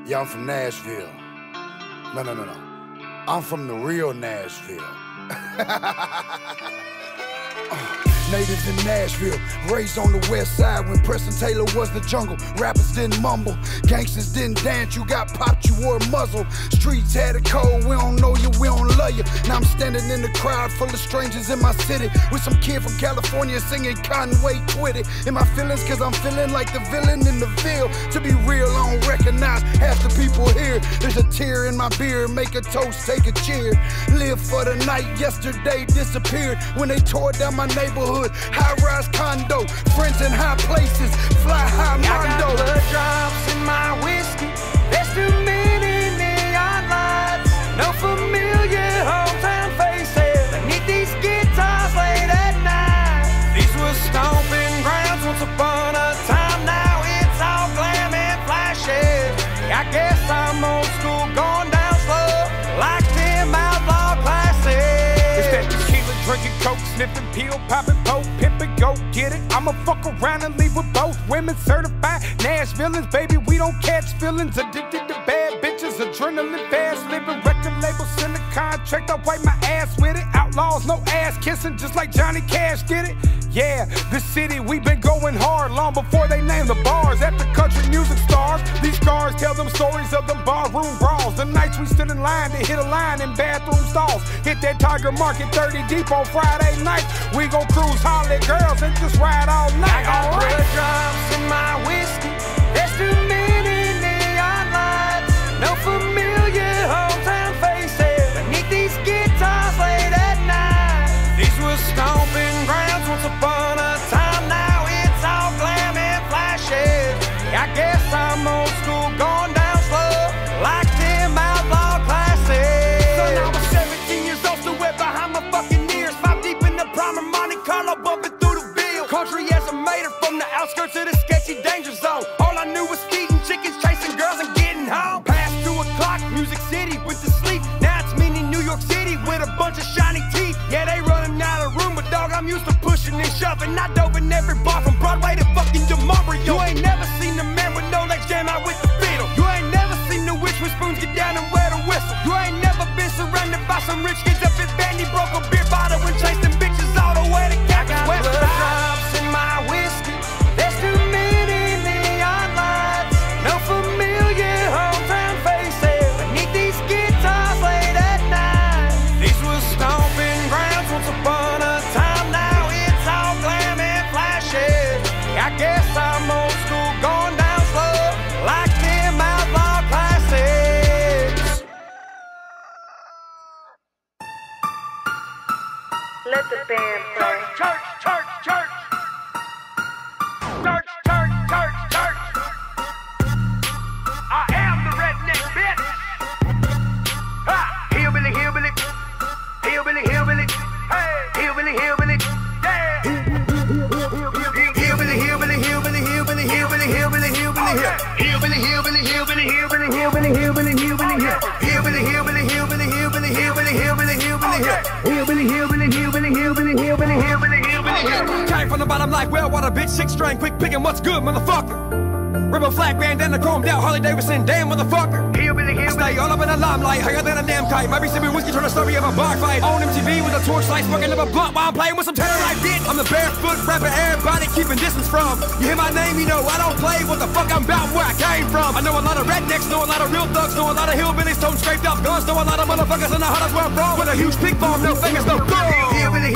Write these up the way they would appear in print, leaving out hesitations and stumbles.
Yeah, I'm from Nashville. No. I'm from the real Nashville. Native in Nashville, raised on the west side when Preston Taylor was the jungle. Rappers didn't mumble, gangsters didn't dance, you got popped, you wore a muzzle. Streets had it cold, we don't know you, we don't love you. Now I'm standing in the crowd full of strangers in my city with some kid from California singing Conway Twitty. In my feelings, cause I'm feeling like the villain in the Ville. To be real, I don't recognize half the people here. There's a tear in my beer, make a toast, take a cheer. Live for the night, yesterday disappeared when they tore down my neighborhood. High-rise condo, friends in high places, fly high mondo. I got blood drops in my whiskey. There's too many neon lights. No familiar hometown faces beneath these guitars late at night. These were stomping grounds once upon a time. Now it's all glam and flashy. I guess I'm old school, going down slow like them outlaw classics. It's that tequila, drinking coke, sniffing peel, popping poke, pimping, go get it. I'ma fuck around and leave with both women certified Nashvilleans, baby. We don't catch feelings, addicted to bad bitches, adrenaline fast living. Record label send a contract, I wipe my ass with it. Outlaws, no ass kissing, just like Johnny Cash did it. Yeah, this city, we been going hard long before they named the bars after country music stars. These cars tell them stories of them barroom brawls. The nights we stood in line to hit a line in bathroom stalls. Hit that Tiger Market 30 deep on Friday night. We gon' cruise, holler at girls, and just ride all night. I got blood drops in my whiskey. There's too many neon lights. No familiar hometown faces beneath these guitars late at night. These were stomping grounds once upon a time. Now it's all glam and flashy. I guess I'm old school, going down slow like them outlaw classics. Son, I was 17 years old, still wet behind my fucking ears. 5 deep in the primer, Monte Carlo, bumping through the Ville. Country as a mater from the outskirts of the sketchy danger zone. All I knew was feeding chickens, chasing girls, and getting home. Past 2 o'clock, Music City with the sleep. Now it's me in New York City with a bunch of shiny teeth. Yeah, they running out of room, but dog, I'm used to pushing and shoving. I dove in every bar from Broadway to fucking DeMario. You ain't never seen a man with no legs jam out with the fiddle. You ain't never seen the witch with spoons get down and wear the whistle. You ain't never been surrounded by some rich kids up his band. He broke a beer bottle and chased them bitches all the way to Cactus West Blood Side. drops in my whiskey. There's too many neon lights. No familiar hometown faces beneath these guitars late at night. These were stomping grounds once upon a time. Now it's all glam and flashy. I guess I'm old school, going down slow like them outlaw classics. Let the band play. Church. I am the redneck bitch. Ha! Hillbilly. Hey! Hillbilly. Yeah! Hillbilly. Came from the bottom like well water, bitch, 6-string, quick picking, what's good, motherfucker? Ribbon flag, bandana, chromed out, Harley Davidson, damn motherfucker. I stay all up in the limelight, higher than a damn kite. Might be sipping whiskey, trying to story of a bar fight. On MTV with a torchlight, smoking up a blunt while I'm playing with some terrorite bitch. I'm the barefoot rapper, everybody keeping distance from. You hear my name, you know I don't play what the fuck I'm about, where I came from. I know a lot of rednecks, know a lot of real thugs, know a lot of hillbillies, toting scraped off guns, know a lot of motherfuckers in the hunters where I'm from. With a huge pig farm, no fingers, no thumb. Hillbilly.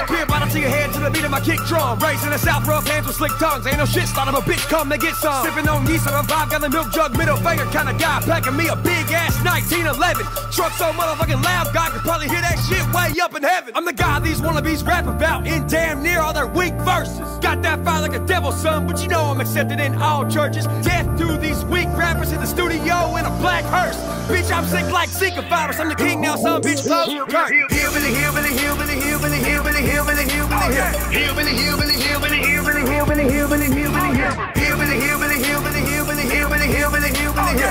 Clear bottom to your head to the beat of my kick drum. Raised in the South, rough hands with slick tongues. Ain't no shit, start of a bitch, come they get some. Sipping on yeast on a vibe, got the milk jug, middle finger kind of guy. Packing me a big ass 1911. Truck so motherfucking loud, God could probably hear that shit way up in heaven. I'm the guy these wannabes rap about in damn near all their weak verses. Got that fire like a devil's son, but you know I'm accepted in all churches. Death to these weak rappers in the studio in a black hearse. Bitch, I'm sick like Zika virus. I'm the king now, son, bitch, close your curtain. Hillbilly.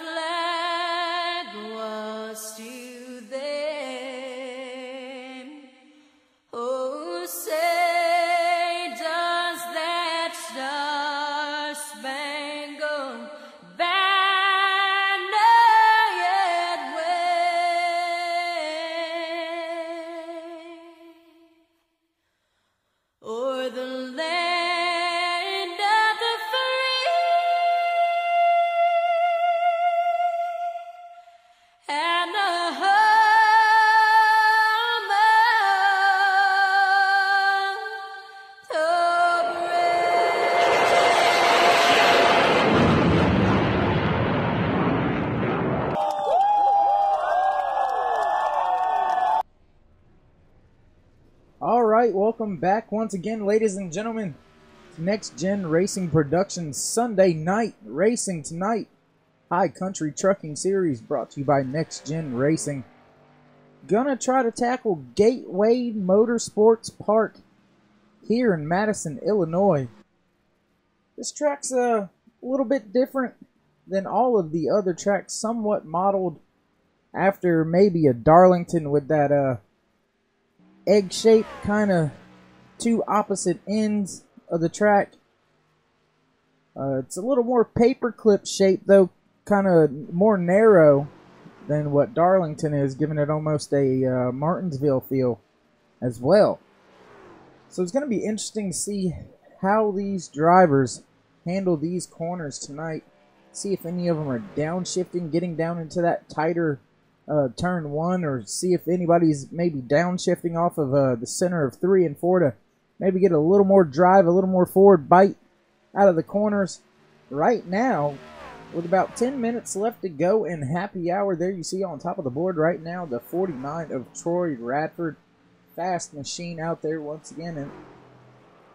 flag was still there. Oh, say does that star-spangled banner yet wave o'er the land of the free and the home of the All right, welcome back once again, ladies and gentlemen, to Next Gen Racing Productions Sunday Night Racing Tonight High Country Trucking Series brought to you by Next Gen Racing. Gonna try to tackle Gateway Motorsports Park here in Madison, Illinois. This track's a little bit different than all of the other tracks, somewhat modeled after maybe a Darlington with that egg shape, kind of two opposite ends of the track. It's a little more paperclip shaped, though, kind of more narrow than what Darlington is, giving it almost a Martinsville feel as well. So it's going to be interesting to see how these drivers handle these corners tonight. See if any of them are downshifting, getting down into that tighter turn one, or see if anybody's maybe downshifting off of the center of 3 and 4 to maybe get a little more drive, a little more forward bite out of the corners. Right now, with about 10 minutes left to go in happy hour, there you see on top of the board right now the 49 of Troy Radford. Fast machine out there once again, and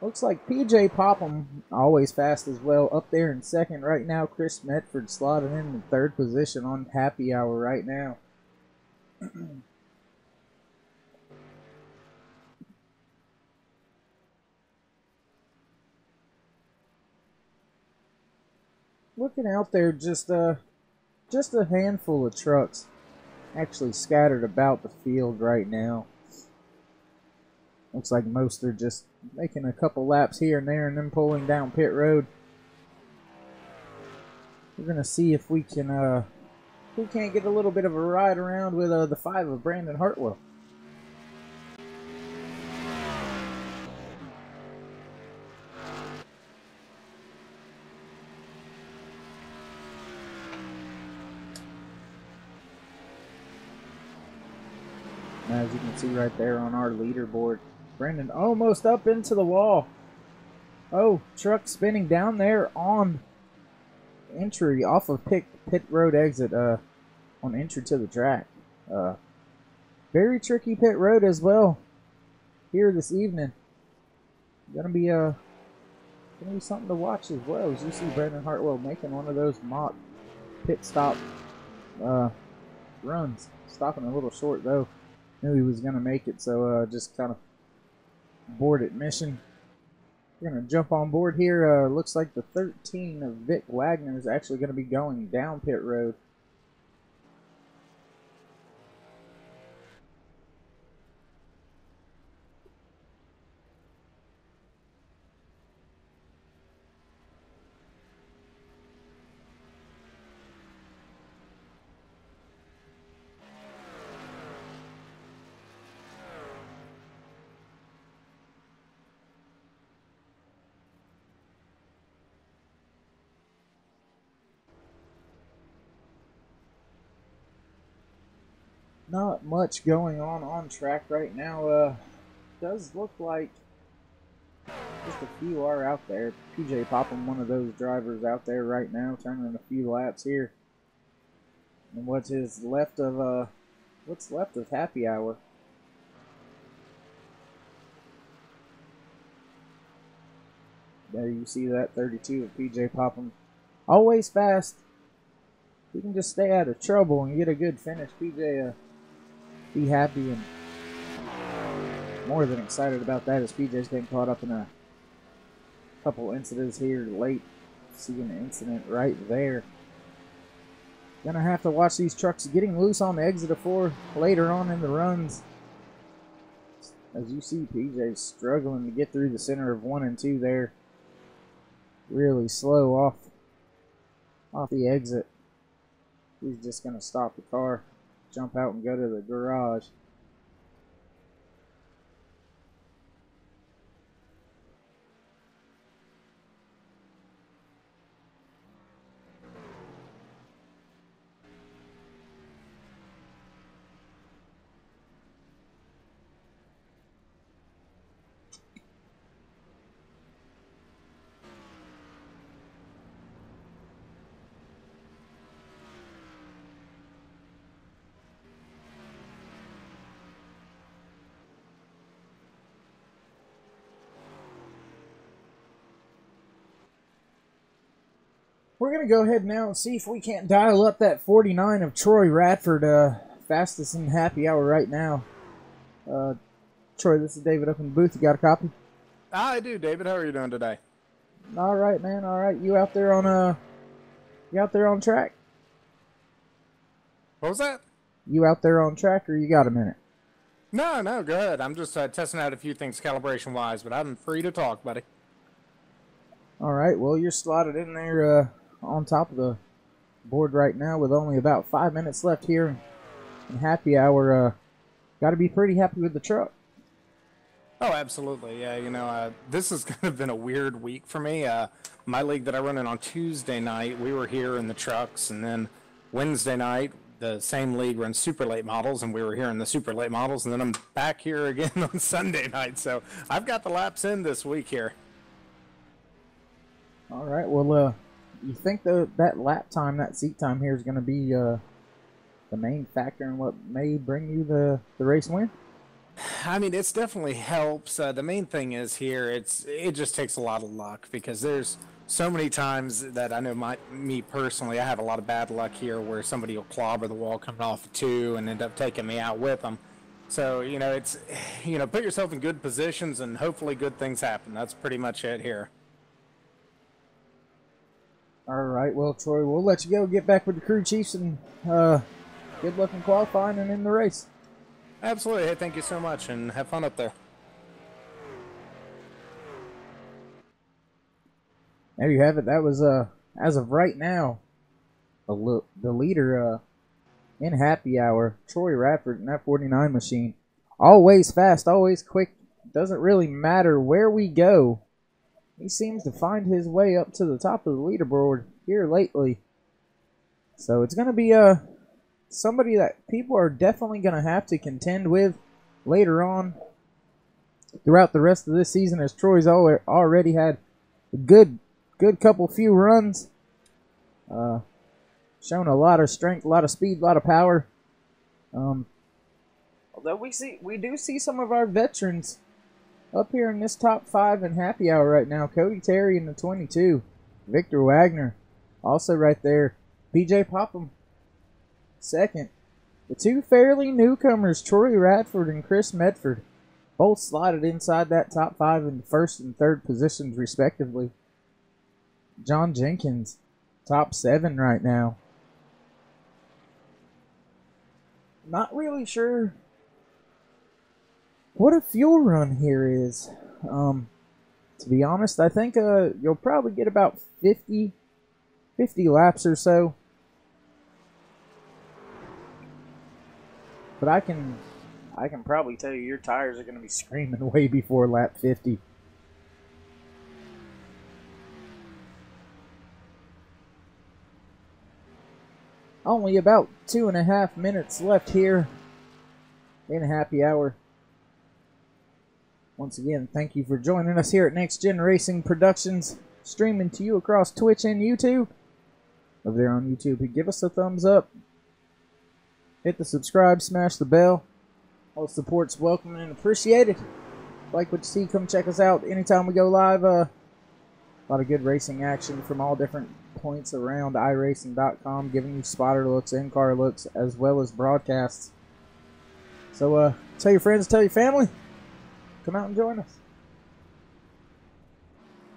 looks like PJ Popham, always fast as well, up there in second right now. Chris Medford slotted in third position on happy hour right now. Looking out there, just a handful of trucks actually scattered about the field right now. Looks like most are just making a couple laps here and there and then pulling down pit road. We're gonna see if we can't get a little bit of a ride around with the 5 of Brandon Hartwell. Now, as you can see right there on our leaderboard, Brandon almost up into the wall. Oh, truck spinning down there on entry off of pit road exit on entry to the track. Very tricky pit road as well here this evening. Gonna be something to watch as well, as you see Brandon Hartwell making one of those mock pit stop runs. Stopping a little short though. Knew he was gonna make it, so just kind of boarded mission. We're going to jump on board here. Looks like the 13 of Vic Wagner is actually going to be going down pit road. Not much going on track right now. Does look like just a few are out there. PJ Popham, one of those drivers out there right now, turning a few laps here. And what's left of happy hour. There you see that 32 of PJ Popham. Always fast. He can just stay out of trouble and get a good finish. PJ be happy and more than excited about that, as PJ's been caught up in a couple incidents here late. Seeing an incident right there. Gonna have to watch these trucks getting loose on the exit of 4 later on in the runs. As you see, PJ's struggling to get through the center of 1 and 2 there. Really slow off the exit. He's just gonna stop the car, jump out and go to the garage. We're going to go ahead now and see if we can't dial up that 49 of Troy Radford, fastest in happy hour right now. Troy, this is David up in the booth. You got a copy? I do, David. How are you doing today? All right, man. All right. You out there on track? What was that? You out there on track, or you got a minute? No, go ahead. I'm just testing out a few things calibration-wise, but I'm free to talk, buddy. All right. Well, you're slotted in there on top of the board right now with only about 5 minutes left here in happy hour. Got to be pretty happy with the truck. Oh, absolutely. Yeah, you know, this has kind of been a weird week for me. My league that I run in on Tuesday night, we were here in the trucks, and then Wednesday night, the same league runs super late models, and we were here in the super late models, and then I'm back here again on Sunday night. So I've got the laps in this week here. All right. Well, you think that lap time, that seat time here is going to be the main factor in what may bring you the race win? I mean, it's definitely helps. The main thing is here, it just takes a lot of luck, because there's so many times that I know me personally, I have a lot of bad luck here where somebody will clobber the wall coming off of 2 and end up taking me out with them. So, you know, it's, you know, put yourself in good positions and hopefully good things happen. That's pretty much it here. All right, well, Troy, we'll let you go. Get back with the crew chiefs, and good luck in qualifying and in the race. Absolutely. Hey, thank you so much, and have fun up there. There you have it. That was, as of right now, the leader in happy hour, Troy Radford in that 49 machine. Always fast, always quick. Doesn't really matter where we go. He seems to find his way up to the top of the leaderboard here lately. So it's going to be somebody that people are definitely going to have to contend with later on throughout the rest of this season, as Troy's already had a good few runs. Shown a lot of strength, a lot of speed, a lot of power. Although we do see some of our veterans up here in this top 5 in happy hour right now. Cody Terry in the 22. Victor Wagner also right there. BJ Popham second. The 2 fairly newcomers, Troy Radford and Chris Medford, both slotted inside that top 5 in first and third positions respectively. John Jenkins, top 7 right now. Not really sure what a fuel run here is. To be honest, I think you'll probably get about 50 laps or so. But I can probably tell you your tires are going to be screaming way before lap 50. Only about 2.5 minutes left here in happy hour. Once again, thank you for joining us here at Next Gen Racing Productions, streaming to you across Twitch and YouTube. Over there on YouTube, give us a thumbs up. Hit the subscribe, smash the bell. All support's welcome and appreciated. Like what you see, come check us out anytime we go live. A lot of good racing action from all different points around iRacing.com, giving you spotter looks, in-car looks, as well as broadcasts. So tell your friends, tell your family. Come out and join us.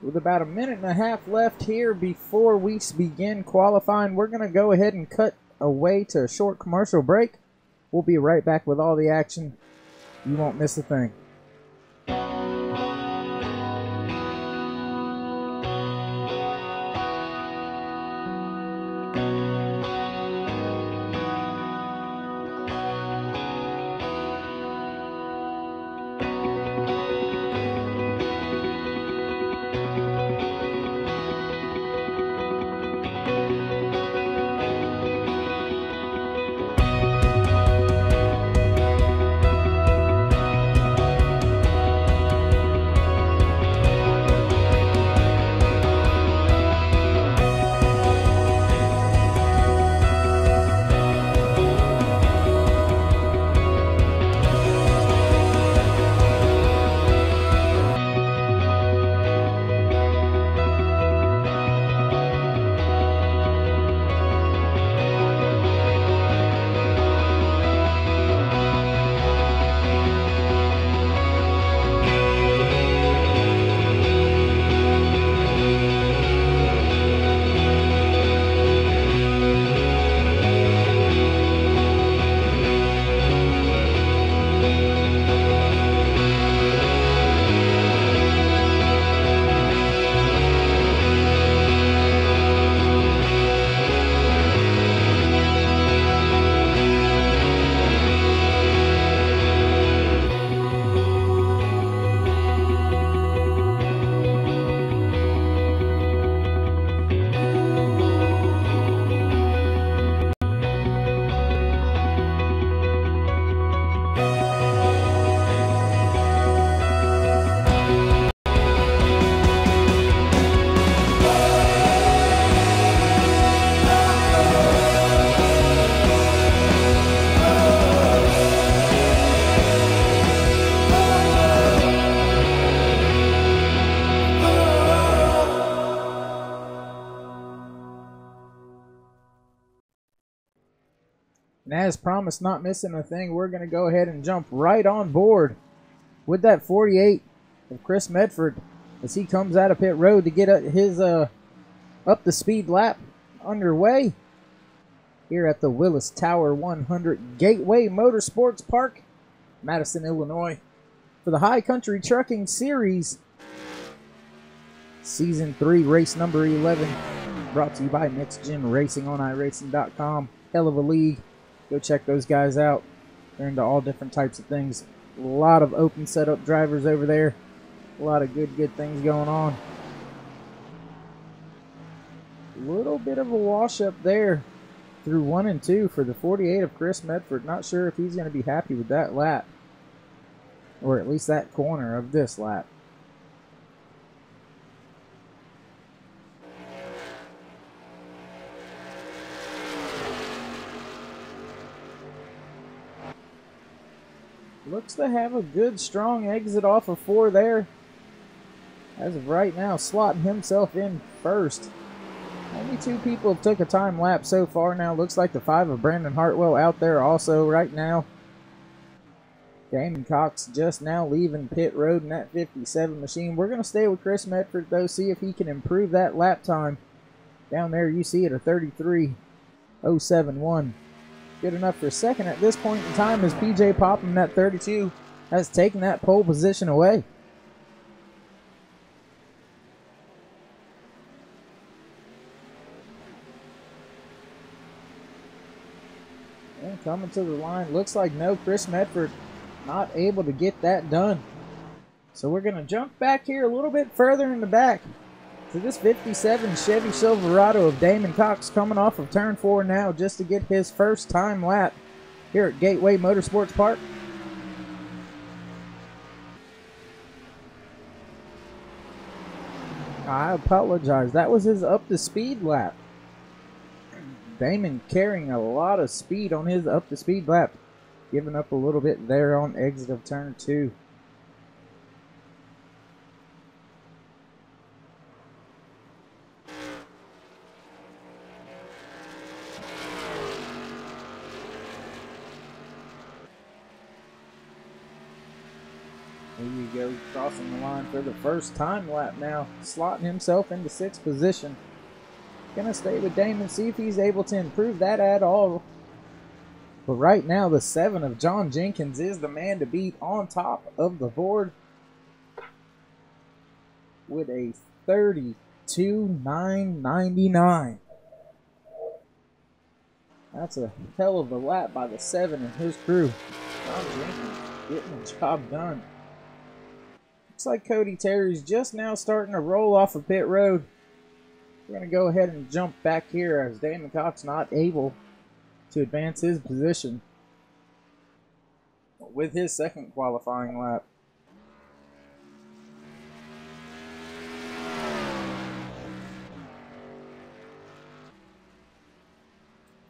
With about 1.5 minutes left here before we begin qualifying, we're going to go ahead and cut away to a short commercial break. We'll be right back with all the action. You won't miss a thing. And as promised, not missing a thing, we're going to go ahead and jump right on board with that 48 of Chris Medford as he comes out of pit road to get his up the speed lap underway here at the Willis Tower 100 Gateway Motorsports Park, Madison, Illinois, for the High Country Trucking Series Season 3, race number 11, brought to you by NextGenRacing on iRacing.com. Hell of a league. Go check those guys out. They're into all different types of things. A lot of open setup drivers over there. A lot of good things going on. A little bit of a wash up there through 1 and 2 for the 48 of Chris Medford. Not sure if he's going to be happy with that lap, or at least that corner of this lap. Looks to have a good, strong exit off of 4 there. As of right now, slotting himself in first. Only 2 people have took a time lap so far now. Looks like the 5 of Brandon Hartwell out there also right now. Damon Cox just now leaving pit road in that 57 machine. We're going to stay with Chris Medford, though, see if he can improve that lap time. Down there you see it, a 33.071. Good enough for second at this point in time as PJ Popham, that 32, has taken that pole position away. And coming to the line, looks like no, Chris Medford not able to get that done. So we're going to jump back here a little bit further in the back to this 57 Chevy Silverado of Damon Cox, coming off of turn 4 now just to get his first time lap here at Gateway Motorsports Park. I apologize. That was his up to speed lap. Damon carrying a lot of speed on his up to speed lap. Giving up a little bit there on exit of turn 2. There you go, crossing the line for the first time lap now, slotting himself into 6th position. Gonna stay with Damon, see if he's able to improve that at all. But right now, the 7 of John Jenkins is the man to beat on top of the board with a 32.999. That's a hell of a lap by the 7 and his crew. John Jenkins getting the job done. Looks like Cody Terry's just now starting to roll off of pit road. We're going to go ahead and jump back here as Damon Cox not able to advance his position with his second qualifying lap.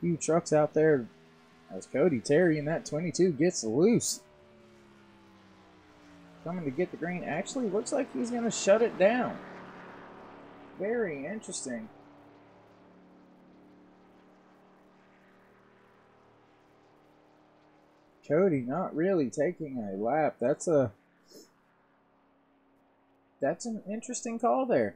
Few trucks out there as Cody Terry in that 22 gets loose. Coming to get the green. Actually looks like he's going to shut it down. Very interesting. Cody not really taking a lap. That's an interesting call there.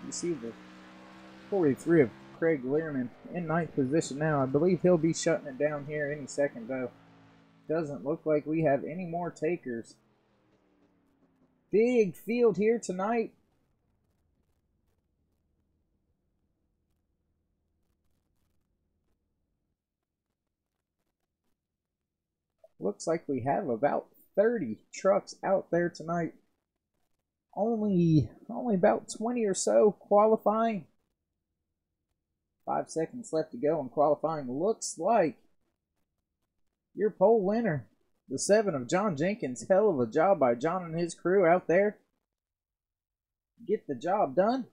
You see the 43 of Craig Learman in 9th position now. I believe he'll be shutting it down here any second, though. Doesn't look like we have any more takers. Big field here tonight. Looks like we have about 30 trucks out there tonight. Only about 20 or so qualifying. 5 seconds left to go in qualifying. Looks like your pole winner, the 7 of John Jenkins. Hell of a job by John and his crew out there. Get the job done.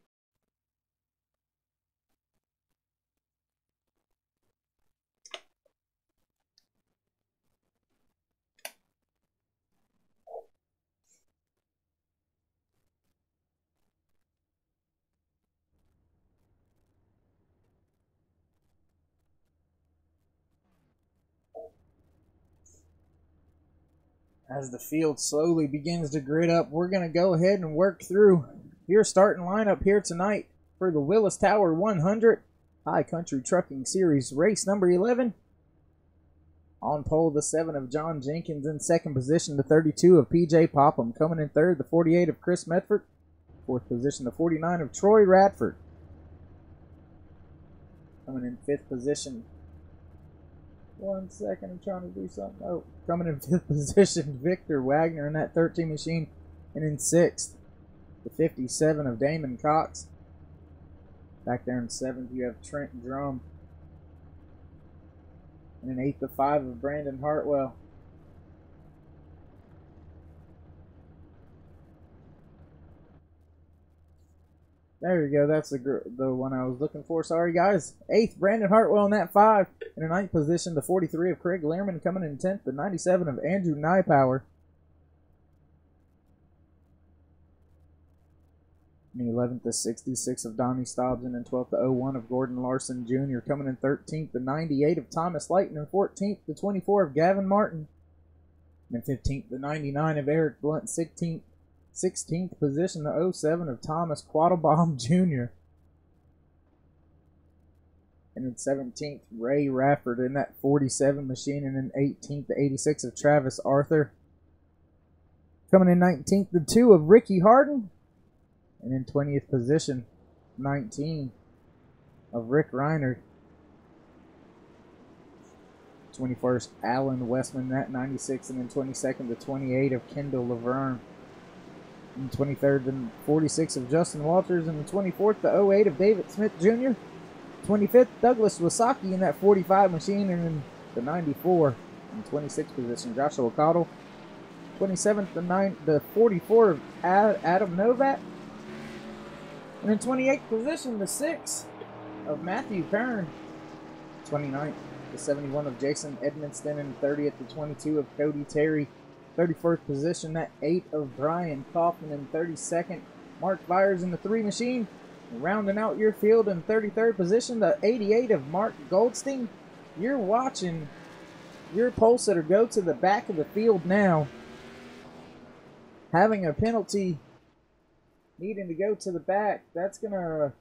As the field slowly begins to grid up, we're going to go ahead and work through your starting lineup here tonight for the Willis Tower 100 High Country Trucking Series race number 11. On pole, the 7 of John Jenkins. In second position, the 32 of PJ Popham. Coming in third, the 48 of Chris Medford. Fourth position, the 49 of Troy Radford. Coming in fifth position. 1 second, I'm trying to do something. Oh, coming in fifth position, Victor Wagner in that 13 machine. And in sixth, the 57 of Damon Cox. Back there in seventh, you have Trent Drum. And in eighth, the 5 of Brandon Hartwell. There you go. That's the one I was looking for. Sorry, guys. 8th, Brandon Hartwell in that 5. In a 9th position, the 43 of Craig Learman. Coming in 10th, the 97 of Andrew Nypower. In 11th, the 66 of Donnie Stobbs. And in 12th, the 01 of Gordon Larson Jr. Coming in 13th, the 98 of Thomas Layton. And 14th, the 24 of Gavin Martin. And 15th, the 99 of Eric Blunt. 16th position, the 07 of Thomas Quattlebaum Jr. And in 17th, Ray Rafford in that 47 machine. And in 18th, the 86 of Travis Arthur. Coming in 19th, the 2 of Ricky Harden. And in 20th position, 19 of Rick Reiner. 21st, Alan Westman, that 96. And in 22nd, the 28 of Kendall Laverne. And 23rd, the 46 of Justin Walters. And the 24th, the 08 of David Smith Jr. 25th, Douglas Wasaki in that 45 machine. And in the 94 in 26th position, Joshua Cottle. 27th, the 44 of Adam Novak. And in 28th position, the 6 of Matthew Kern. 29th, the 71 of Jason Edmonston. And 30th, the 22 of Cody Terry. 31st position, that 8 of Brian Kaufman. In 32nd, Mark Byers in the 3 machine. And rounding out your field in 33rd position, the 88 of Mark Goldstein. you're watching your pole sitter go to the back of the field now, having a penalty, needing to go to the back. That's going to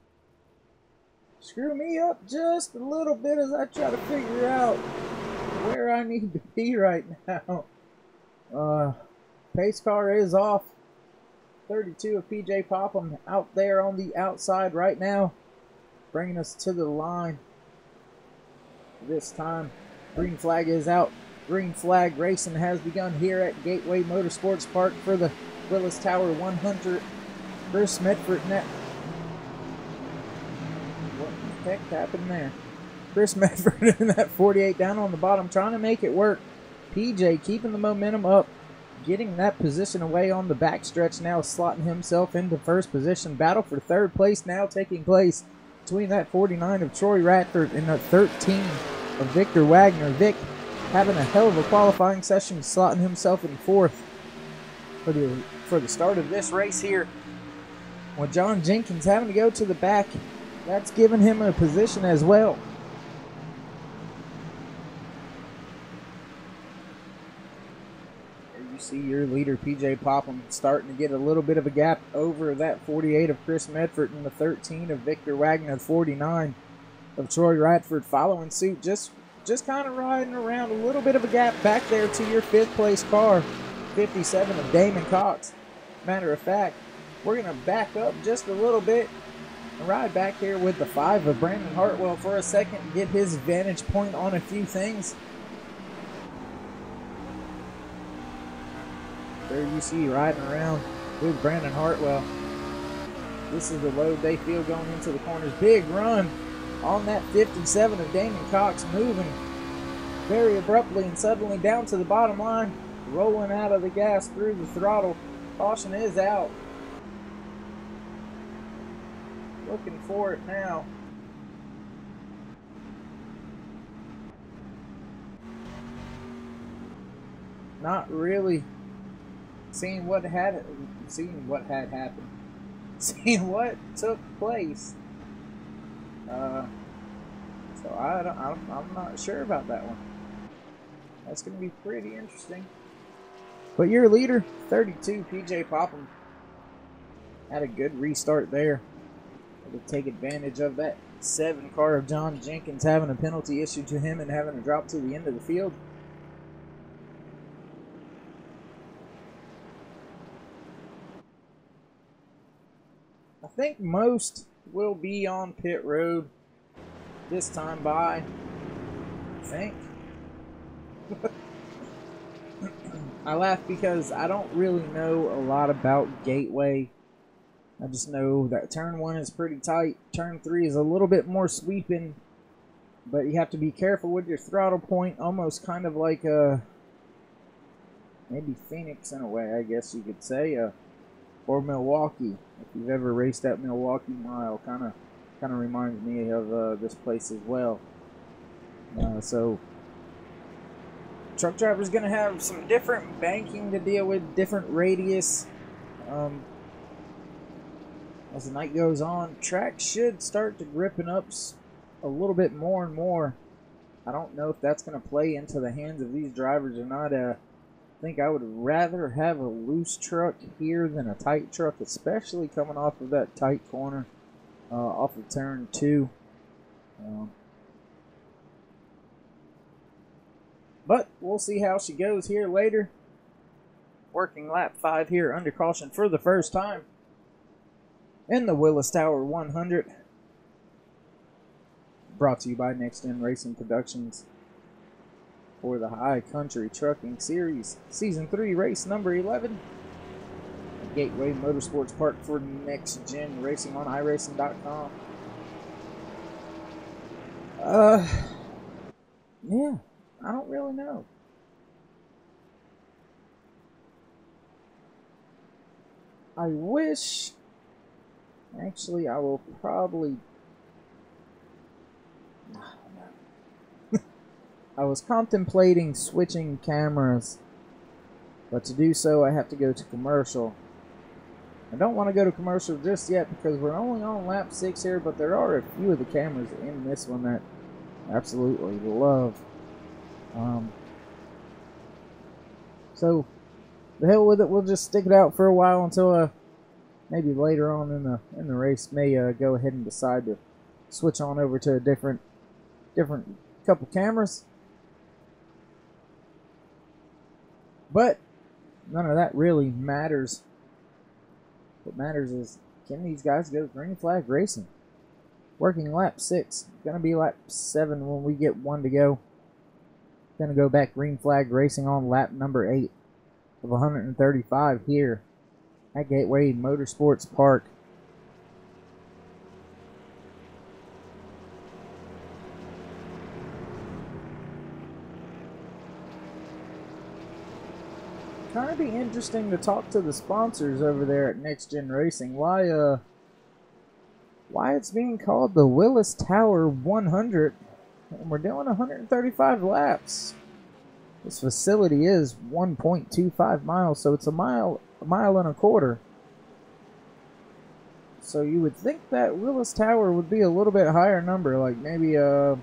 screw me up just a little bit as I try to figure out where I need to be right now. Pace car is off. 32 of PJ Popham out there on the outside right now, bringing us to the line. This time, green flag is out. Green flag racing has begun here at Gateway Motorsports Park for the Willis Tower 100. Chris Medford net. What the heck happened there? Chris Medford in that 48 down on the bottom, trying to make it work. PJ keeping the momentum up, getting that position away on the backstretch now, slotting himself into first position. Battle for third place now taking place between that 49 of Troy Radford and that 13 of Victor Wagner. Vic having a hell of a qualifying session, slotting himself in fourth for the start of this race here. With John Jenkins having to go to the back, that's given him a position as well. There you see your leader, PJ Popham, starting to get a little bit of a gap over that 48 of Chris Medford and the 13 of Victor Wagner, 49 of Troy Radford following suit, just kind of riding around, a little bit of a gap back there to your fifth place car, 57 of Damon Cox. Matter of fact, we're going to back up just a little bit and ride back here with the 5 of Brandon Hartwell for a second and get his vantage point on a few things. There you see riding around with Brandon Hartwell. This is the load they feel going into the corners. Big run on that 57 of Damon Cox, moving very abruptly and suddenly down to the bottom line, rolling out of the gas through the throttle. Caution is out. Looking for it now. Not really seeing what had happened. Seeing what took place. So I'm not sure about that one. That's going to be pretty interesting. But your leader, 32, PJ Popham, had a good restart there. Had to take advantage of that 7 car of John Jenkins having a penalty issued to him and having to drop to the end of the field. I think most will be on pit road this time by, I think. I laugh because I don't really know a lot about Gateway. I just know that turn 1 is pretty tight. Turn 3 is a little bit more sweeping, but you have to be careful with your throttle point, almost kind of like maybe Phoenix in a way, I guess you could say, or Milwaukee. If you've ever raced that Milwaukee mile, kind of reminds me of this place as well. So truck driver's going to have some different banking to deal with, different radius. As the night goes on, track should start to gripping up a little bit more and more. I don't know if that's going to play into the hands of these drivers or not. I think I would rather have a loose truck here than a tight truck, especially coming off of that tight corner off of turn 2. But we'll see how she goes here later. Working lap 5 here under caution for the first time in the Willis Tower 100. Brought to you by NextGenRacing Productions for the High Country Trucking Series, Season 3, Race number 11. Gateway Motorsports Park for NextGenRacing on iRacing.com. Yeah, I don't really know. I wish... Actually, I will probably... I was contemplating switching cameras, but to do so, I have to go to commercial. I don't want to go to commercial just yet because we're only on lap 6 here, but there are a few of the cameras in this one that Absolutely love. So the hell with it. We'll just stick it out for a while until maybe later on in the race may go ahead and decide to switch on over to a different couple cameras. But none of that really matters. What matters is, can these guys go green flag racing? Working lap 6. Gonna be lap 7 when we get one to go. Gonna go back green flag racing on lap number 8 of 135 here at Gateway Motorsports Park. Kind of be interesting to talk to the sponsors over there at Next Gen Racing. Why it's being called the Willis Tower100, and we're doing 135 laps. This facility is 1.25 miles, so it's a mile and a quarter. So you would think that Willis Tower would be a little bit higher number, like maybe if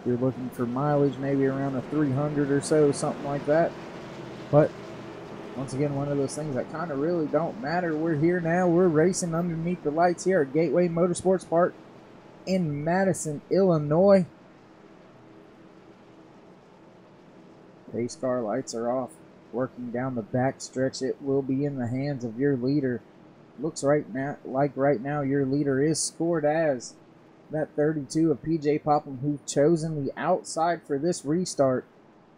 you're looking for mileage, maybe around a 300 or so, something like that. But once again, one of those things that kind of really don't matter. We're here now. We're racing underneath the lights here at Gateway Motorsports Park in Madison, Illinois. Pace car lights are off. Working down the back stretch, it will be in the hands of your leader. Looks right now your leader is scored as that 32 of PJ Popham, who's chosen the outside for this restart.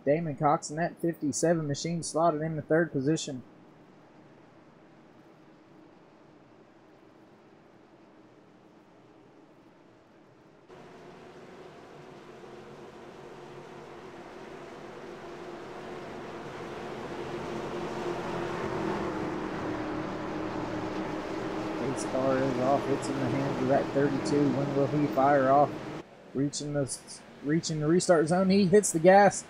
Damon Cox and that 57 machine slotted in the 3rd position. Pace car is off. It's in the hands of that 32. When will he fire off? Reaching the restart zone. He hits the gas.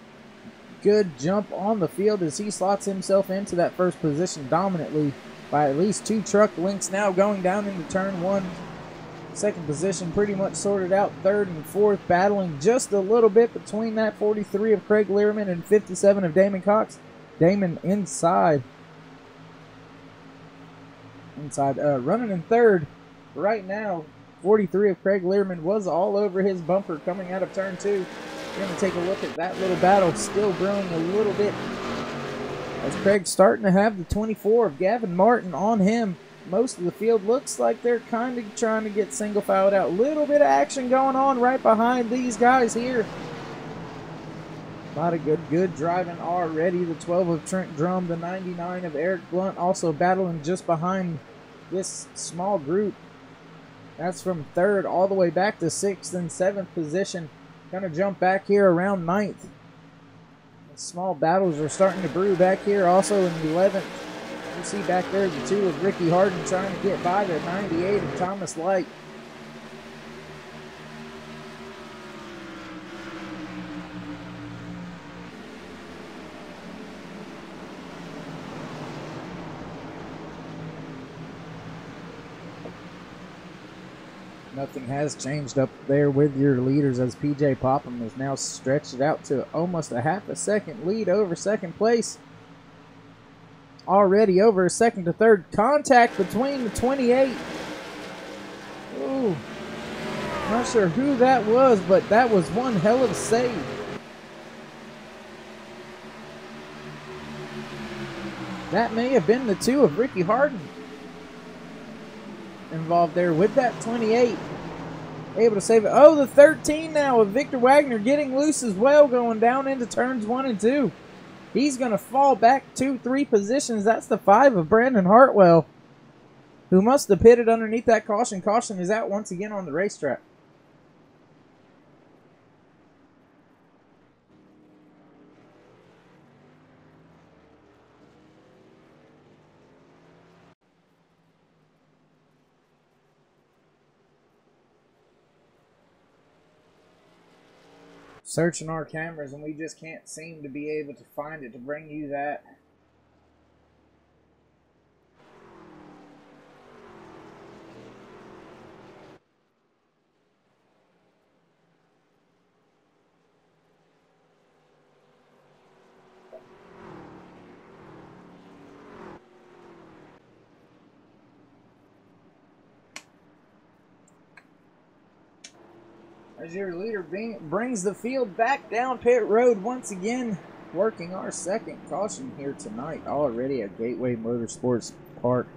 Good jump on the field as he slots himself into that 1st position dominantly by at least 2 truck lengths. Now going down into turn 1. 2nd position pretty much sorted out. 3rd and 4th battling just a little bit between that 43 of Craig Learman and 57 of Damon Cox. Damon inside running in 3rd right now. 43 of Craig Learman was all over his bumper coming out of turn 2. We're going to take a look at that little battle still brewing a little bit as Craig's starting to have the 24 of Gavin Martin on him. Most of the field looks like they're kind of trying to get single filed out. Little bit of action going on right behind these guys here. A lot of good driving already. The 12 of Trent Drum, the 99 of Eric Blunt also battling just behind this small group. That's from 3rd all the way back to 6th and 7th position. Gonna jump back here around 9th. The small battles are starting to brew back here also in 11th. You see back there the 2 of Ricky Harden trying to get by the 98 of Thomas Light. Nothing has changed up there with your leaders as PJ Popham has now stretched it out to almost a half a second lead over 2nd place. Already over 2nd to 3rd. Contact between the 28. Ooh. Not sure who that was, but that was one hell of a save. That may have been the 2 of Ricky Harden involved there with that 28. Able to save it. Oh, the 13 now of Victor Wagner getting loose as well, going down into turns 1 and 2. He's going to fall back 2-3 positions. That's the 5 of Brandon Hartwell, who must have pitted underneath that caution. Caution is out once again on the racetrack. Searching our cameras and we just can't seem to be able to find it to bring you that. As your leader brings the field back down pit road once again, working our second caution here tonight. Already at Gateway Motorsports Park,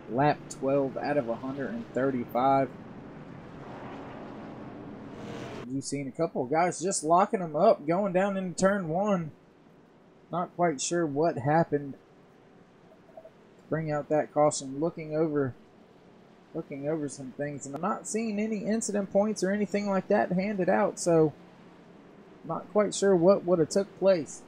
lap 12 out of 135. You've seen a couple of guys just locking them up, going down into turn one. Not quite sure what happened. Bring out that caution, looking over some things, and I'm not seeing any incident points or anything like that handed out, so not quite sure what would have took place.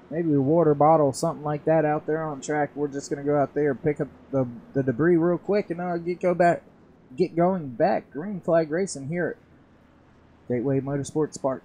Maybe a water bottle, something like that out there on track. We're just gonna go out there, pick up the debris real quick, and get going back. Green flag racing here at Gateway Motorsports Park.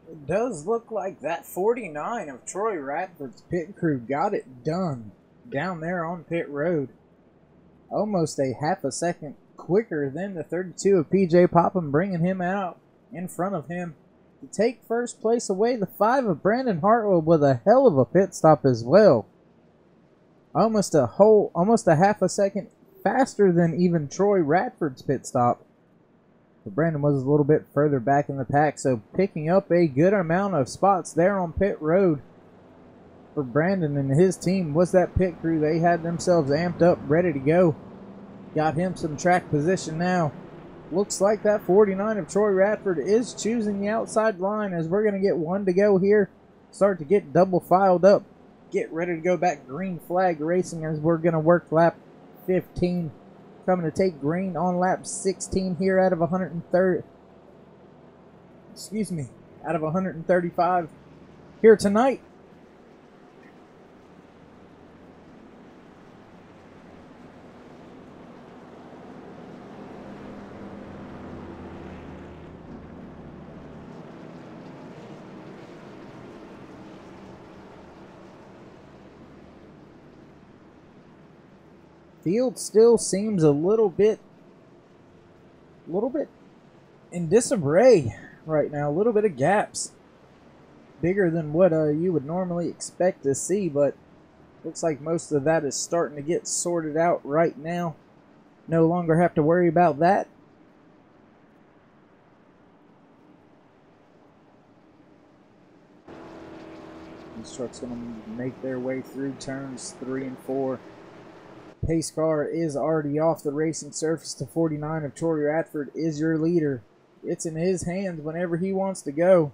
It does look like that 49 of Troy Radford's pit crew got it done down there on pit road. Almost a half a second quicker than the 32 of PJ Popham, bringing him out in front of him to take first place away. The 5 of Brandon Hartwell with a hell of a pit stop as well. Almost a half a second faster than even Troy Radford's pit stop. But Brandon was a little bit further back in the pack, so picking up a good amount of spots there on pit road for Brandon and his team. Was that pit crew? They had themselves amped up, ready to go. Got him some track position now. Looks like that 49 of Troy Radford is choosing the outside line, as we're going to get one to go here. Start to get double filed up. Get ready to go back green flag racing, as we're going to work lap 15. Coming to take green on lap 16 here out of 130. Excuse me, out of 135 here tonight. Field still seems a little bit in disarray right now. A little bit of gaps, bigger than what you would normally expect to see, but looks like most of that is starting to get sorted out right now. No longer have to worry about that. These trucks going to make their way through turns 3 and 4. Pace car is already off the racing surface. To 49 of Troy Radford is your leader. It's in his hands whenever he wants to go.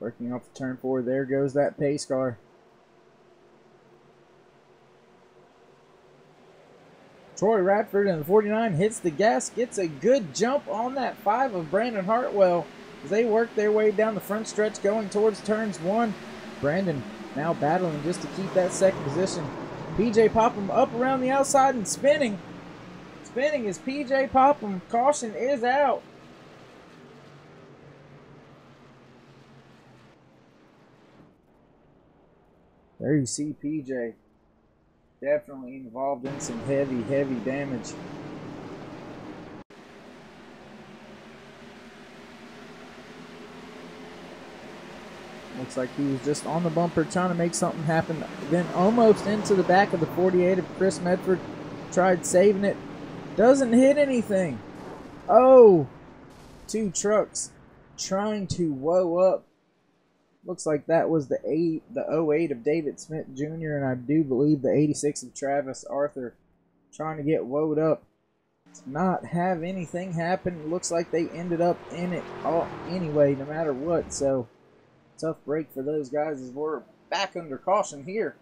Working off the turn 4. There goes that pace car. Troy Radford and the 49 hits the gas. Gets a good jump on that 5 of Brandon Hartwell as they work their way down the front stretch going towards turns 1. Brandon now battling just to keep that second position. PJ Popham up around the outside and spinning. Spinning is PJ Popham. Caution is out. There you see PJ. Definitely involved in some heavy damage. Looks like he was just on the bumper trying to make something happen. Then almost into the back of the 48 of Chris Medford. Tried saving it. Doesn't hit anything. Oh! 2 trucks trying to woe up. Looks like that was the 08 of David Smith Jr. and I do believe the 86 of Travis Arthur trying to get woed up. To not have anything happen. Looks like they ended up in it all anyway, no matter what. So, tough break for those guys as we're back under caution here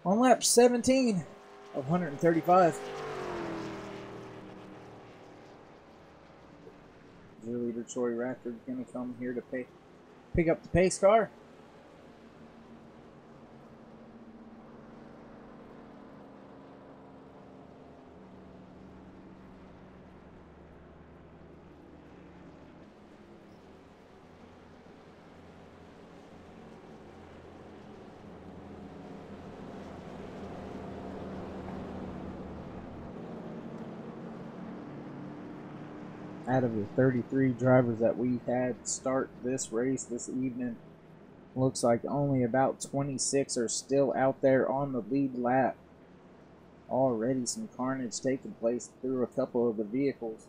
on lap 17 of 135. Your leader Troy Radford going to come here to pick up the pace car. Out of the 33 drivers that we had start this race this evening, looks like only about 26 are still out there on the lead lap. Already some carnage taking place through a couple of the vehicles.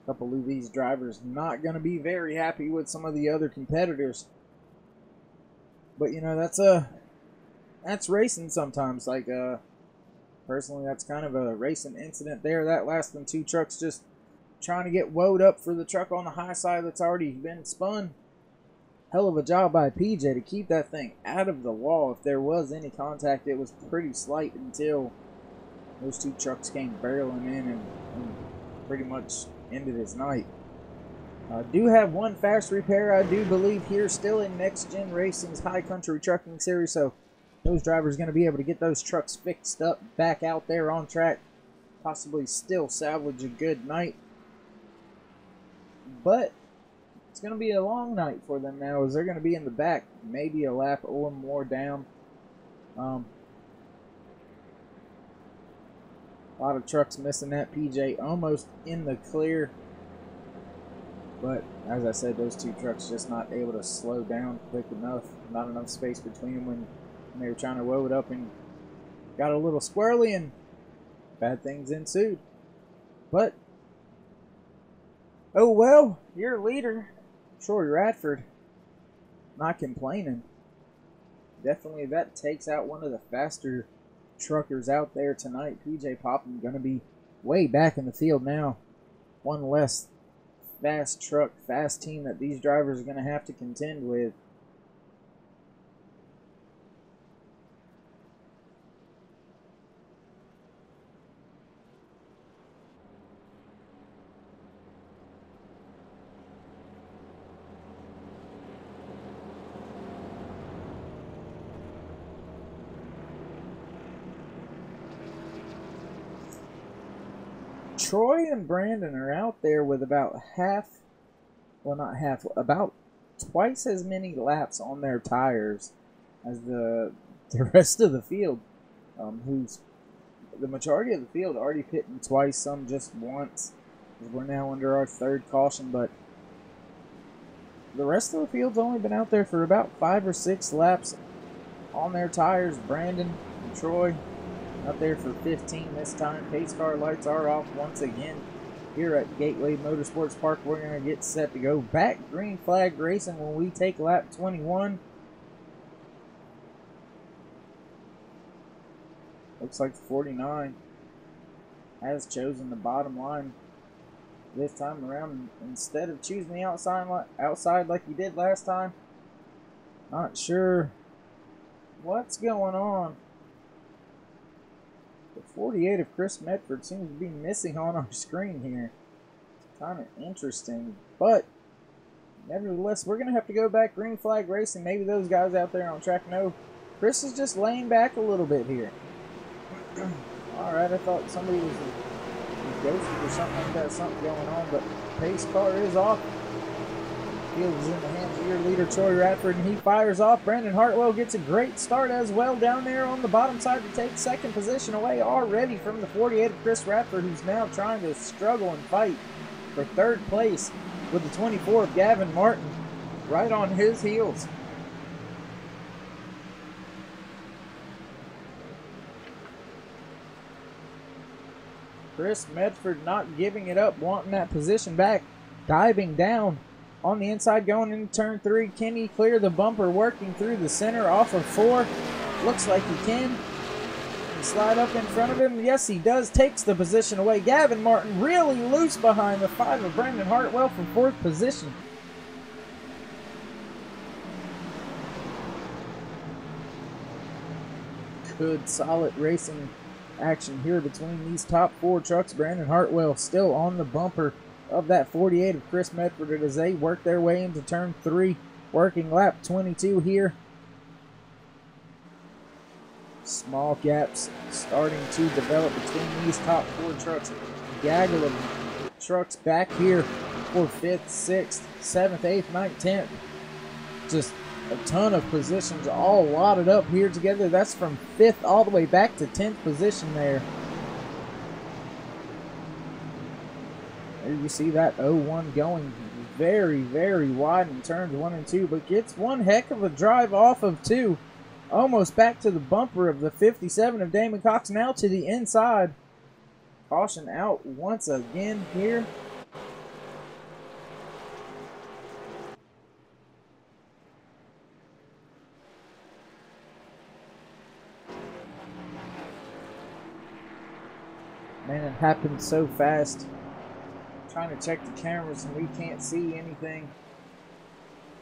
A couple of these drivers not going to be very happy with some of the other competitors. But you know, that's racing sometimes. Like personally, that's kind of a racing incident there. That last one, 2 trucks just trying to get woed up for the truck on the high side that's already been spun. Hell of a job by PJ to keep that thing out of the wall. If there was any contact, it was pretty slight until those 2 trucks came barreling in and pretty much ended his night. I do have one fast repair, I do believe, here still in Next Gen Racing's High Country Trucking Series, so those drivers are going to be able to get those trucks fixed up back out there on track, possibly still salvage a good night. But it's going to be a long night for them now, as they're going to be in the back, maybe a lap or more down. A lot of trucks missing that. PJ almost in the clear. But as I said, those 2 trucks just not able to slow down quick enough. Not enough space between them when they were trying to woe it up and got a little squirrely and bad things ensued. But oh well, your leader, Troy Radford, not complaining. Definitely that takes out one of the faster truckers out there tonight. PJ Popham going to be way back in the field now. One less fast truck, fast team that these drivers are going to have to contend with. Troy and Brandon are out there with about about twice as many laps on their tires as the rest of the field, who's the majority of the field already pitting twice, some just once, as we're now under our 3rd caution, but the rest of the field's only been out there for about 5 or 6 laps on their tires. Brandon and Troy out there for 15 this time. Pace car lights are off once again here at Gateway Motorsports Park. We're going to get set to go back green flag racing when we take lap 21. Looks like the 49 has chosen the bottom line this time around instead of choosing the outside like he did last time. Not sure what's going on. The 48 of Chris Medford seems to be missing on our screen here. Kind of interesting, but nevertheless, we're going to have to go back green flag racing. Maybe those guys out there on track know Chris is just laying back a little bit here. Alright, I thought somebody was ghosted or something like that, something going on, but pace car is off. Field is in the hands of your leader, Troy Radford, and he fires off. Brandon Hartwell gets a great start as well down there on the bottom side to take 2nd position away already from the 48 of Chris Radford, who's now trying to struggle and fight for 3rd place with the 24 of Gavin Martin. right on his heels. Chris Medford not giving it up, wanting that position back, diving down on the inside, going into turn 3. Can he clear the bumper, working through the center off of 4? Looks like he can. Slide up in front of him. Yes, he does. Takes the position away. Gavin Martin really loose behind the 5 of Brandon Hartwell for 4th position. Good, solid racing action here between these top 4 trucks. Brandon Hartwell still on the bumper of that 48 of Chris Medford as they work their way into turn 3, working lap 22 here. Small gaps starting to develop between these top 4 trucks. Gaggle of trucks back here for 5th, 6th, 7th, 8th, 9th, 10th. Just a ton of positions all lotted up here together. That's from 5th all the way back to 10th position there. There you see that 01 going very, very wide in turns 1 and 2, but gets one heck of a drive off of 2. Almost back to the bumper of the 57 of Damon Cox, now to the inside. Caution out once again here. Man, it happened so fast. I'm trying to check the cameras and we can't see anything.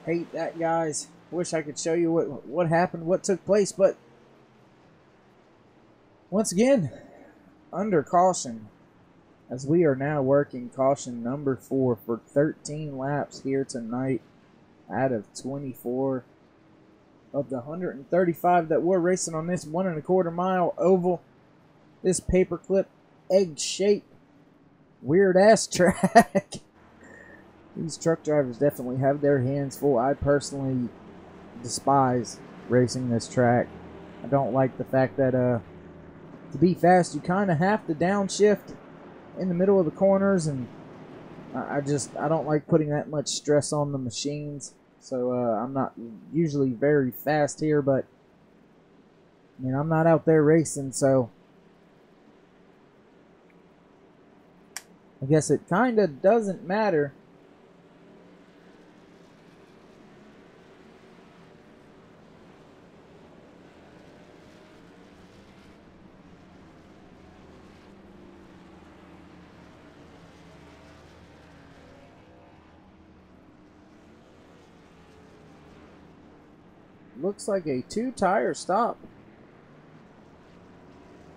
Hate that, guys. Wish I could show you what happened, what took place, but once again, under caution, as we are now working caution number 4 for 13 laps here tonight out of 24 of the 135 that we're racing on this 1 1/4 mile oval, this paperclip egg-shaped weird-ass track. These truck drivers definitely have their hands full. I personally despise racing this track. I don't like the fact that to be fast you kind of have to downshift in the middle of the corners, and I don't like putting that much stress on the machines. So I'm not usually very fast here, but I mean, I'm not out there racing, so I guess it kind of doesn't matter. Looks like a 2-tire stop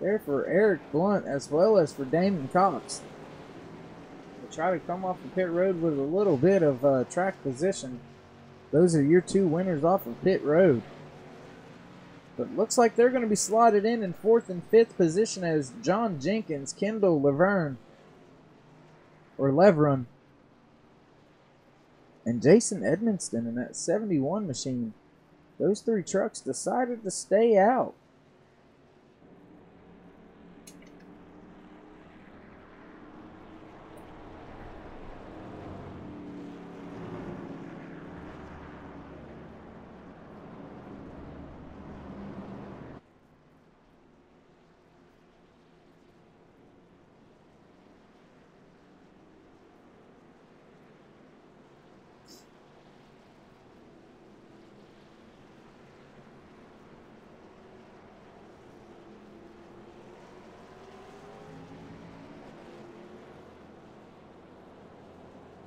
there for Eric Blunt as well as for Damon Cox. They try to come off the pit road with a little bit of track position. Those are your 2 winners off of pit road. But looks like they're going to be slotted in 4th and 5th position as John Jenkins, Kendall Levrun, and Jason Edmonston in that 71 machine. Those 3 trucks decided to stay out.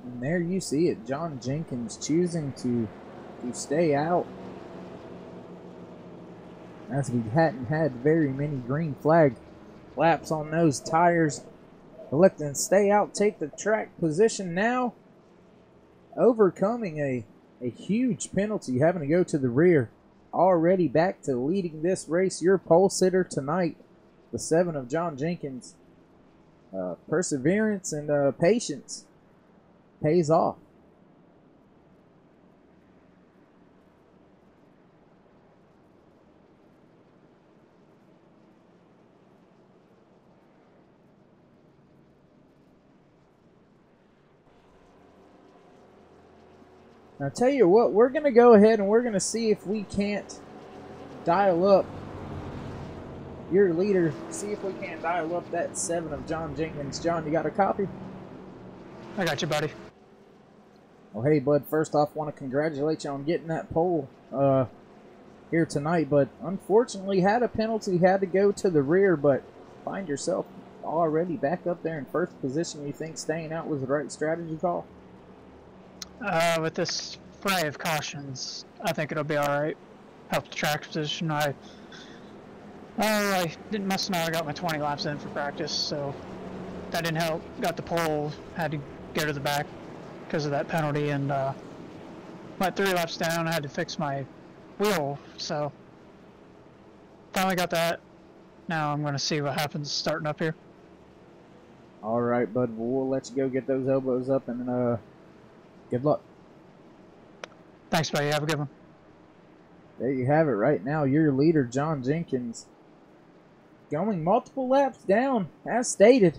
And there you see it, John Jenkins choosing to stay out, as we hadn't had very many green flag laps on those tires. Electing to stay out, take the track position now, overcoming a huge penalty, having to go to the rear. Already back to leading this race, your pole sitter tonight, the 7 of John Jenkins. Perseverance and patience pays off. Now, tell you what, we're going to go ahead and we're going to see if we can't dial up your leader. See if we can't dial up that 7 of John Jenkins. John, you got a copy? I got you, buddy. Well, hey, bud, first off, want to congratulate you on getting that pole here tonight, but unfortunately had a penalty, had to go to the rear, but find yourself already back up there in first position. You think staying out was the right strategy call? With this fray of cautions, I think it'll be alright. Help the track position. I must not have got my 20 laps in for practice, so that didn't help. Got the pole, had to go to the back because of that penalty, and went 3 laps down. I had to fix my wheel, so finally got that. Now I'm going to see what happens starting up here. All right, bud. Well, we'll let you go get those elbows up, and good luck. Thanks, buddy. Have a good one. There you have it. Right now, your leader, John Jenkins, going multiple laps down, as stated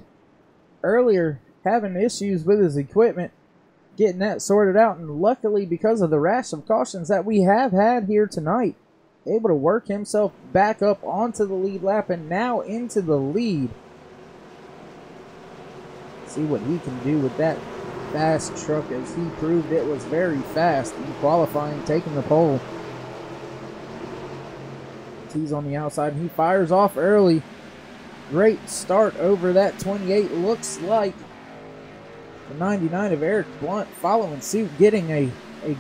earlier, having issues with his equipment, getting that sorted out, and luckily, because of the rash of cautions that we have had here tonight, able to work himself back up onto the lead lap and now into the lead. See what he can do with that fast truck, as he proved it was very fast in qualifying, taking the pole. He's on the outside and he fires off early. Great start over that 28. Looks like the 99 of Eric Blunt following suit, getting a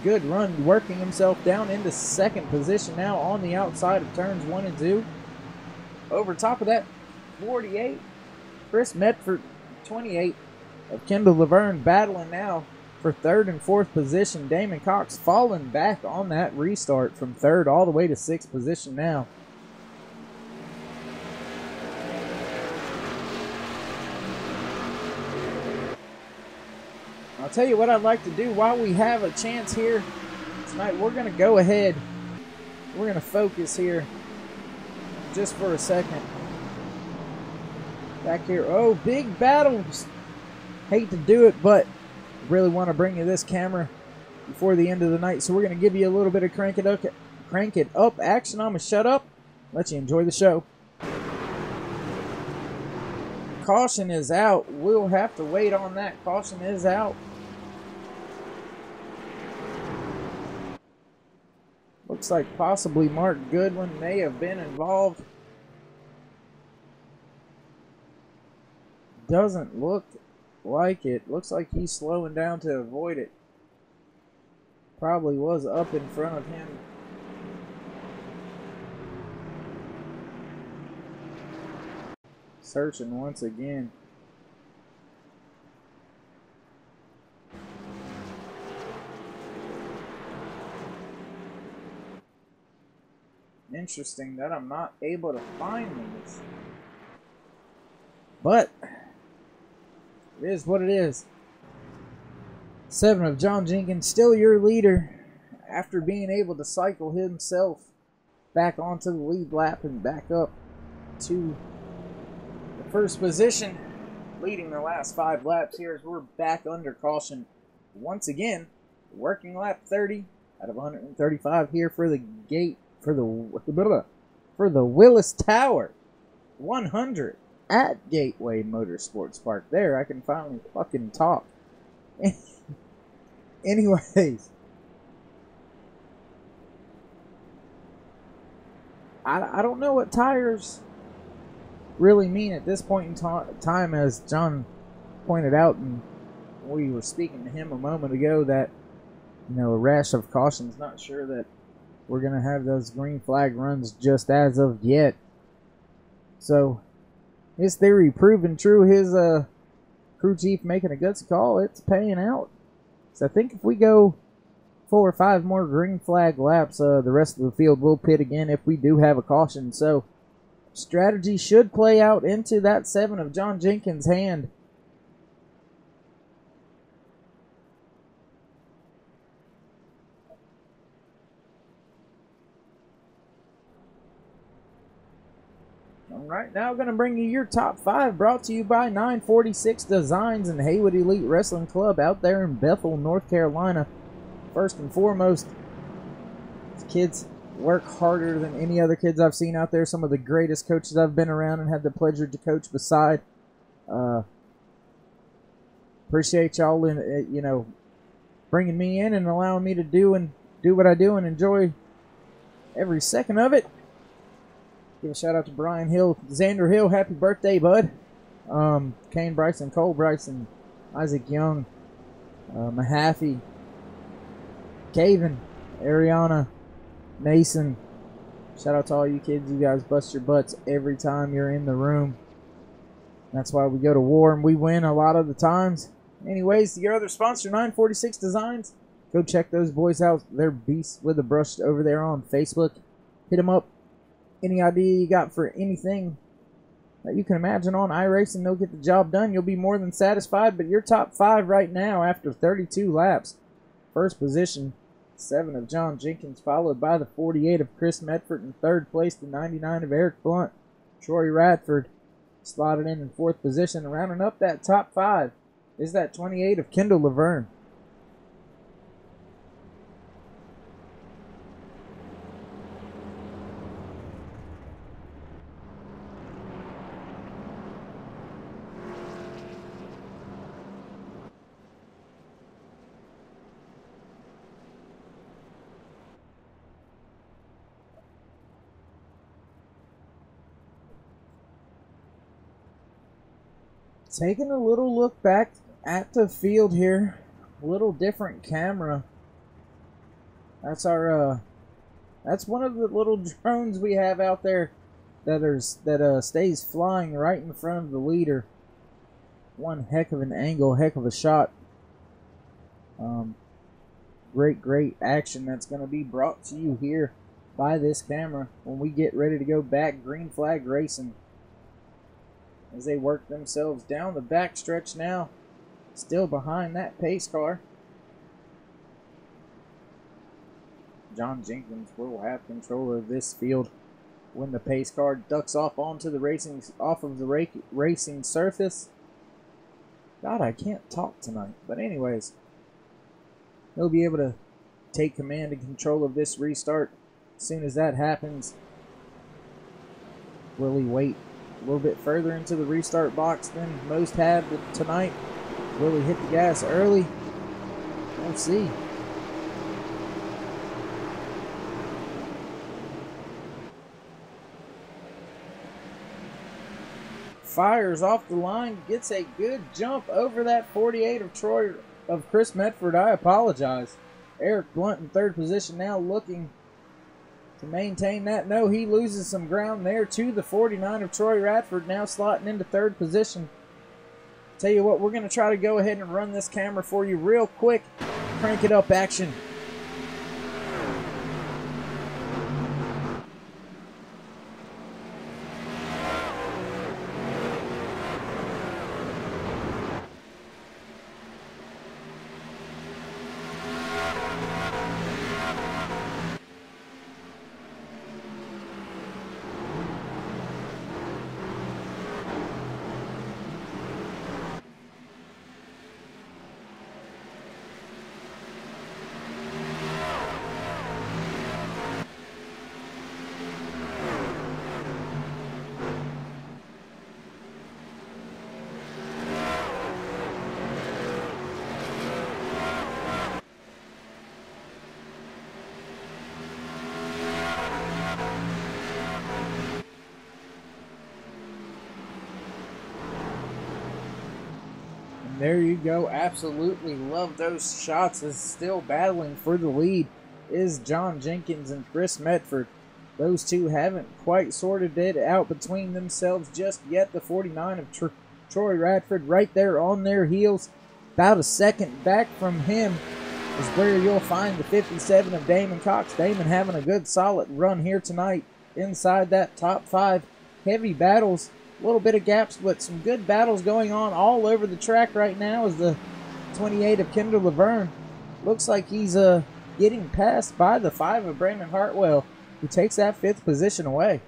good run, working himself down into second position now on the outside of turns 1 and 2. Over top of that 48, Chris Medford, 28 of Kendall Laverne, battling now for third and fourth position. Damon Cox falling back on that restart from third all the way to sixth position now. I'll tell you what I'd like to do while we have a chance here tonight. We're going to go ahead. We're going to focus here just for a second. Back here. Oh, big battles. Hate to do it, but really want to bring you this camera before the end of the night. So we're going to give you a little bit of crank it up action. I'm going to shut up. Let you enjoy the show. Caution is out. We'll have to wait on that. Caution is out. Looks like possibly Mark Goodwin may have been involved. Doesn't look like it. Looks like he's slowing down to avoid it. Probably was up in front of him. Searching once again. Interesting that I'm not able to find these. But it is what it is. 7 of John Jenkins, still your leader after being able to cycle himself back onto the lead lap and back up to the first position, leading the last 5 laps here as we're back under caution once again. Working lap 30 out of 135 here for the gate for the Willis Tower 100 at Gateway Motorsports Park. There, I can finally fucking talk. Anyways, I don't know what tires really mean at this point in time, as John pointed out, and we were speaking to him a moment ago, that, you know, a rash of cautions. Not sure that we're going to have those green flag runs just as of yet. So, his theory proving true, his crew chief making a gutsy call, it's paying out. So I think if we go 4 or 5 more green flag laps, the rest of the field will pit again if we do have a caution. So, strategy should play out into that 7 of John Jenkins' hand. Alright, now going to bring you your top 5, brought to you by 946 Designs and Haywood Elite Wrestling Club out there in Bethel, North Carolina. First and foremost, these kids work harder than any other kids I've seen out there. Some of the greatest coaches I've been around and had the pleasure to coach beside. Appreciate y'all, bringing me in and allowing me to do what I do and enjoy every second of it. Give a shout out to Brian Hill, Xander Hill. Happy birthday, bud. Kane Bryson, Cole Bryson, Isaac Young, Mahaffey, Caven, Ariana, Mason. Shout out to all you kids. You guys bust your butts every time you're in the room. That's why we go to war and we win a lot of the times. Anyways, your other sponsor, 946 Designs. Go check those boys out. They're beasts with a brush over there on Facebook. Hit them up. Any idea you got for anything that you can imagine on iRacing, they'll get the job done. You'll be more than satisfied, but you're top 5 right now after 32 laps. First position, 7 of John Jenkins, followed by the 48 of Chris Medford. In third place, the 99 of Eric Blunt. Troy Radford slotted in 4th position. And rounding up that top 5 is that 28 of Kendall Laverne. Taking a little look back at the field here, a little different camera. That's our that's one of the little drones we have out there that stays flying right in front of the leader. One heck of an angle, heck of a shot. Great action that's going to be brought to you here by this camera when we get ready to go back. Green flag racing as they work themselves down the back stretch now, still behind that pace car. John Jenkins will have control of this field when the pace car ducks off onto the racing surface. God, I can't talk tonight. But anyways, he'll be able to take command and control of this restart. As soon as that happens, will he wait a little bit further into the restart box than most have tonight? Will he hit the gas early? We'll see. Fires off the line, gets a good jump over that 48 of Chris Medford. I apologize. Eric Blunt in 3rd position now, looking to maintain that. No, he loses some ground there to the 49 of Troy Radford, now slotting into 3rd position. Tell you what, we're going to try to go ahead and run this camera for you real quick. Crank it up, action. There you go. Absolutely love those shots. Is still battling for the lead is John Jenkins and Chris Medford. Those two haven't quite sorted it out between themselves just yet. The 49 of Troy Radford right there on their heels. About a second back from him is where you'll find the 57 of Damon Cox. Damon having a good solid run here tonight inside that top 5. Heavy battles. A little bit of gaps, but some good battles going on all over the track right now as the 28 of Kendall Laverne looks like he's getting passed by the 5 of Brandon Hartwell, who takes that 5th position away.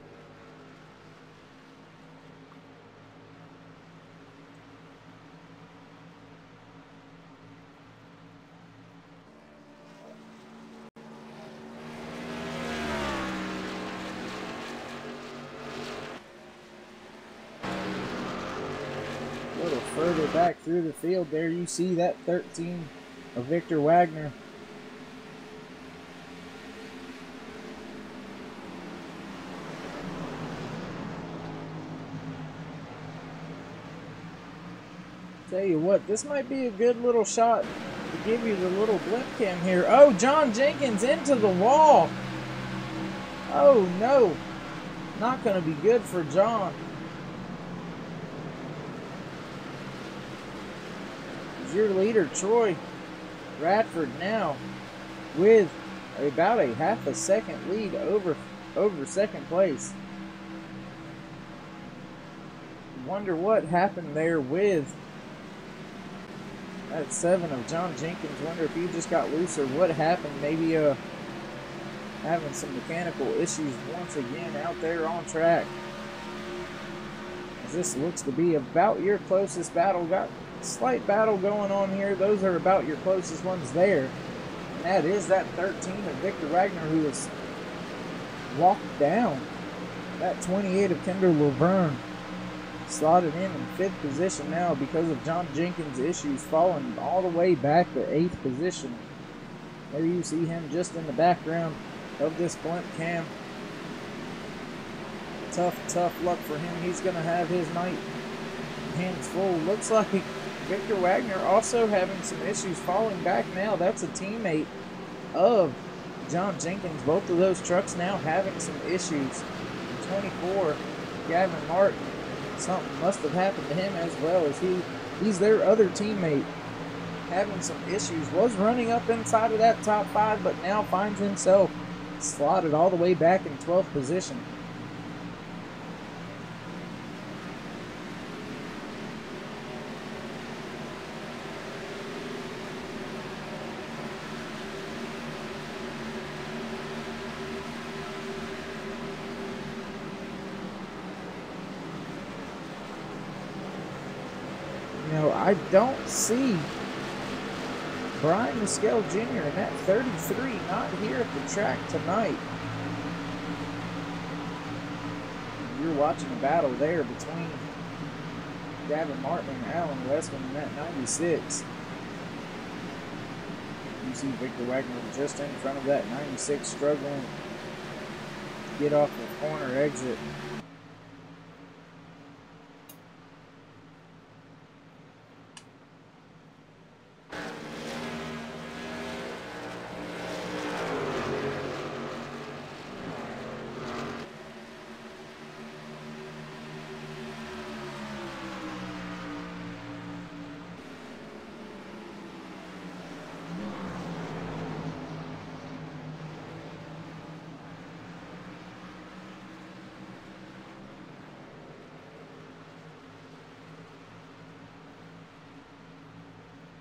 further back through the field. There you see that 13 of Victor Wagner. Tell you what, this might be a good little shot to give you the little blip cam here. Oh, John Jenkins into the wall. Oh no, not going to be good for John. Your leader, Troy Radford, now with about a half a second lead over second place. Wonder what happened there with that 7 of John Jenkins. Wonder if he just got loose or what happened. Maybe having some mechanical issues once again out there on track. As this looks to be about your closest battle. Got a slight battle going on here. Those are about your closest ones there. And that is that 13 of Victor Wagner, who has walked down. That 28 of Kendall Laverne slotted in 5th position now because of John Jenkins' issues, falling all the way back to 8th position. There you see him just in the background of this blimp cam. Tough luck for him. He's going to have his night hands full. Looks like Victor Wagner also having some issues falling back now. That's a teammate of John Jenkins. Both of those trucks now having some issues. 24, Gavin Martin. Something must have happened to him as well, as he's their other teammate having some issues. Was running up inside of that top 5, but now finds himself slotted all the way back in 12th position. I don't see Brian Muskel Jr. and that 33 not here at the track tonight. You're watching a battle there between Gavin Martin and Alan Westman in that 96. You see Victor Wagner just in front of that 96, struggling to get off the corner exit.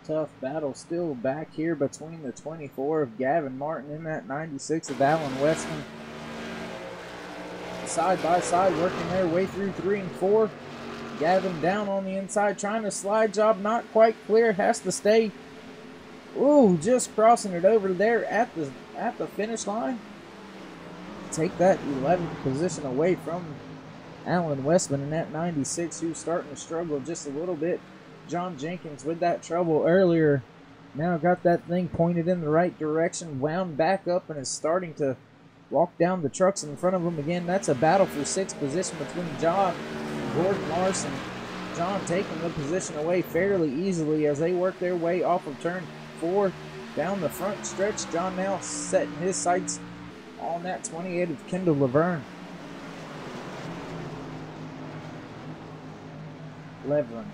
Tough battle still back here between the 24 of Gavin Martin and that 96 of Alan Westman. Side by side, working their way through 3 and 4. Gavin down on the inside, trying to slide job, not quite clear, has to stay. Ooh, just crossing it over there at the finish line. Take that 11th position away from Alan Westman in that 96, who's starting to struggle just a little bit. John Jenkins with that trouble earlier, now got that thing pointed in the right direction, wound back up, and is starting to walk down the trucks in front of him again. That's a battle for 6th position between John and Gordon Larson. John taking the position away fairly easily as they work their way off of turn 4 down the front stretch. John now setting his sights on that 28 of Kendall Laverne. Laverne.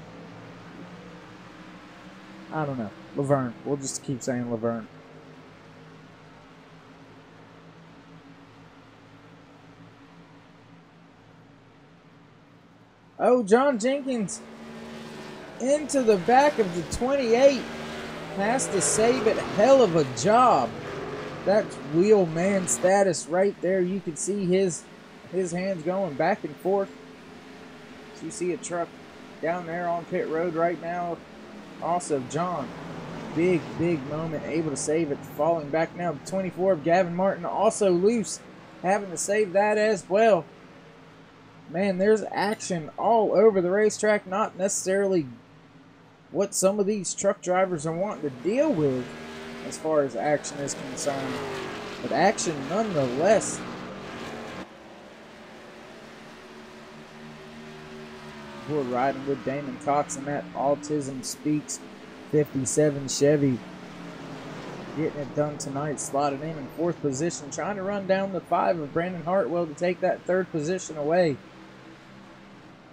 I don't know. Laverne. We'll just keep saying Laverne. Oh, John Jenkins into the back of the 28. Has to save it. Hell of a job. That's wheel man status right there. You can see his hands going back and forth. So you see a truck down there on pit road right now. Also, John, big moment, able to save it, falling back now. 24 of Gavin Martin also loose, having to save that as well. Man, there's action all over the racetrack, not necessarily what some of these truck drivers are wanting to deal with as far as action is concerned. But action nonetheless. We're riding with Damon Cox in that Autism Speaks 57 Chevy. Getting it done tonight, slotted in 4th position, trying to run down the 5 of Brandon Hartwell to take that 3rd position away.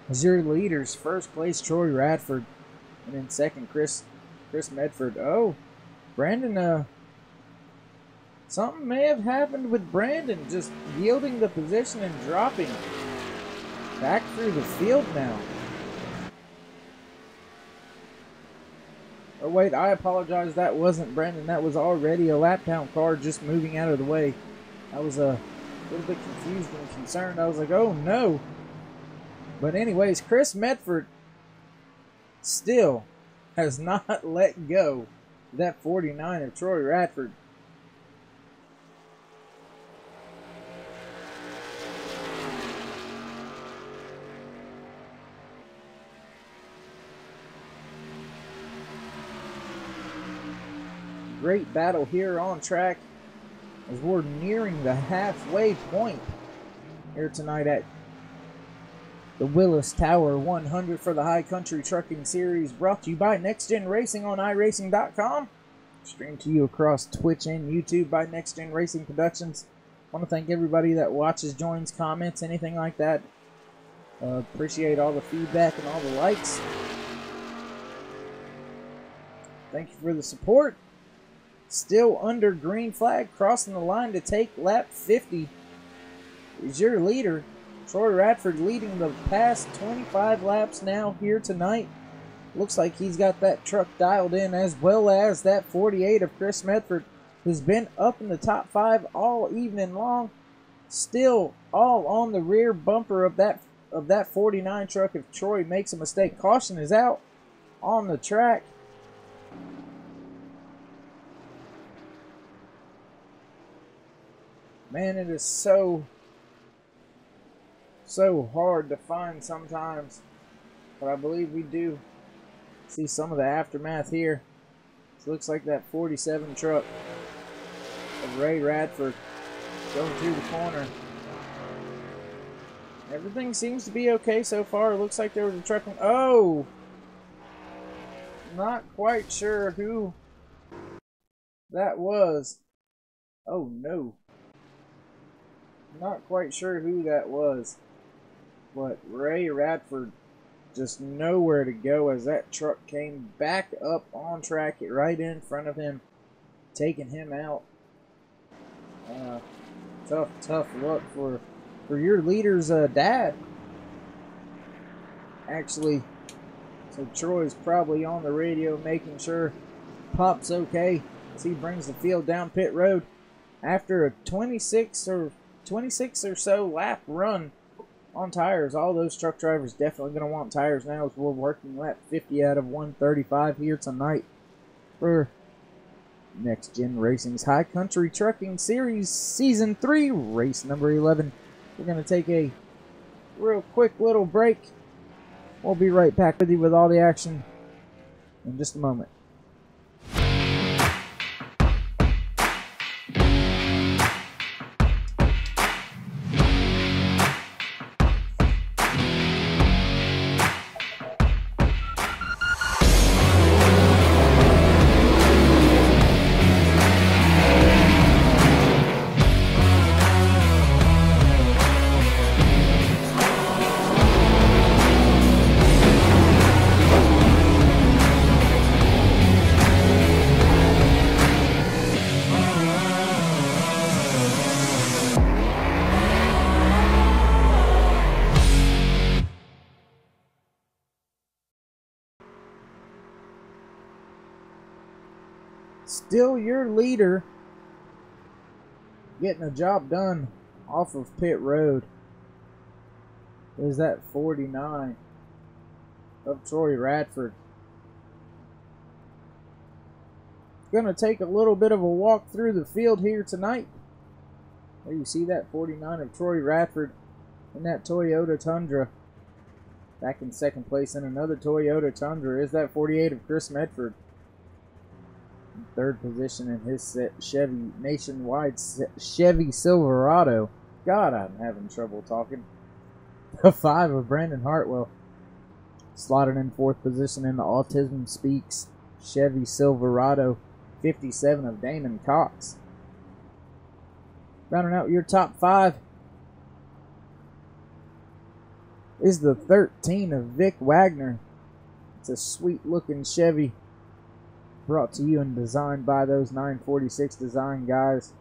As your leaders, 1st place Troy Radford, and then 2nd Chris Medford. Oh, Brandon, something may have happened with Brandon, just yielding the position and dropping back through the field now. Oh wait, I apologize, that wasn't Brandon, that was already a lap down car just moving out of the way. I was a little bit confused and concerned. I was like, oh no. But anyways, Chris Medford still has not let go of that 49 of Troy Radford. Great battle here on track as we're nearing the halfway point here tonight at the Willis Tower 100 for the High Country Trucking Series, brought to you by NextGenRacing on iRacing.com. Streamed to you across Twitch and YouTube by NextGenRacing Productions. I want to thank everybody that watches, joins, comments, anything like that. Appreciate all the feedback and all the likes. Thank you for the support. Still under green flag, crossing the line to take lap 50 is your leader. Troy Radford leading the past 25 laps now here tonight. Looks like he's got that truck dialed in, as well as that 48 of Chris Medford, who's been up in the top 5 all evening long. Still all on the rear bumper of that 49 truck if Troy makes a mistake. Caution is out on the track. Man, it is so hard to find sometimes, but I believe we do see some of the aftermath here. It looks like that 47 truck of Ray Radford going through the corner. Everything seems to be okay so far. It looks like there was a truck. Oh! Not quite sure who that was. Oh no. Not quite sure who that was, but Ray Radford just nowhere to go as that truck came back up on track right in front of him, taking him out. Tough luck for your leader's dad. Actually, so Troy's probably on the radio making sure Pop's okay as he brings the field down pit road after a 26 or so lap run on tires. All those truck drivers definitely going to want tires now as we're working lap 50 out of 135 here tonight for Next Gen Racing's High Country Trucking Series Season 3, race number 11. We're going to take a real quick little break. We'll be right back with you with all the action in just a moment. Still your leader, getting a job done off of pit road, is that 49 of Troy Radford. Going to take a little bit of a walk through the field here tonight. There you see that 49 of Troy Radford in that Toyota Tundra. Back in second place in another Toyota Tundra is that 48 of Chris Medford. In third position in his Chevy Nationwide Chevy Silverado. God, I'm having trouble talking. The 5 of Brandon Hartwell. Slotted in fourth position in the Autism Speaks Chevy Silverado. 57 of Damon Cox. Rounding out your top 5 is the 13 of Vic Wagner. It's a sweet looking Chevy brought to you and designed by those 946 design guys.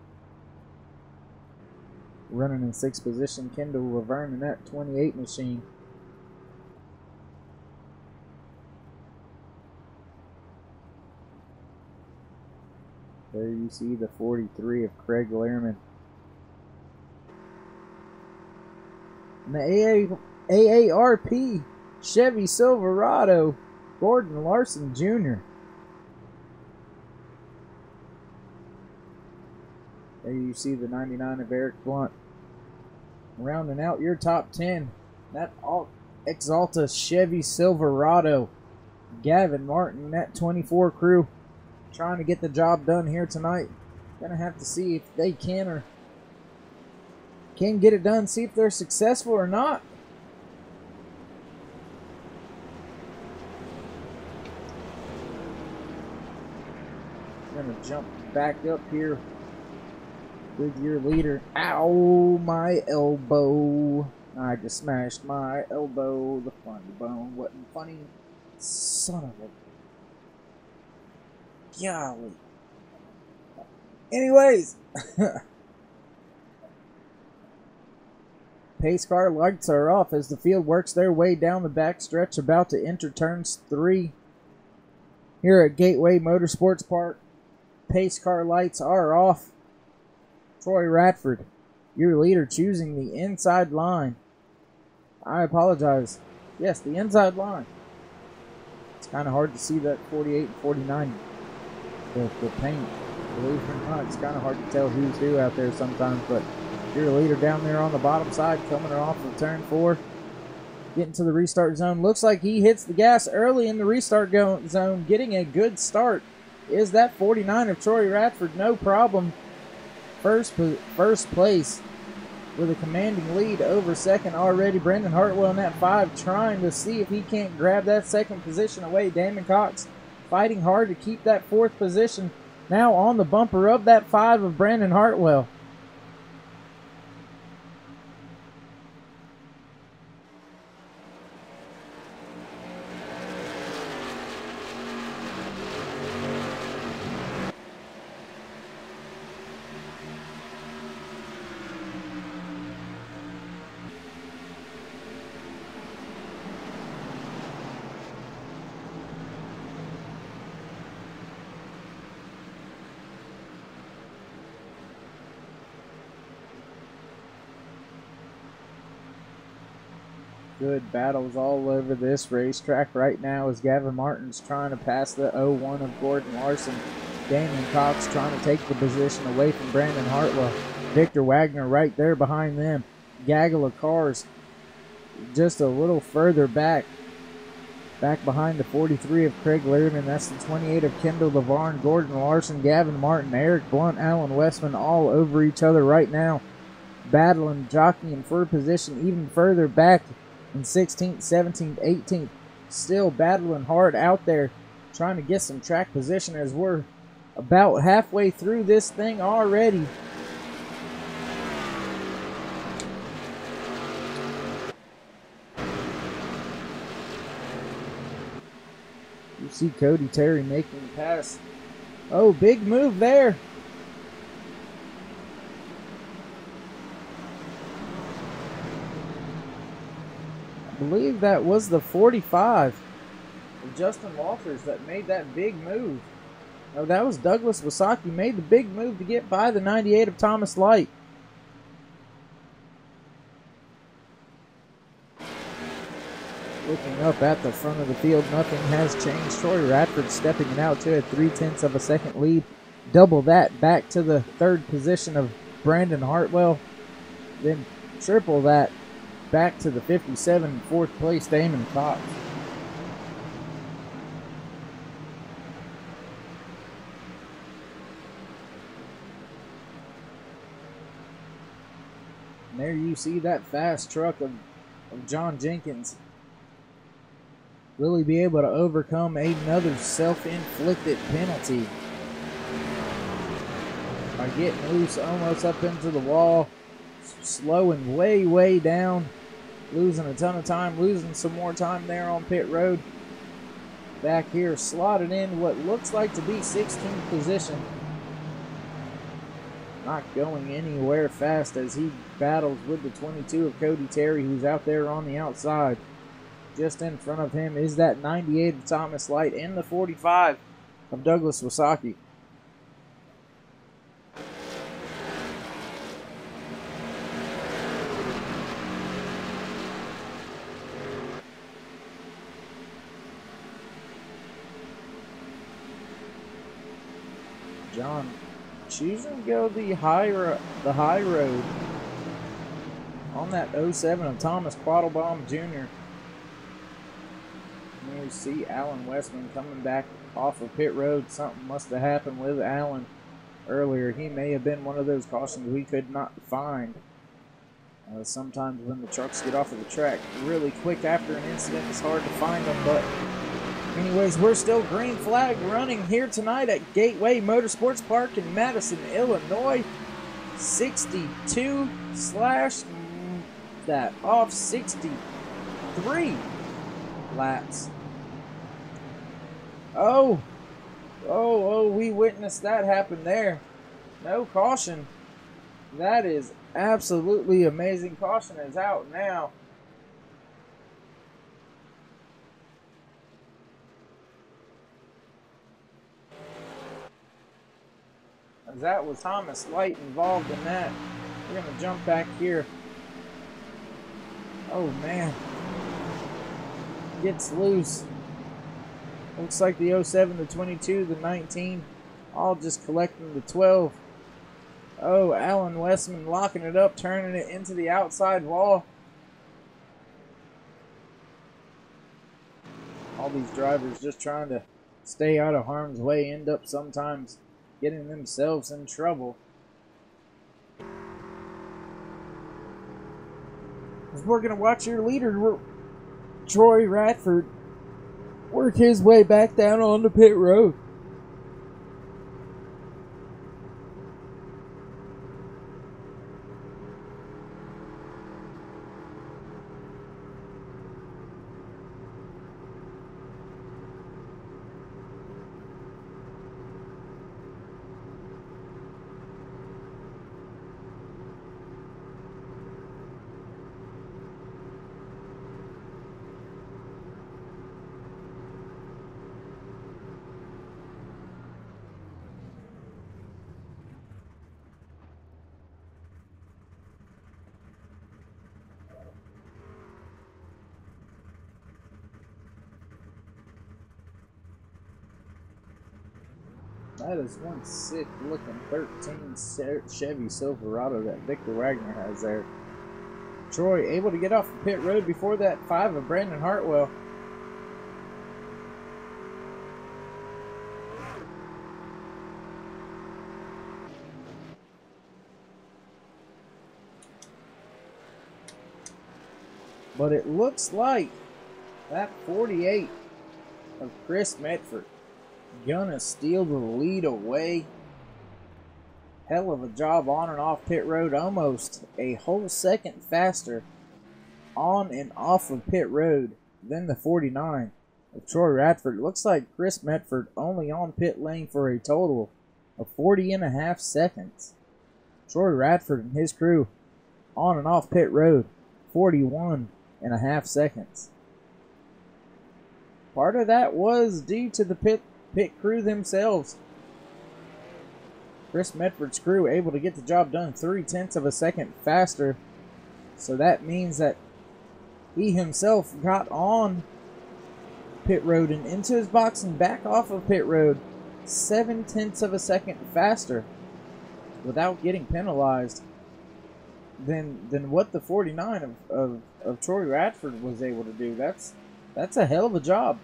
Running in sixth position, Kendall Laverne in that 28 machine. There you see the 43 of Craig Lehrman. And the AARP Chevy Silverado, Gordon Larson Jr. There you see the 99 of Eric Blunt. Rounding out your top 10, that Exalta Chevy Silverado, Gavin Martin, that 24 crew, trying to get the job done here tonight. Gonna have to see if they can get it done, see if they're successful or not. Gonna jump back up here with your leader. Ow, my elbow. I just smashed my elbow. The funny bone wasn't funny. Son of a... Golly. Anyways. Pace car lights are off as the field works their way down the back stretch, about to enter turns 3. Here at Gateway Motorsports Park, pace car lights are off. Troy Radford, your leader, choosing the inside line. I apologize. Yes, the inside line. It's kind of hard to see that 48 and 49. The paint, believe it or not, it's kind of hard to tell who's who out there sometimes, but your leader down there on the bottom side, coming off of turn 4, getting to the restart zone. Looks like he hits the gas early in the restart zone, getting a good start. Is that 49 of Troy Radford? No problem. First place with a commanding lead over second already. Brandon Hartwell in that 5, trying to see if he can't grab that second position away. Damon Cox fighting hard to keep that 4th position. Now on the bumper of that 5 of Brandon Hartwell. Good battles all over this racetrack right now as Gavin Martin's trying to pass the 01 of Gordon Larson. Damon Cox trying to take the position away from Brandon Hartwell. Victor Wagner right there behind them. Gaggle of cars just a little further back. Back behind the 43 of Craig Lehrman. That's the 28 of Kendall Lavarne, Gordon Larson, Gavin Martin, Eric Blunt, Alan Westman all over each other right now. Battling, jockeying for position even further back in 16th, 17th, 18th. Still battling hard out there, trying to get some track position as we're about halfway through this thing already. You see Cody Terry making the pass. Oh, big move there. I believe that was the 45 of Justin Walters that made that big move. No, that was Douglas Wasaki, made the big move to get by the 98 of Thomas Light. Looking up at the front of the field, nothing has changed. Troy Radford stepping it out to a 0.3 of a second lead. Double that back to the 3rd position of Brandon Hartwell. Then triple that back to the 57 4th place Damon Cox. And there you see that fast truck of John Jenkins really be able to overcome another self-inflicted penalty by getting loose almost up into the wall, slowing way down, losing a ton of time, losing some more time there on pit road. Back here, slotted in what looks like to be 16th position. Not going anywhere fast as he battles with the 22 of Cody Terry, who's out there on the outside. Just in front of him is that 98 of Thomas Light and the 45 of Douglas Wasaki. John choosing to go the high road on that 07 of Thomas Quattlebaum Jr. And you see Alan Westman coming back off of pit road. Something must have happened with Alan earlier. He may have been one of those cautions we could not find. Sometimes when the trucks get off of the track really quick after an incident, it's hard to find them. But anyways, we're still green flag running here tonight at Gateway Motorsports Park in Madison, Illinois. 62 slash that off 63 laps. Oh, we witnessed that happen there. No caution. That is absolutely amazing. Caution is out now. As that was Thomas Light involved in that. We're going to jump back here. Oh man. Gets loose. Looks like the 07, the 22, the 19, all just collecting the 12. Oh, Alan Westman locking it up, turning it into the outside wall. All these drivers just trying to stay out of harm's way end up sometimes getting themselves in trouble. As we're going to watch your leader, Troy Radford, work his way back down onto pit road. That is one sick looking 13 Chevy Silverado that Victor Wagner has there. Troy able to get off the pit road before that 5 of Brandon Hartwell. But it looks like that 48 of Chris Medford gonna steal the lead away. Hell of a job on and off pit road, almost a whole second faster on and off of pit road than the 49 of Troy Radford. It looks like Chris Medford only on pit lane for a total of 40.5 seconds. Troy Radford and his crew on and off pit road, 41.5 seconds. Part of that was due to the pit crew themselves. Chris Medford's crew able to get the job done 0.3 of a second faster. So that means that he himself got on pit road and into his box and back off of pit road 0.7 of a second faster without getting penalized. than what the 49 of Troy Radford was able to do. That's a hell of a job,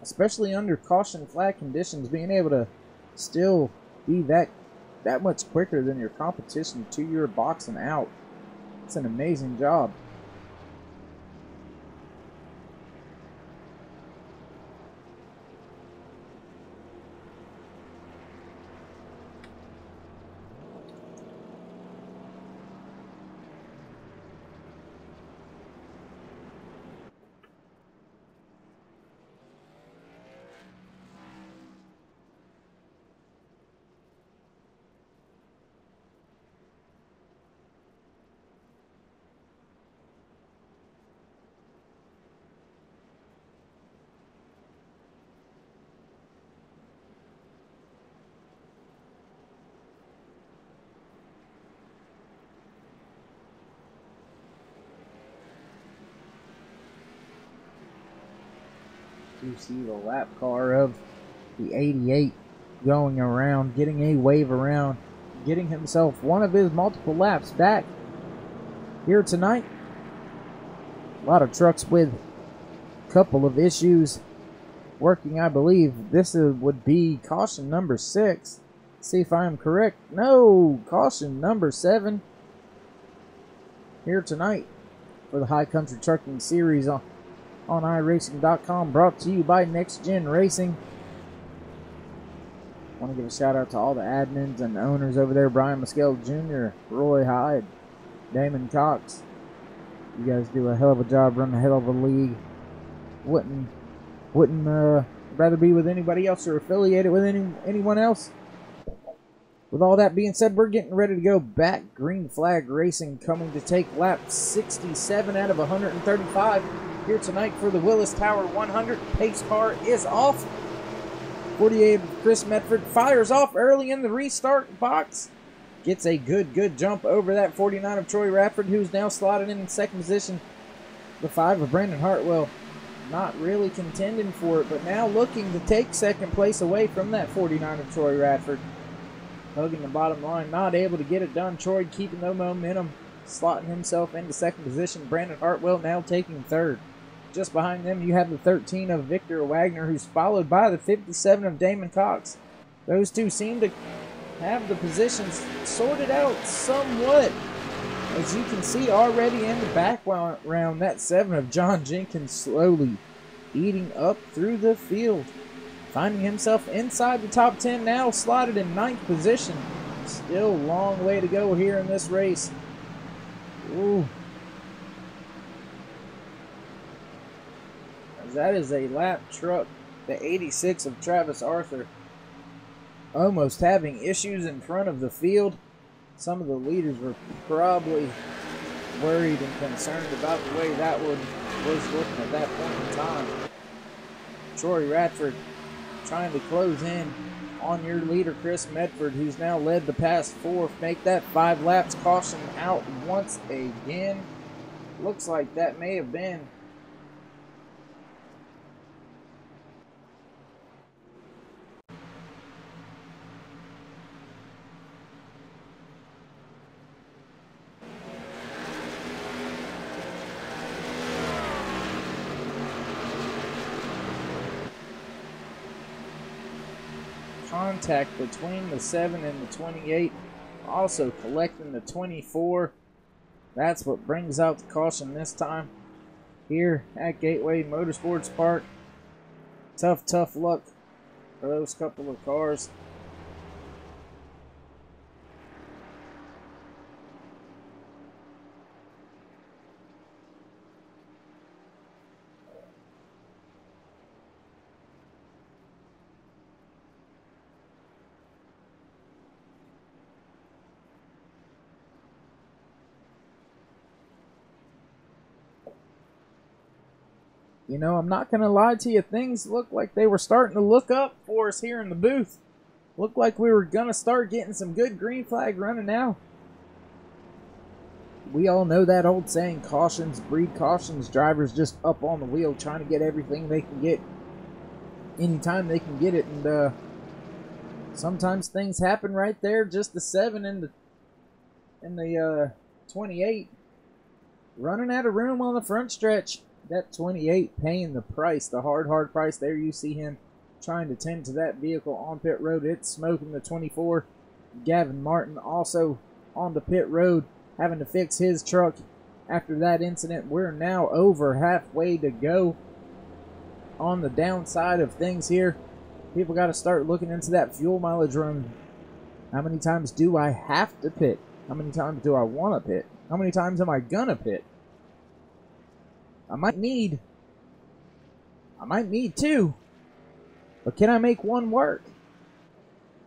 especially under caution flag conditions. Being able to still be that much quicker than your competition to your box and out. It's an amazing job. You see the lap car of the 88 going around, getting a wave around, getting himself one of his multiple laps back here tonight. A lot of trucks with a couple of issues working, I believe. This would be caution number 6. See if I am correct. No, caution number 7 here tonight for the High Country Trucking Series on iRacing.com, brought to you by NextGenRacing. Want to give a shout out to all the admins and the owners over there: Brian Mescal Jr., Roy Hyde, Damon Cox. You guys do a hell of a job, running a hell of a league. Wouldn't rather be with anybody else or affiliated with anyone else. With all that being said, we're getting ready to go back. Green flag racing coming to take lap 67 out of 135 here tonight for the Willis Tower 100. Pace car is off. 48 of Chris Medford fires off early in the restart box. Gets a good jump over that 49 of Troy Radford, who's now slotted in second position. The 5 of Brandon Hartwell not really contending for it, but now looking to take second place away from that 49 of Troy Radford. Hugging the bottom line, not able to get it done. Troy keeping no momentum, slotting himself into second position. Brandon Hartwell now taking third. Just behind them, you have the 13 of Victor Wagner, who's followed by the 57 of Damon Cox. Those two seem to have the positions sorted out somewhat. As you can see already in the background, that 7 of John Jenkins slowly eating up through the field. Finding himself inside the top 10 now, slotted in 9th position. Still a long way to go here in this race. Ooh. As that is a lap truck, the 86 of Travis Arthur, almost having issues in front of the field. Some of the leaders were probably worried and concerned about the way that one was looking at that point in time. Troy Radford trying to close in on your leader, Chris Medford, who's now led the past 4. Make that 5 laps. Caution out once again. Looks like that may have been contact between the 7 and the 28, also collecting the 24. That's what brings out the caution this time here at Gateway Motorsports Park. Tough luck for those couple of cars. You know, I'm not going to lie to you. Things look like they were starting to look up for us here in the booth. Looked like we were going to start getting some good green flag running now. We all know that old saying, cautions breed cautions. Drivers just up on the wheel trying to get everything they can get anytime they can get it. And sometimes things happen right there. Just the 7 and the 28 running out of room on the front stretch. That 28 paying the price, the hard price. There you see him trying to tend to that vehicle on pit road. It's smoking the 24. Gavin Martin also on the pit road having to fix his truck after that incident. We're now over halfway to go on the downside of things here. People got to start looking into that fuel mileage run. How many times do I have to pit? How many times do I want to pit? How many times am I gonna pit? I might need 2. But can I make one work?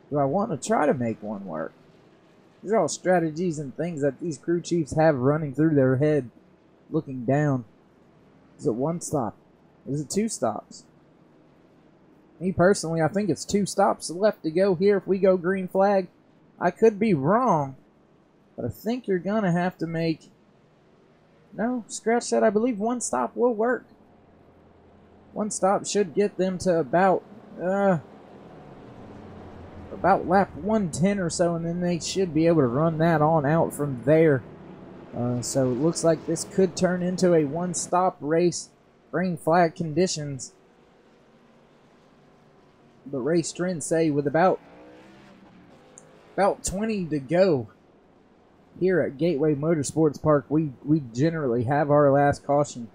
Do I want to try to make one work? These are all strategies and things that these crew chiefs have running through their head, looking down. Is it 1 stop? Is it 2 stops? Me personally, I think it's 2 stops left to go here if we go green flag. I could be wrong, but I think you're going to have to make... No, scratch that. I believe 1 stop will work. 1 stop should get them to about lap 110 or so, and then they should be able to run that on out from there. So it looks like this could turn into a 1-stop race. Green flag conditions. The race trends say with about 20 to go here at Gateway Motorsports Park, we generally have our last caution.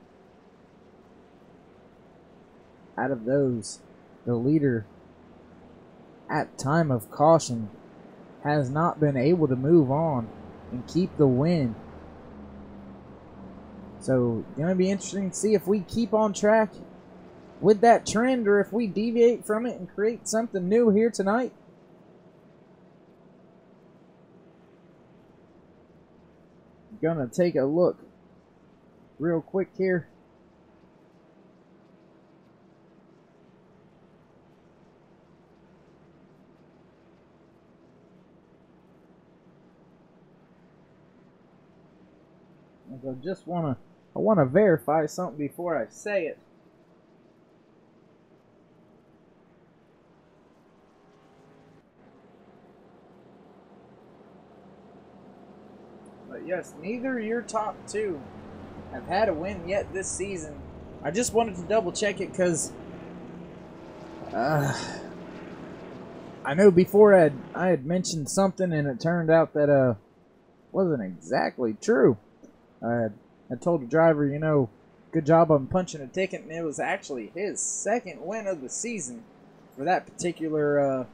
Out of those, the leader at time of caution has not been able to move on and keep the win. So, going to be interesting to see if we keep on track with that trend or if we deviate from it and create something new here tonight. Going to take a look real quick here. I just want to verify something before I say it. But yes, neither of your top 2 have had a win yet this season. I just wanted to double check it because I know before I had mentioned something and it turned out that wasn't exactly true. I told the driver, you know, good job on punching a ticket, and it was actually his 2nd win of the season for that particular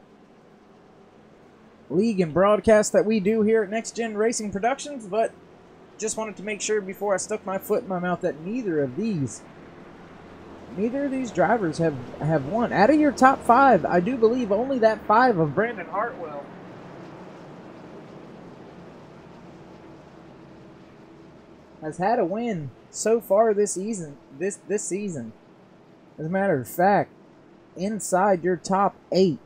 league and broadcast that we do here at Next Gen Racing Productions. But just wanted to make sure before I stuck my foot in my mouth that neither of these drivers have won. Out of your top 5, I do believe only that 5 of Brandon Hartwell has had a win so far this season. This season, as a matter of fact, inside your top 8,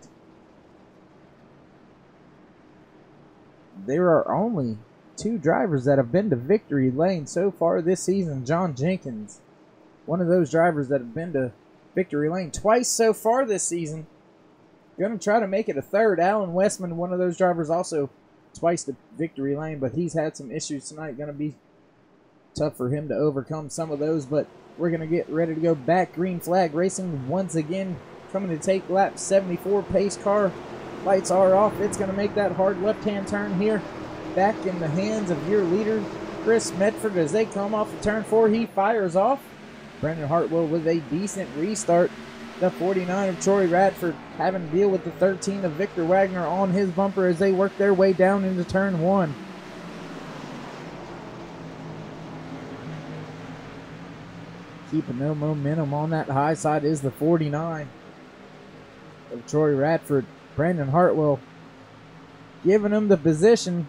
there are only 2 drivers that have been to victory lane so far this season. John Jenkins, one of those drivers that have been to victory lane twice so far this season. Going to try to make it a 3rd. Alan Westman, one of those drivers, also twice to victory lane, but he's had some issues tonight. Going to be tough for him to overcome some of those, but we're going to get ready to go back. Green flag racing once again, coming to take lap 74. Pace car lights are off. It's going to make that hard left-hand turn here. Back in the hands of your leader, Chris Medford, as they come off of turn 4. He fires off. Brandon Hartwell with a decent restart. The 49 of Troy Radford having to deal with the 13 of Victor Wagner on his bumper as they work their way down into turn 1. Keeping no momentum on that high side is the 49 of Troy Radford. Brandon Hartwell giving him the position.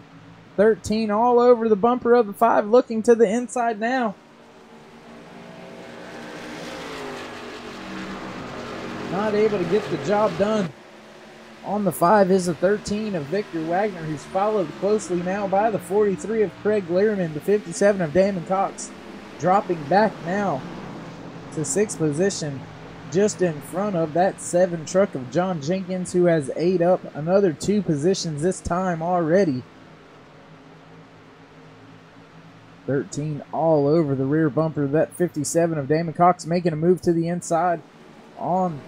13 all over the bumper of the 5, looking to the inside now. Not able to get the job done. On the 5 is the 13 of Victor Wagner, who's followed closely now by the 43 of Craig Learman, the 57 of Damon Cox, dropping back now to 6th position, just in front of that 7 truck of John Jenkins, who has 8 up another 2 positions this time already. 13 all over the rear bumper of that 57 of Damon Cox, making a move to the inside on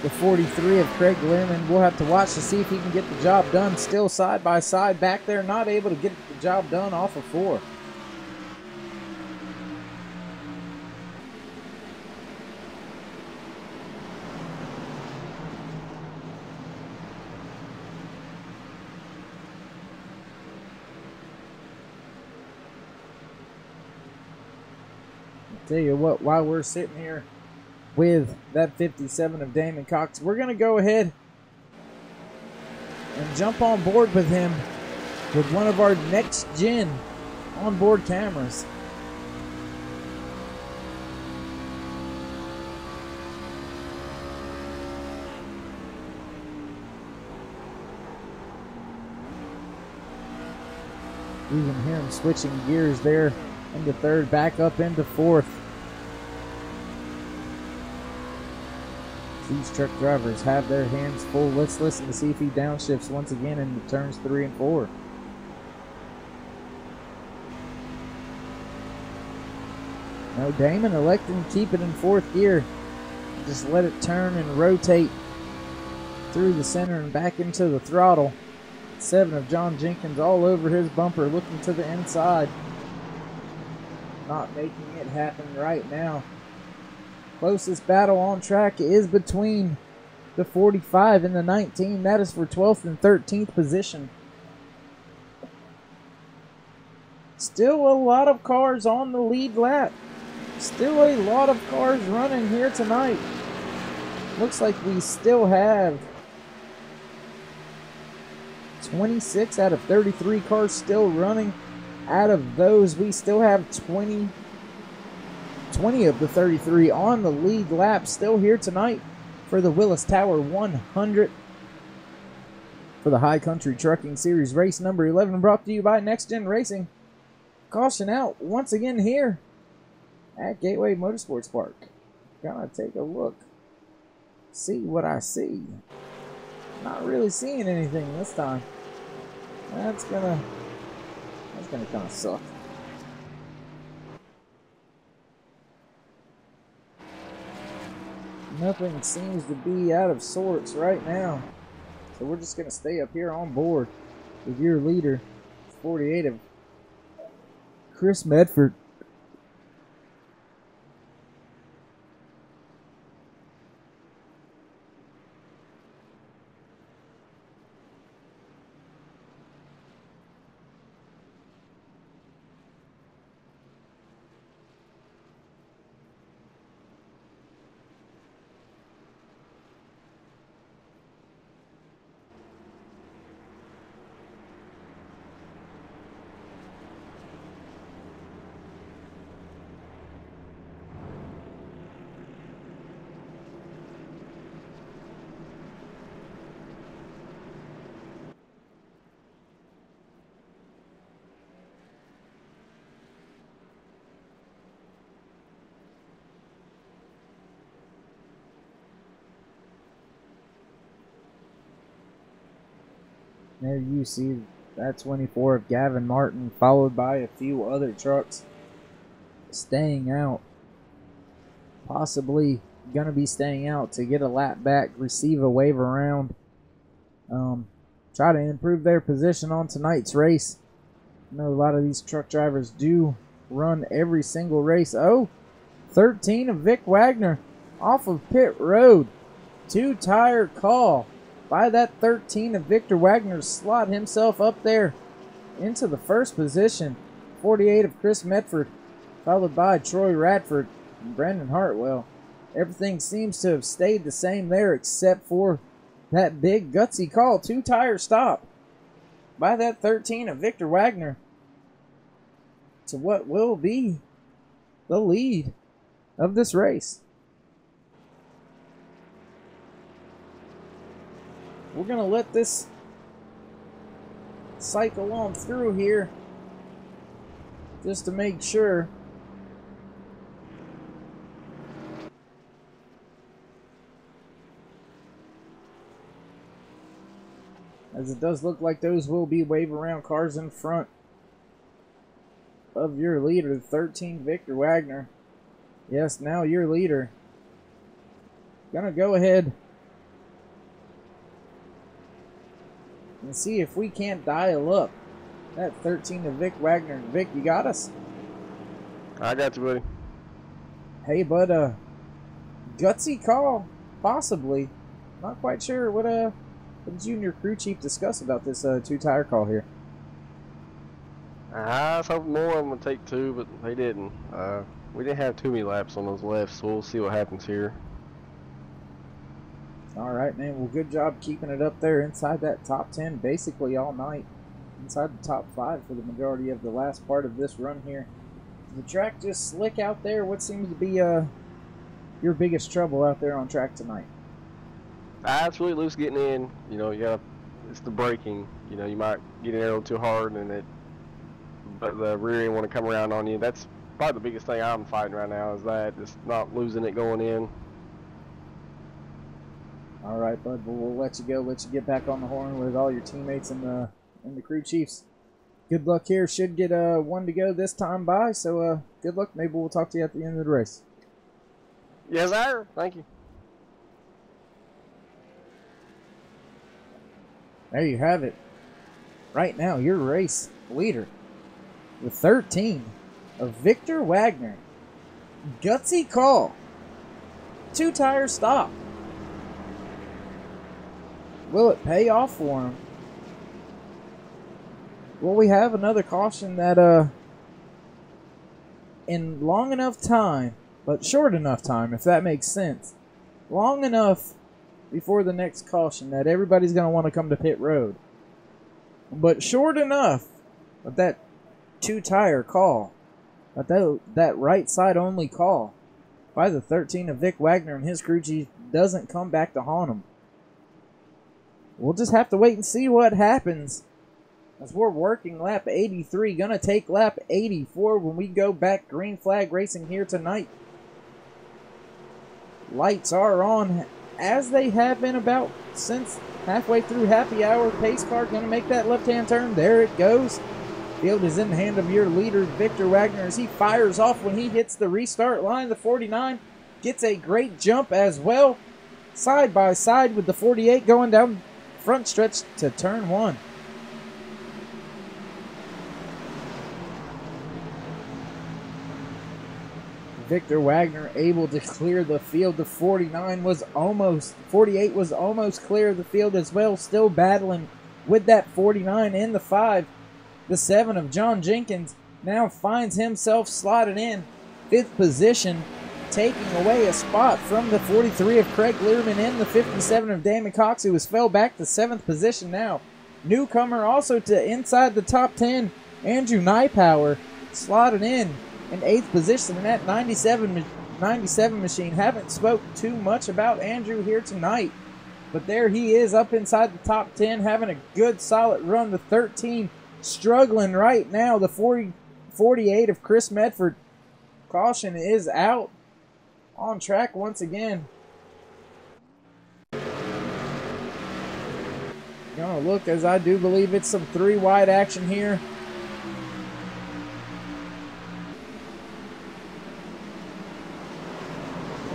the 43 of Craig Learman. We'll have to watch to see if he can get the job done. Still side by side back there, not able to get the job done off of 4. Tell you what, while we're sitting here with that 57 of Damon Cox, we're going to go ahead and jump on board with him with one of our next gen onboard cameras. You can hear him switching gears there into third, back up into fourth. These truck drivers have their hands full. Let's listen to see if he downshifts once again in turns 3 and 4. No, Damon electing to keep it in 4th gear. Just let it turn and rotate through the center and back into the throttle. 7 of John Jenkins all over his bumper, looking to the inside. Not making it happen right now. Closest battle on track is between the 45 and the 19. That is for 12th and 13th position. Still a lot of cars on the lead lap. Still a lot of cars running here tonight. Looks like we still have 26 out of 33 cars still running. Out of those, we still have 20 of the 33 on the lead lap still here tonight for the Willis Tower 100 for the High Country Trucking Series race number 11, brought to you by NextGenRacing. Caution out once again here at Gateway Motorsports Park. Gonna take a look, see what I see. Not really seeing anything this time. That's gonna kind of suck. Nothing seems to be out of sorts right now. So we're just going to stay up here on board with your leader, 48 of Chris Medford. There you see that 24 of Gavin Martin, followed by a few other trucks staying out. Possibly going to be staying out to get a lap back, receive a wave around, try to improve their position on tonight's race. I know a lot of these truck drivers do run every single race. Oh, 13 of Vic Wagner off of pit road. 2-tire call by that 13 of Victor Wagner, slot himself up there into the first position. 48 of Chris Medford, followed by Troy Radford and Brandon Hartwell. Everything seems to have stayed the same there except for that big gutsy call. 2-tire stop by that 13 of Victor Wagner to what will be the lead of this race. We're going to let this cycle on through here just to make sure. As it does look like those will be wave around cars in front. of your leader, 13 Victor Wagner. Yes, now your leader. Gonna go ahead and see if we can't dial up that 13 to Vic Wagner. Vic, you got us? I got you, buddy. Hey, bud, gutsy call, possibly. Not quite sure. What did you and your crew chief discuss about this 2-tire call here? I was hoping more of them would take 2, but they didn't. We didn't have too many laps on those lefts, so we'll see what happens here. All right, man. Well, good job keeping it up there inside that top 10 basically all night. Inside the top 5 for the majority of the last part of this run here. The track just slick out there. What seems to be your biggest trouble out there on track tonight? It's really loose getting in. You know, it's the braking. You know, you might get in there a little too hard, but the rear end want to come around on you. That's probably the biggest thing I'm fighting right now, is that, just not losing it going in. All right, bud. Well, we'll let you go. Let you get back on the horn with all your teammates and the crew chiefs. Good luck here. Should get 1 to go this time by, so good luck. Maybe we'll talk to you at the end of the race. Yes, sir. Thank you. There you have it. Right now, your race leader with 13 of Victor Wagner. Gutsy call. 2-tire stop. Will it pay off for him? Well, we have another caution that in long enough time, but short enough time, if that makes sense. Long enough before the next caution that everybody's going to want to come to pit road. But short enough of that 2-tire call, that right side only call by the 13 of Vic Wagner and his crew chief doesn't come back to haunt him. We'll just have to wait and see what happens as we're working lap 83. Gonna take lap 84 when we go back green flag racing here tonight. Lights are on as they have been about since halfway through happy hour. Pace car gonna make that left-hand turn. There it goes. Field is in the hand of your leader, Victor Wagner, as he fires off when he hits the restart line. The 49 gets a great jump as well. Side by side with the 48 going down front stretch to turn 1. Victor Wagner able to clear the field. The 48 was almost clear of the field as well. Still battling with that 49 in the 5. The 7 of John Jenkins now finds himself slotted in 5th position, taking away a spot from the 43 of Craig Learman and the 57 of Damon Cox, who has fell back to 7th position now. Newcomer also to inside the top 10, Andrew Nypower, slotted in 8th position in that 97 machine. Haven't spoke too much about Andrew here tonight, but there he is up inside the top 10, having a good solid run. The 13 struggling right now. The 48 of Chris Medford, caution is out. On track once again. Gonna look, as I do believe it's some 3 wide action here.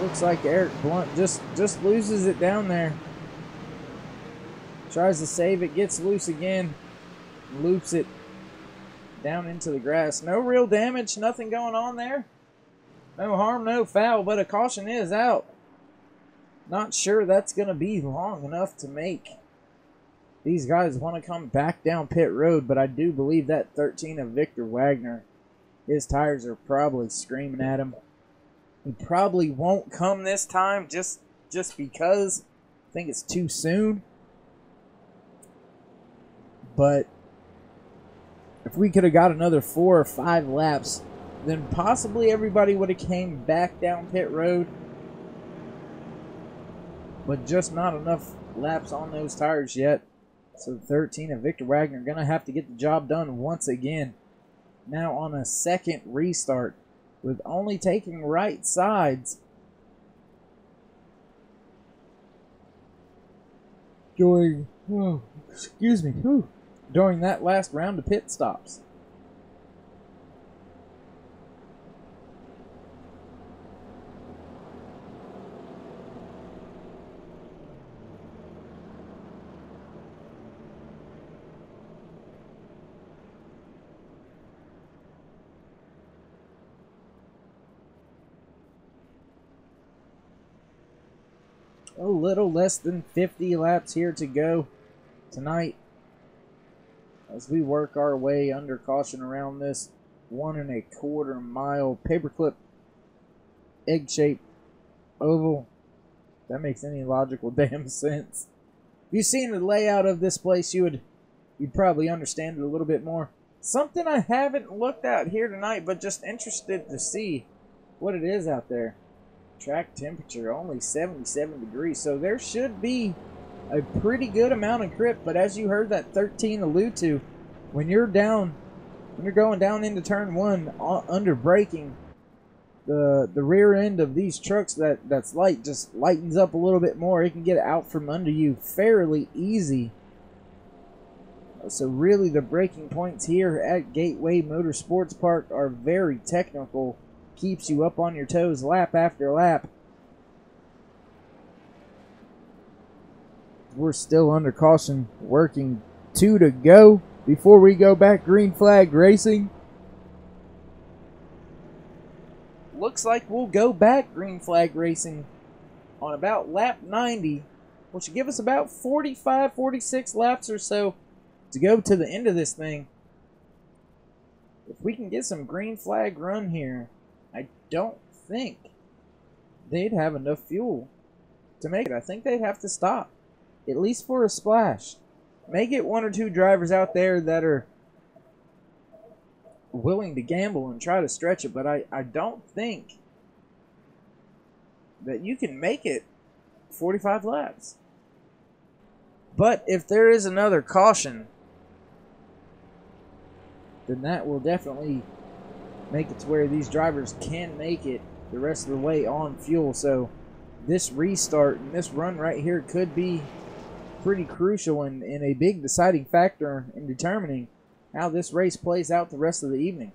Looks like Eric Blunt just loses it down there. Tries to save it, gets loose again, loops it down into the grass. No real damage, nothing going on there. No harm, no foul, but a caution is out. Not sure that's going to be long enough to make these guys want to come back down pit road, but I do believe that 13 of Victor Wagner, his tires are probably screaming at him. He probably won't come this time just because I think it's too soon. But if we could have got another 4 or 5 laps, then possibly everybody would have came back down pit road. But just not enough laps on those tires yet. So 13 of Victor Wagner going to have to get the job done once again. Now on a second restart with only taking right sides. During that last round of pit stops. A little less than 50 laps here to go tonight as we work our way under caution around this 1 1/4 mile paperclip egg-shaped oval. If that makes any logical damn sense. If you've seen the layout of this place, you'd probably understand it a little bit more. Something I haven't looked at here tonight, but just interested to see what it is out there. Track temperature only 77 degrees, so there should be a pretty good amount of grip. But as you heard that 13 allude to, when you're going down into turn 1 under braking, the rear end of these trucks that's light just lightens up a little bit more. It can get out from under you fairly easy. So really the braking points here at Gateway Motorsports Park are very technical. Keeps you up on your toes lap after lap. We're still under caution, working 2 to go before we go back green flag racing. Looks like we'll go back green flag racing on about lap 90, which should give us about 45, 46 laps or so to go to the end of this thing. If we can get some green flag run here, I don't think they'd have enough fuel to make it. I think they'd have to stop, at least for a splash. May get 1 or 2 drivers out there that are willing to gamble and try to stretch it, but I don't think that you can make it 45 laps. But if there is another caution, then that will definitely make it to where these drivers can make it the rest of the way on fuel. So this restart and this run right here could be pretty crucial and a big deciding factor in determining how this race plays out the rest of the evening.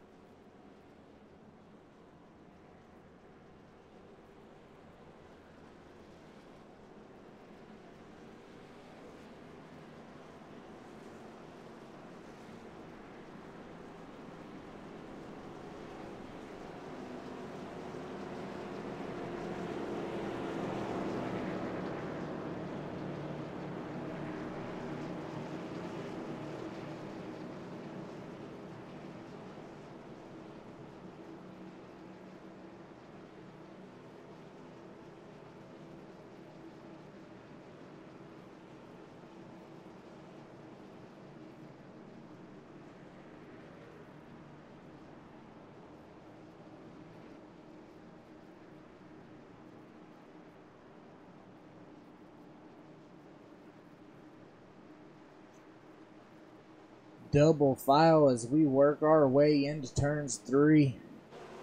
Double file as we work our way into turns 3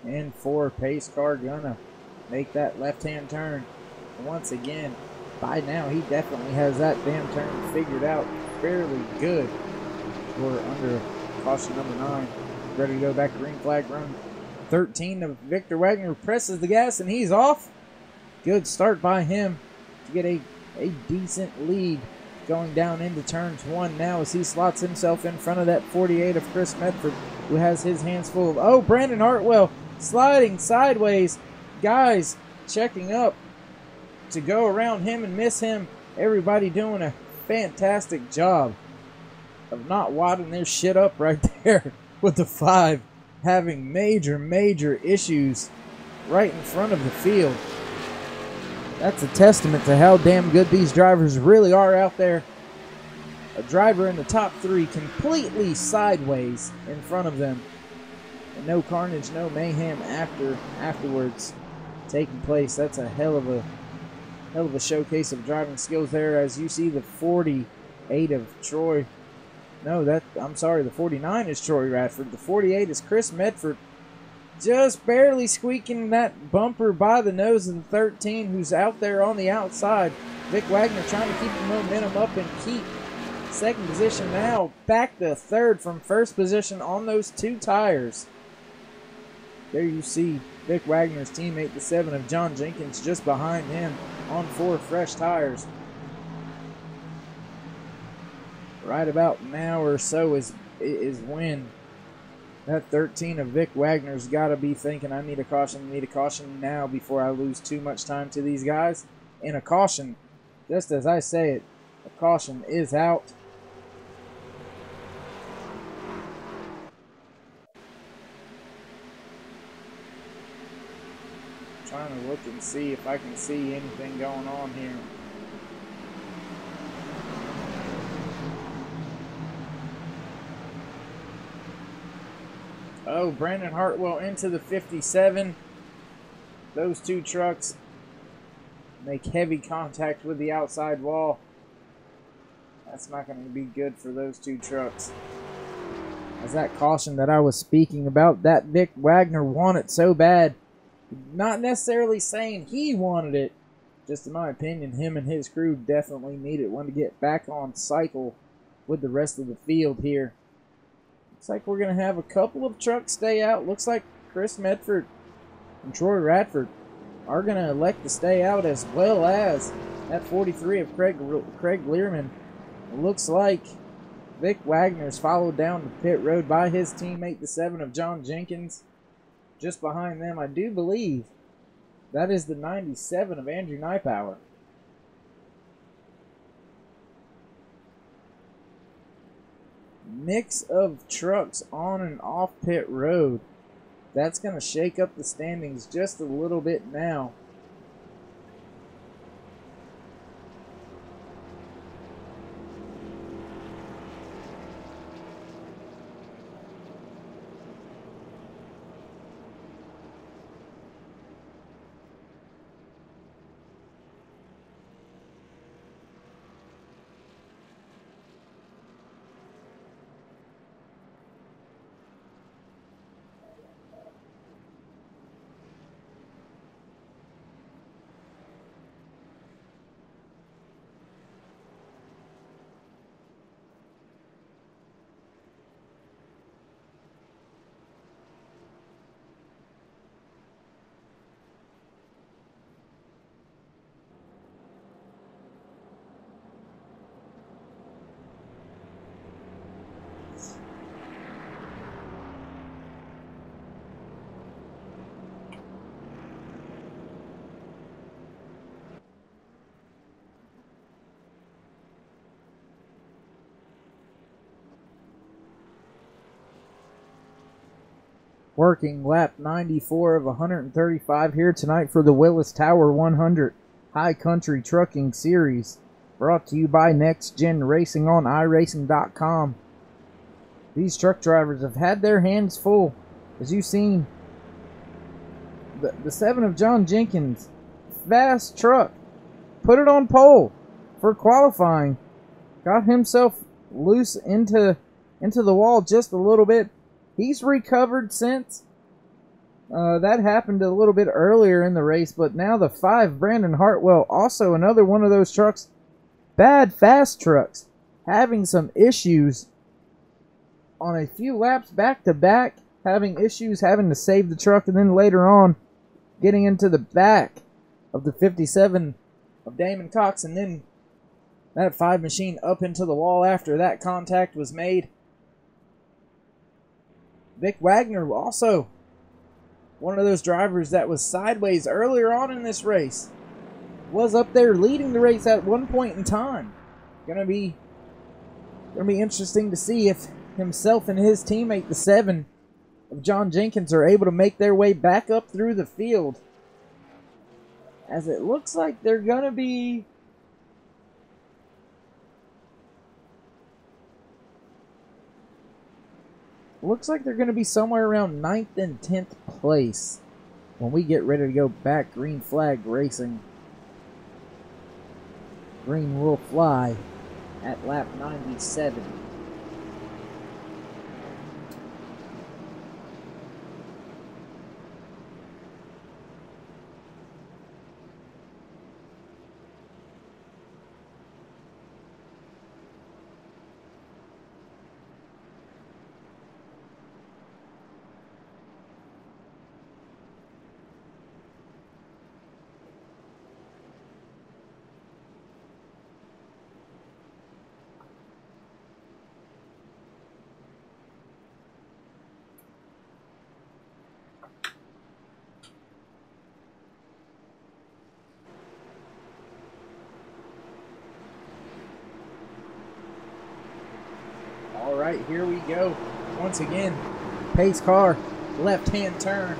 and 4. Pace car gonna make that left-hand turn once again. By now, he definitely has that damn turn figured out fairly good. We're under caution number 9. Ready to go back green flag run. 13 of Victor Wagner presses the gas and he's off. Good start by him to get a decent lead. Going down into turns 1 now as he slots himself in front of that 48 of Chris Medford, who has his hands full of... Oh, Brandon Hartwell sliding sideways. Guys checking up to go around him and miss him. Everybody doing a fantastic job of not wadding their shit up right there with the 5 having major issues right in front of the field. That's a testament to how damn good these drivers really are out there. A driver in the top 3 completely sideways in front of them. And no carnage, no mayhem afterwards taking place. That's a hell of a showcase of driving skills there as you see the 48 of Troy. No, I'm sorry, the 49 is Troy Radford. The 48 is Chris Medford. Just barely squeaking that bumper by the nose of the 13 who's out there on the outside. Vic Wagner trying to keep the momentum up and keep second position now. Back to third from first position on those 2 tires. There you see Vic Wagner's teammate, the 7 of John Jenkins, just behind him on 4 fresh tires. Right about now or so is when that 13 of Vic Wagner's got to be thinking, I need a caution now before I lose too much time to these guys. And a caution Just as I say it, the caution is out. Trying to look and see if I can see anything going on here. Oh, Brandon Hartwell into the 57. Those two trucks make heavy contact with the outside wall. That's not going to be good for those two trucks. As that caution that I was speaking about, that Vic Wagner wanted so bad. Not necessarily saying he wanted it. Just in my opinion, him and his crew definitely needed one to get back on cycle with the rest of the field here. Looks like we're going to have a couple of trucks stay out. Looks like Chris Medford and Troy Radford are going to elect to stay out, as well as that 43 of Craig Learman. It looks like Vic Wagner's followed down the pit road by his teammate, the 7 of John Jenkins. Just behind them, I do believe that is the 97 of Andrew Nypower. Mix of trucks on and off pit road. That's going to shake up the standings just a little bit now. Working lap 94 of 135 here tonight for the Willis Tower 100 High Country Trucking Series. Brought to you by NextGenRacing on iRacing.com. These truck drivers have had their hands full. As you've seen, the 7 of John Jenkins, fast truck, put it on pole for qualifying. Got himself loose into the wall just a little bit. He's recovered since. That happened a little bit earlier in the race, but now the 5, Brandon Hartwell, also another one of those trucks, bad fast trucks, having some issues on a few laps back to back, having issues having to save the truck, and then later on getting into the back of the 57 of Damon Cox, and then that 5 machine up into the wall after that contact was made. Vic Wagner, also one of those drivers that was sideways earlier on in this race, was up there leading the race at one point in time. Gonna be interesting to see if himself and his teammate, the 7 of John Jenkins, are able to make their way back up through the field, as it looks like they're gonna be somewhere around 9th and 10th place when we get ready to go back. Green flag racing. Green will fly at lap 97. right, here we go. Once again, pace car, left-hand turn.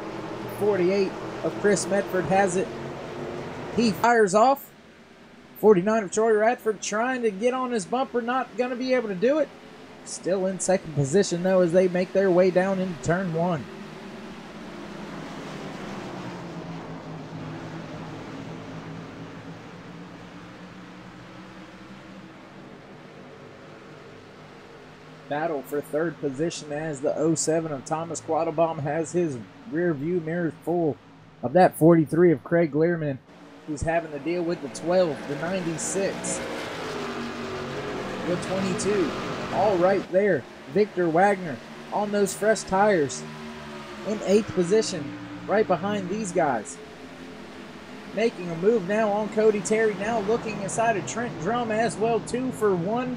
48 of Chris Medford has it. He fires off. 49 of Troy Radford trying to get on his bumper, not going to be able to do it. Still in second position, though, as they make their way down into turn 1. Battle for third position as the 07 of Thomas Quattlebaum has his rear view mirrors full of that 43 of Craig Learman, who's having to deal with the 12, the 96, the 22. All right there. Victor Wagner on those fresh tires in 8th position, right behind these guys. Making a move now on Cody Terry, now looking inside of Trent Drum as well, 2 for 1.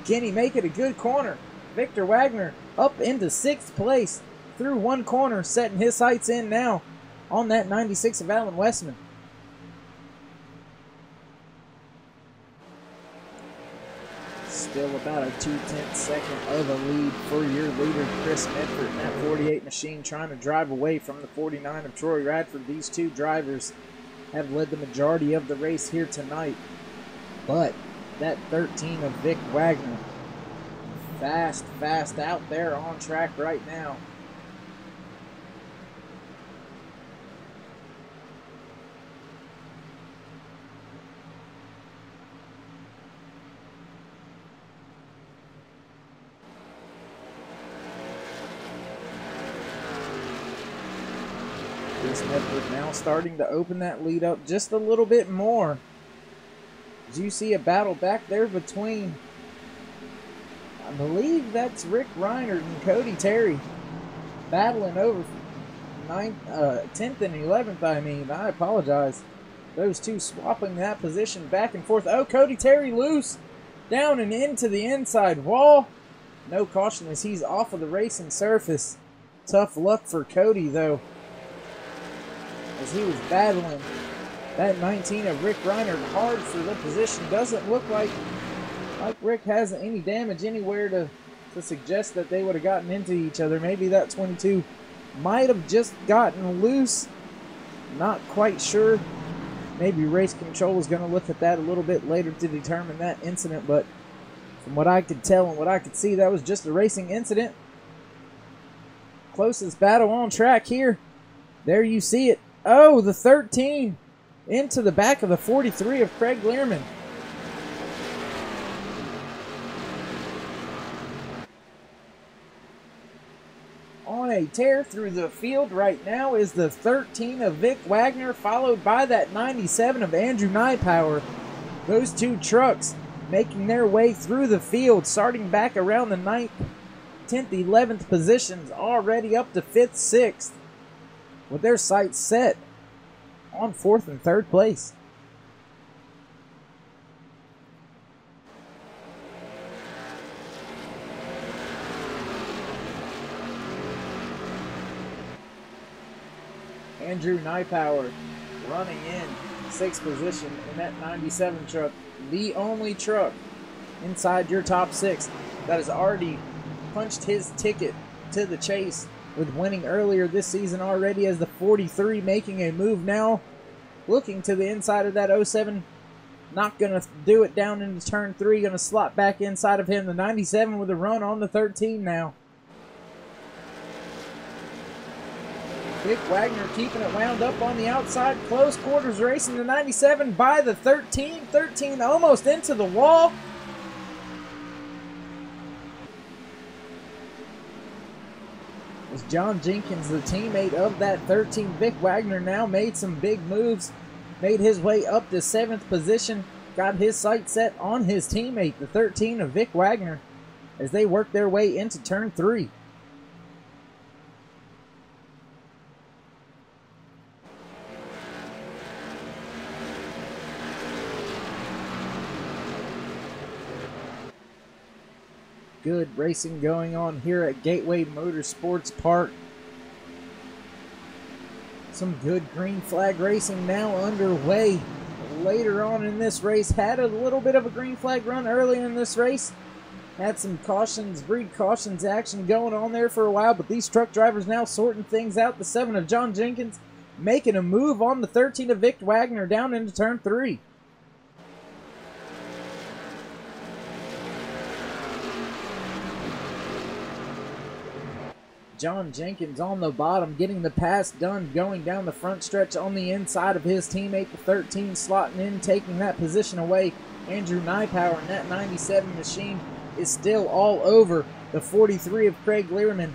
Can he make it a good corner? Victor Wagner up into 6th place through one corner, setting his sights in now on that 96 of Alan Westman. Still about a 2/10 second of a lead for your leader, Chris Medford. And that 48 machine trying to drive away from the 49 of Troy Radford. These two drivers have led the majority of the race here tonight. But that 13 of Vic Wagner, fast out there on track right now. Chris Medford now starting to open that lead up just a little bit more. As you see a battle back there between, I believe that's Rick Reinert and Cody Terry, battling over 10th and 11th, I apologize. Those two swapping that position back and forth. Oh, Cody Terry loose, down and into the inside wall. No caution as he's off of the racing surface. Tough luck for Cody, though, as he was battling that 19 of Rick Reinert hard for the position. Doesn't look like Rick has any damage anywhere to suggest that they would have gotten into each other. Maybe that 22 might have just gotten loose. Not quite sure. Maybe race control is going to look at that a little bit later to determine that incident, but from what I could tell and what I could see, that was just a racing incident. Closest battle on track here. There you see it. Oh, the 13 into the back of the 43 of Craig Learman. On a tear through the field right now is the 13 of Vic Wagner, followed by that 97 of Andrew Nypower. Those two trucks making their way through the field, starting back around the 9th, 10th, 11th positions, already up to 5th, 6th, with their sights set on 4th and 3rd place. Andrew Nypower running in 6th position in that 97 truck, the only truck inside your top 6 that has already punched his ticket to the chase with winning earlier this season already, as the 43 making a move now, looking to the inside of that 07. Not going to do it down into turn 3, going to slot back inside of him. The 97 with a run on the 13 now. Vic Wagner keeping it wound up on the outside, close quarters racing the 97 by the 13. 13 almost into the wall. As John Jenkins, the teammate of that 13, Vic Wagner, now made some big moves, made his way up to 7th position, got his sight set on his teammate, the 13 of Vic Wagner, as they work their way into turn 3. Good racing going on here at Gateway Motorsports Park. Some good green flag racing now underway. Later on in this race, had a little bit of a green flag run earlier in this race. Had some cautions, breed cautions action going on there for a while, but these truck drivers now sorting things out. The 7 of John Jenkins making a move on the 13 of Vic Wagner down into turn 3. John Jenkins on the bottom, getting the pass done, going down the front stretch on the inside of his teammate, the 13, slotting in, taking that position away. Andrew Nypower, and that 97 machine is still all over the 43 of Craig Learman.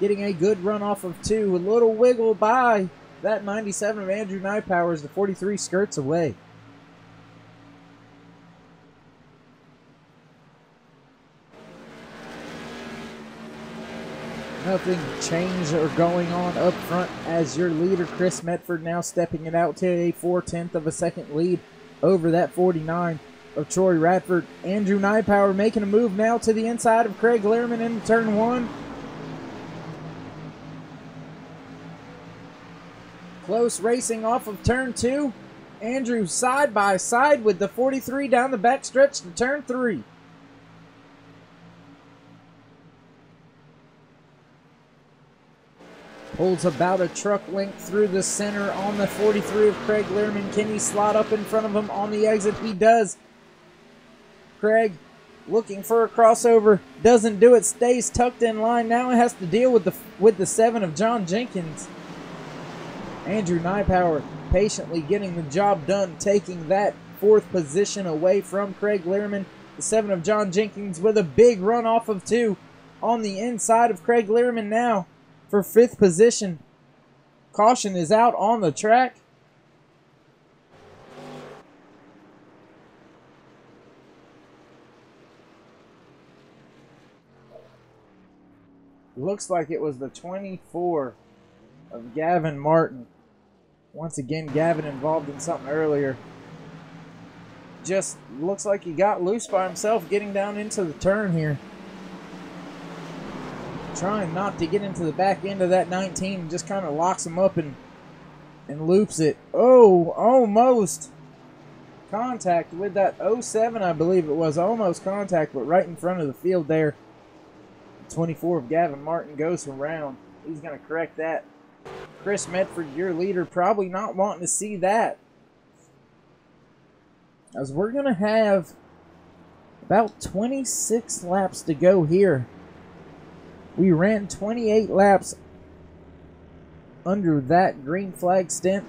Getting a good run off of 2. A little wiggle by that 97 of Andrew Nypower as the 43 skirts away. Nothing changed or going on up front as your leader, Chris Medford, now stepping it out to a 4/10 of a second lead over that 49 of Troy Radford. Andrew Nypower making a move now to the inside of Craig Learman in turn 1. Close racing off of turn 2. Andrew side by side with the 43 down the back stretch to turn 3. Pulls about a truck length through the center on the 43 of Craig Learman. Can he slot up in front of him on the exit? He does. Craig looking for a crossover. Doesn't do it. Stays tucked in line. Now it has to deal with the 7 of John Jenkins. Andrew Nypower patiently getting the job done, taking that 4th position away from Craig Learman. The 7 of John Jenkins with a big run off of 2 on the inside of Craig Learman now for 5th position. Caution is out on the track. Looks like it was the 24 of Gavin Martin. Once again, Gavin involved in something earlier. Just looks like he got loose by himself getting down into the turn here. Trying not to get into the back end of that 19, just kind of locks him up and loops it. Oh, almost contact with that 07, I believe it was. Almost contact, but right in front of the field there. 24 of Gavin Martin goes around. He's going to correct that. Chris Medford, your leader, probably not wanting to see that. As we're going to have about 26 laps to go here. We ran 28 laps under that green flag stint.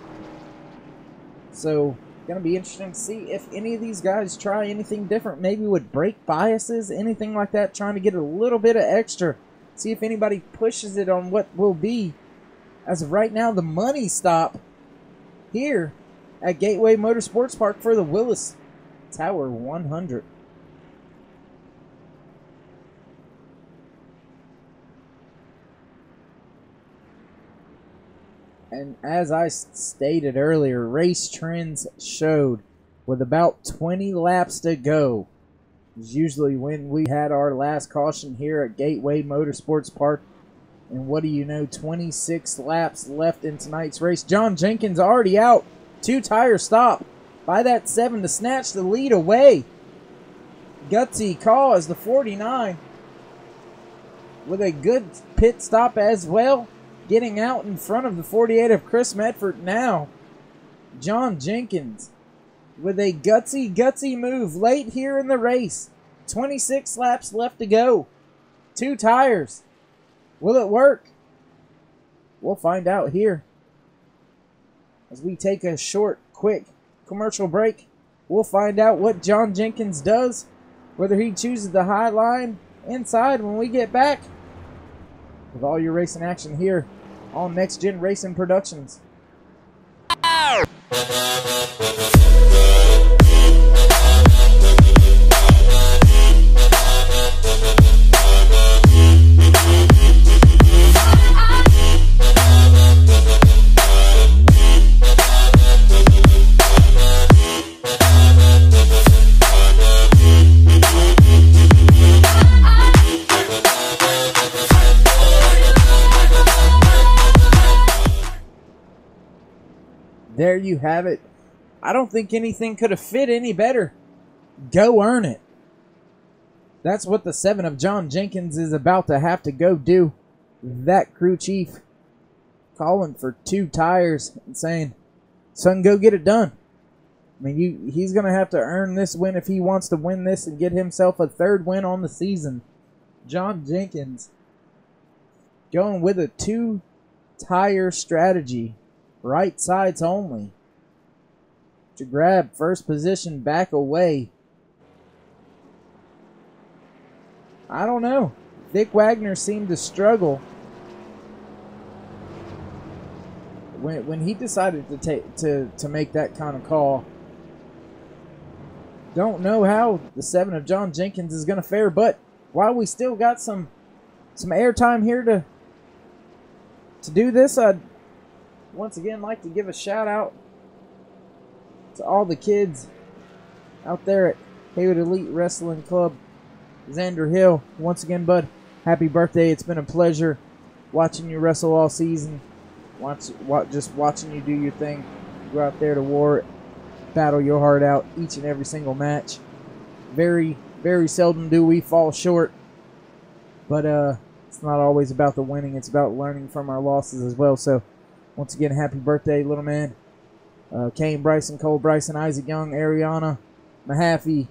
So, going to be interesting to see if any of these guys try anything different. Maybe with brake biases, anything like that. Trying to get a little bit of extra. See if anybody pushes it on what will be, as of right now, the money stop here at Gateway Motorsports Park for the Willis Tower 100. And as I stated earlier, race trends showed with about 20 laps to go is usually when we had our last caution here at Gateway Motorsports Park. And what do you know, 26 laps left in tonight's race. John Jenkins already out. 2-tire stop by that 7 to snatch the lead away. Gutsy call as the 49 with a good pit stop as well. Getting out in front of the 48 of Chris Medford now. John Jenkins with a gutsy move late here in the race. 26 laps left to go. 2 tires. Will it work? We'll find out here. As we take a short, quick commercial break, we'll find out what John Jenkins does. Whether he chooses the high line inside when we get back. With all your racing action here on Next Gen Racing Productions. There you have it. I don't think anything could have fit any better. Go earn it. That's what the 7 of John Jenkins is about to have to go do. That crew chief calling for 2 tires and saying, son, go get it done. I mean, he's going to have to earn this win if he wants to win this and get himself a 3rd win on the season. John Jenkins going with a 2-tire strategy, right sides only, to grab first position back away. I don't know. Vic Wagner seemed to struggle when he decided to make that kind of call. Don't know how the 7 of John Jenkins is going to fare, but while we still got some airtime here to do this, I'd once again like to give a shout out to all the kids out there at Haywood Elite Wrestling Club. Xander Hill, once again, bud, happy birthday. It's been a pleasure watching you wrestle all season. Just watching you do your thing. Go out there to war, battle your heart out each and every single match. Very, very seldom do we fall short, but it's not always about the winning. It's about learning from our losses as well. So, once again, happy birthday, little man. Kane Bryson, Cole Bryson, Isaac Young, Ariana, Mahaffey,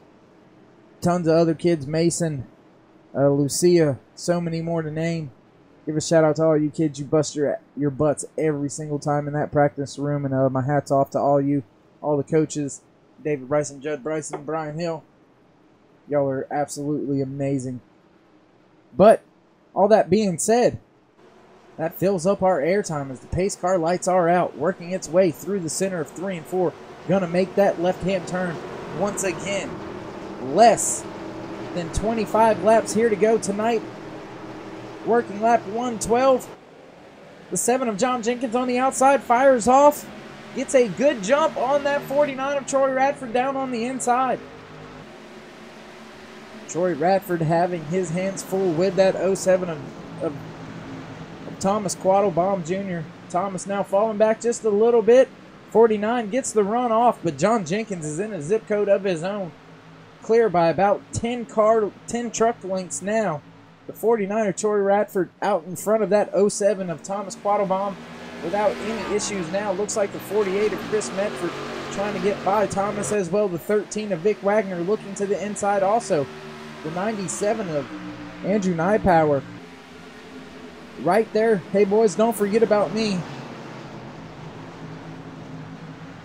tons of other kids, Mason, Lucia, so many more to name. Give a shout out to all you kids. You bust your butts every single time in that practice room, and my hat's off to all you, all the coaches, David Bryson, Judd Bryson, Brian Hill. Y'all are absolutely amazing. But all that being said, that fills up our airtime as the pace car lights are out, working its way through the center of 3 and 4. Gonna make that left-hand turn once again. Less than 25 laps here to go tonight. Working lap 112. The 7 of John Jenkins on the outside fires off. Gets a good jump on that 49 of Troy Radford down on the inside. Troy Radford having his hands full with that 07 of Thomas Quattlebaum Jr. Thomas now falling back just a little bit. 49 gets the run off, but John Jenkins is in a zip code of his own. Clear by about 10 truck lengths now. The 49er Troy Radford out in front of that 07 of Thomas Quattlebaum without any issues now. Looks like the 48 of Chris Medford trying to get by Thomas as well. The 13 of Vic Wagner looking to the inside also. The 97 of Andrew Nypower right there. Hey boys, don't forget about me.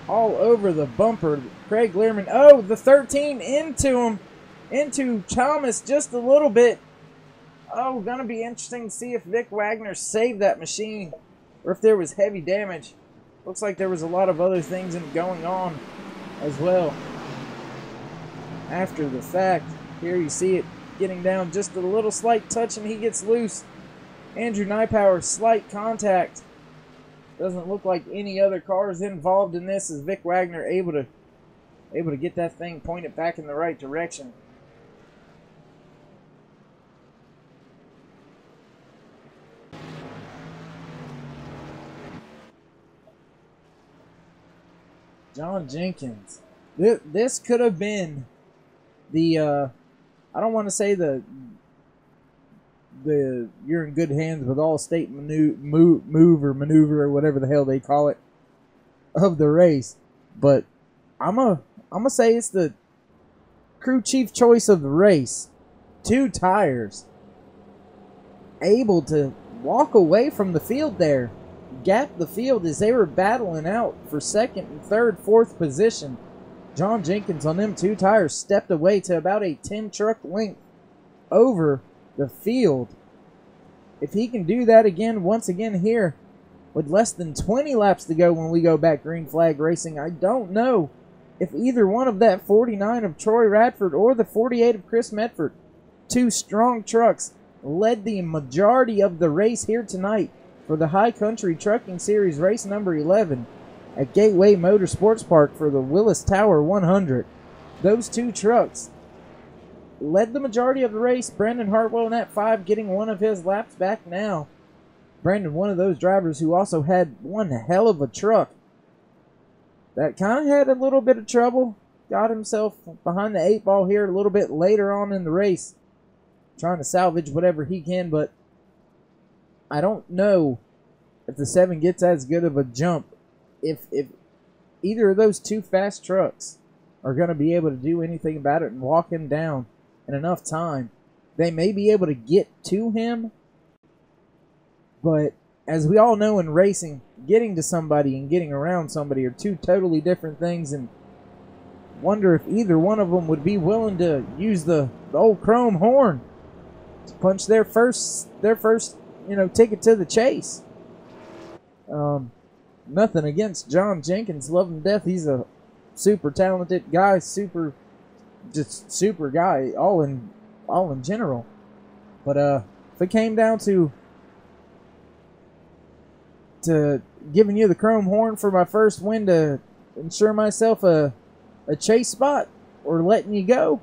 All over the bumper. Craig Learman. Oh, the 13 into him. Into Thomas just a little bit. Oh, gonna be interesting to see if Vic Wagner saved that machine or if there was heavy damage. Looks like there was a lot of other things going on as well. After the fact, here you see it getting down just a little slight touch and he gets loose. Andrew Nypower, slight contact. Doesn't look like any other cars involved in this as Vic Wagner able to get that thing pointed back in the right direction. John Jenkins. This could have been the I don't want to say the you're in good hands with All-State move or maneuver or whatever the hell they call it of the race, but I'm gonna say it's the crew chief choice of the race. 2 tires, able to walk away from the field there, gap the field as they were battling out for 2nd and 3rd, 4th position. John Jenkins on them 2 tires stepped away to about a 10 truck length over the field. If he can do that again, once again here, with less than 20 laps to go when we go back green flag racing, I don't know if either one of that 49 of Troy Radford or the 48 of Chris Medford, 2 strong trucks, led the majority of the race here tonight for the High Country Trucking Series race number 11 at Gateway Motorsports Park for the Willis Tower 100. Those 2 trucks led the majority of the race. Brandon Hartwell in that 5 getting one of his laps back now. Brandon, one of those drivers who also had one hell of a truck that kind of had a little bit of trouble. Got himself behind the 8 ball here a little bit later on in the race. trying to salvage whatever he can, but I don't know if the 7 gets as good of a jump. If either of those 2 fast trucks are going to be able to do anything about it and walk him down in enough time, they may be able to get to him. But as we all know in racing, getting to somebody and getting around somebody are 2 totally different things, and wonder if either one of them would be willing to use the old chrome horn to punch their first ticket to the chase. Nothing against John Jenkins, love him to death. He's a super talented guy, super guy, all in general. But if it came down to giving you the chrome horn for my first win to ensure myself a chase spot or letting you go,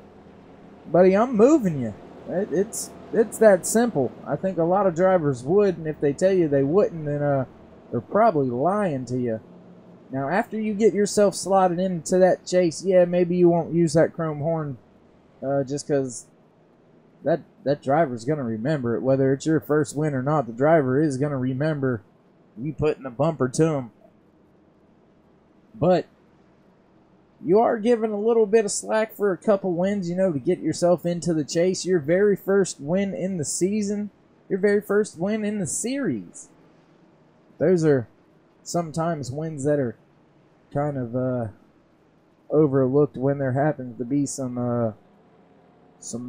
buddy, I'm moving you. It's that simple. I think a lot of drivers would, and if they tell you they wouldn't, then they're probably lying to you. Now, after you get yourself slotted into that chase, yeah, maybe you won't use that chrome horn just because that driver's going to remember it. Whether it's your first win or not, the driver is going to remember you putting a bumper to him. But you are given a little bit of slack for a couple wins, to get yourself into the chase. Your very first win in the season, your very first win in the series. Those are sometimes wins that are kind of overlooked when there happens to be some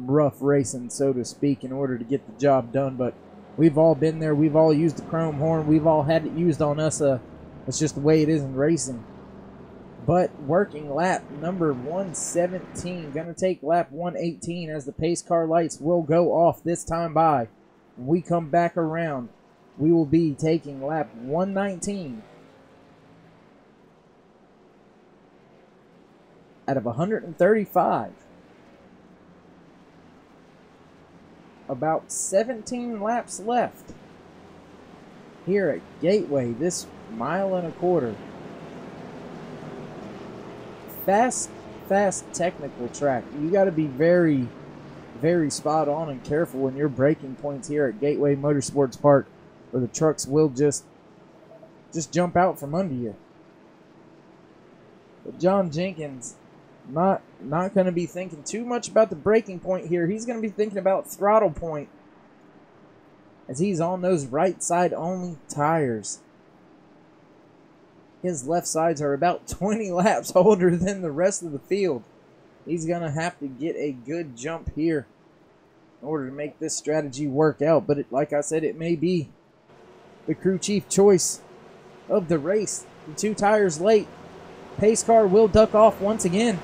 rough racing, so to speak, in order to get the job done. But we've all been there. We've all used the chrome horn. We've all had it used on us. It's just the way it is in racing. But working lap number 117, going to take lap 118 as the pace car lights will go off this time by. When we come back around, we will be taking lap 119 out of 135. About 17 laps left here at Gateway, this 1.25 miles. Fast technical track. You got to be very, very spot on and careful when you're braking points here at Gateway Motorsports Park, or the trucks will just jump out from under you. But John Jenkins not going to be thinking too much about the braking point here. He's going to be thinking about throttle point, as he's on those right side only tires. His left sides are about 20 laps older than the rest of the field. He's going to have to get a good jump here in order to make this strategy work out. But like I said, it may be the crew chief choice of the race. The 2 tires late. Pace car will duck off once again.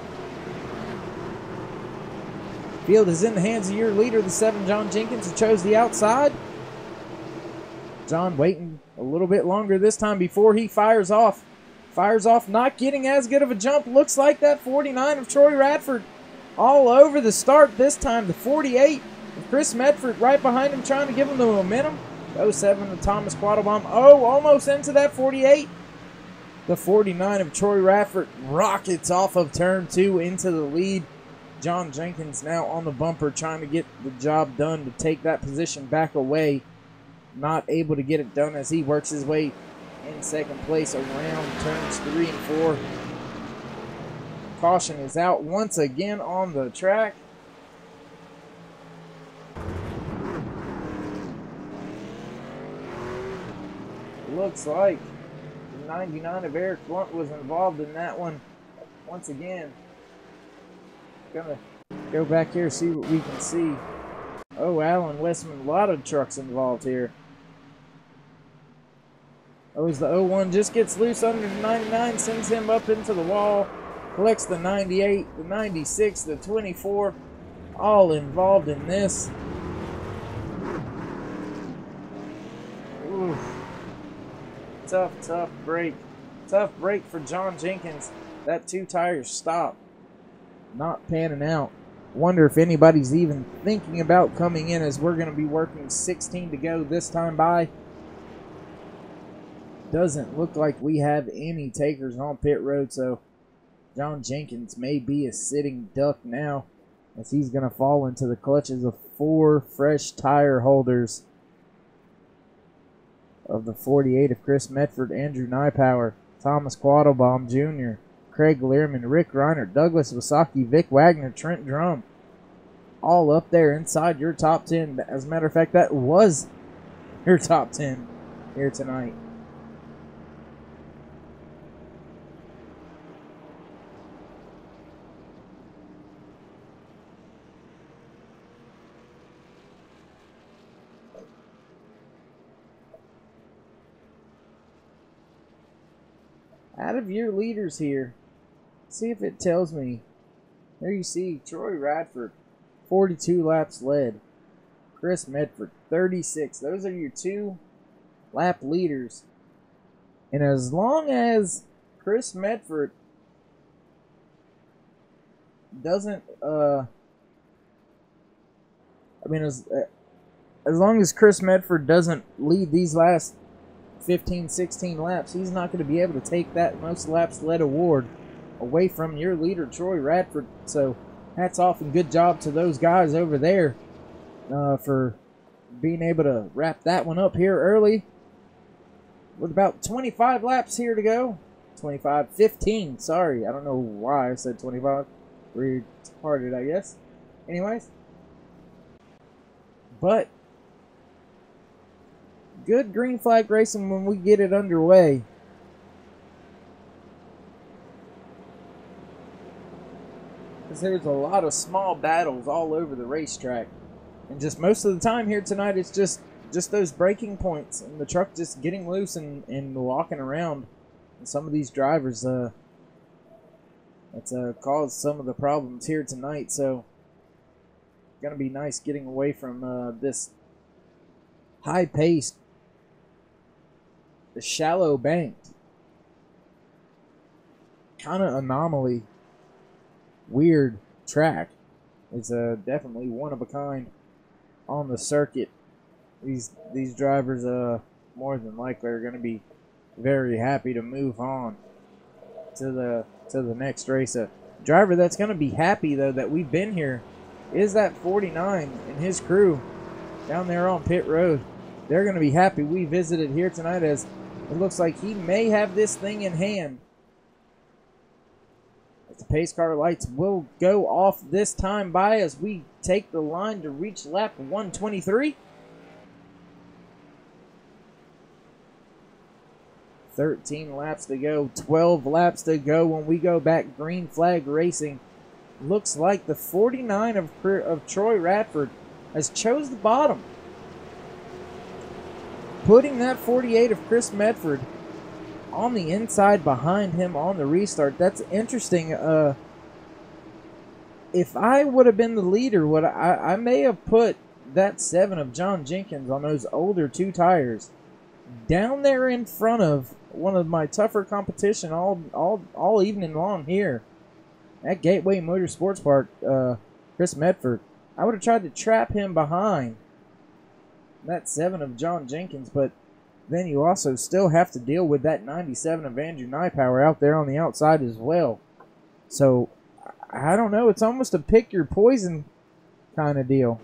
Field is in the hands of your leader, the 7, John Jenkins, who chose the outside. John waiting a little bit longer this time before he fires off. Not getting as good of a jump. Looks like that 49 of Troy Radford all over the start this time. The 48 of Chris Medford right behind him, trying to give him the momentum. 07 of Thomas Quattlebaum. Almost into that 48. The 49 of Troy Radford rockets off of turn 2 into the lead. John Jenkins now on the bumper, trying to get the job done to take that position back away. Not able to get it done as he works his way in second place around turns 3 and 4. Caution is out once again on the track. Looks like the 99 of Eric Blunt was involved in that one. Once again, gonna go back here, see what we can see. Oh, Alan Westman, a lot of trucks involved here. As the 01 just gets loose under the 99, sends him up into the wall, collects the 98, the 96, the 24, all involved in this. Ooh. Tough break. Tough break for John Jenkins. That 2 tires stop. Not panning out. Wonder if anybody's even thinking about coming in, as we're going to be working 16 to go this time by. Doesn't look like we have any takers on pit road, so John Jenkins may be a sitting duck now, as he's going to fall into the clutches of 4 fresh tire holders of the 48 of Chris Medford, Andrew Nypower, Thomas Quattlebaum Jr., Craig Learman, Rick Reiner, Douglas Wasaki, Vic Wagner, Trent Drum, all up there inside your top 10. As a matter of fact, that was your top 10 here tonight. Out of your leaders here, see if it tells me. There you see Troy Radford, 42 laps led. Chris Medford, 36. Those are your 2 lap leaders. And as long as Chris Medford doesn't, as long as Chris Medford doesn't lead these last 15, 16 laps, he's not going to be able to take that most laps led award away from your leader, Troy Radford. So hats off and good job to those guys over there for being able to wrap that one up here early with about 25 laps here to go. 15, sorry. I don't know why I said 25. Retarded, I guess. Anyways. But good green flag racing when we get it underway. Because there's a lot of small battles all over the racetrack. And just most of the time here tonight, it's just those breaking points and the truck just getting loose and walking around. And some of these drivers, that's caused some of the problems here tonight. So, going to be nice getting away from this high-paced, the shallow banked, kind of anomaly, weird track. It's definitely one of a kind on the circuit. These drivers more than likely are going to be very happy to move on to the next race. A driver that's going to be happy though that we've been here is that 49 and his crew down there on pit road. They're going to be happy we visited here tonight, as it looks like he may have this thing in hand. The pace car lights will go off this time by as we take the line to reach lap 123. 13 laps to go, 12 laps to go when we go back green flag racing. Looks like the 49 of Troy Radford has chose the bottom, putting that 48 of Chris Medford on the inside behind him on the restart. That's interesting. If I would have been the leader, I may have put that 7 of John Jenkins on those older 2 tires down there in front of one of my tougher competition all evening long here at Gateway Motorsports Park. Chris Medford, I would have tried to trap him behind that 7 of John Jenkins, but then you also still have to deal with that 97 of Andrew Nypower out there on the outside as well. So, I don't know. It's almost a pick your poison kind of deal.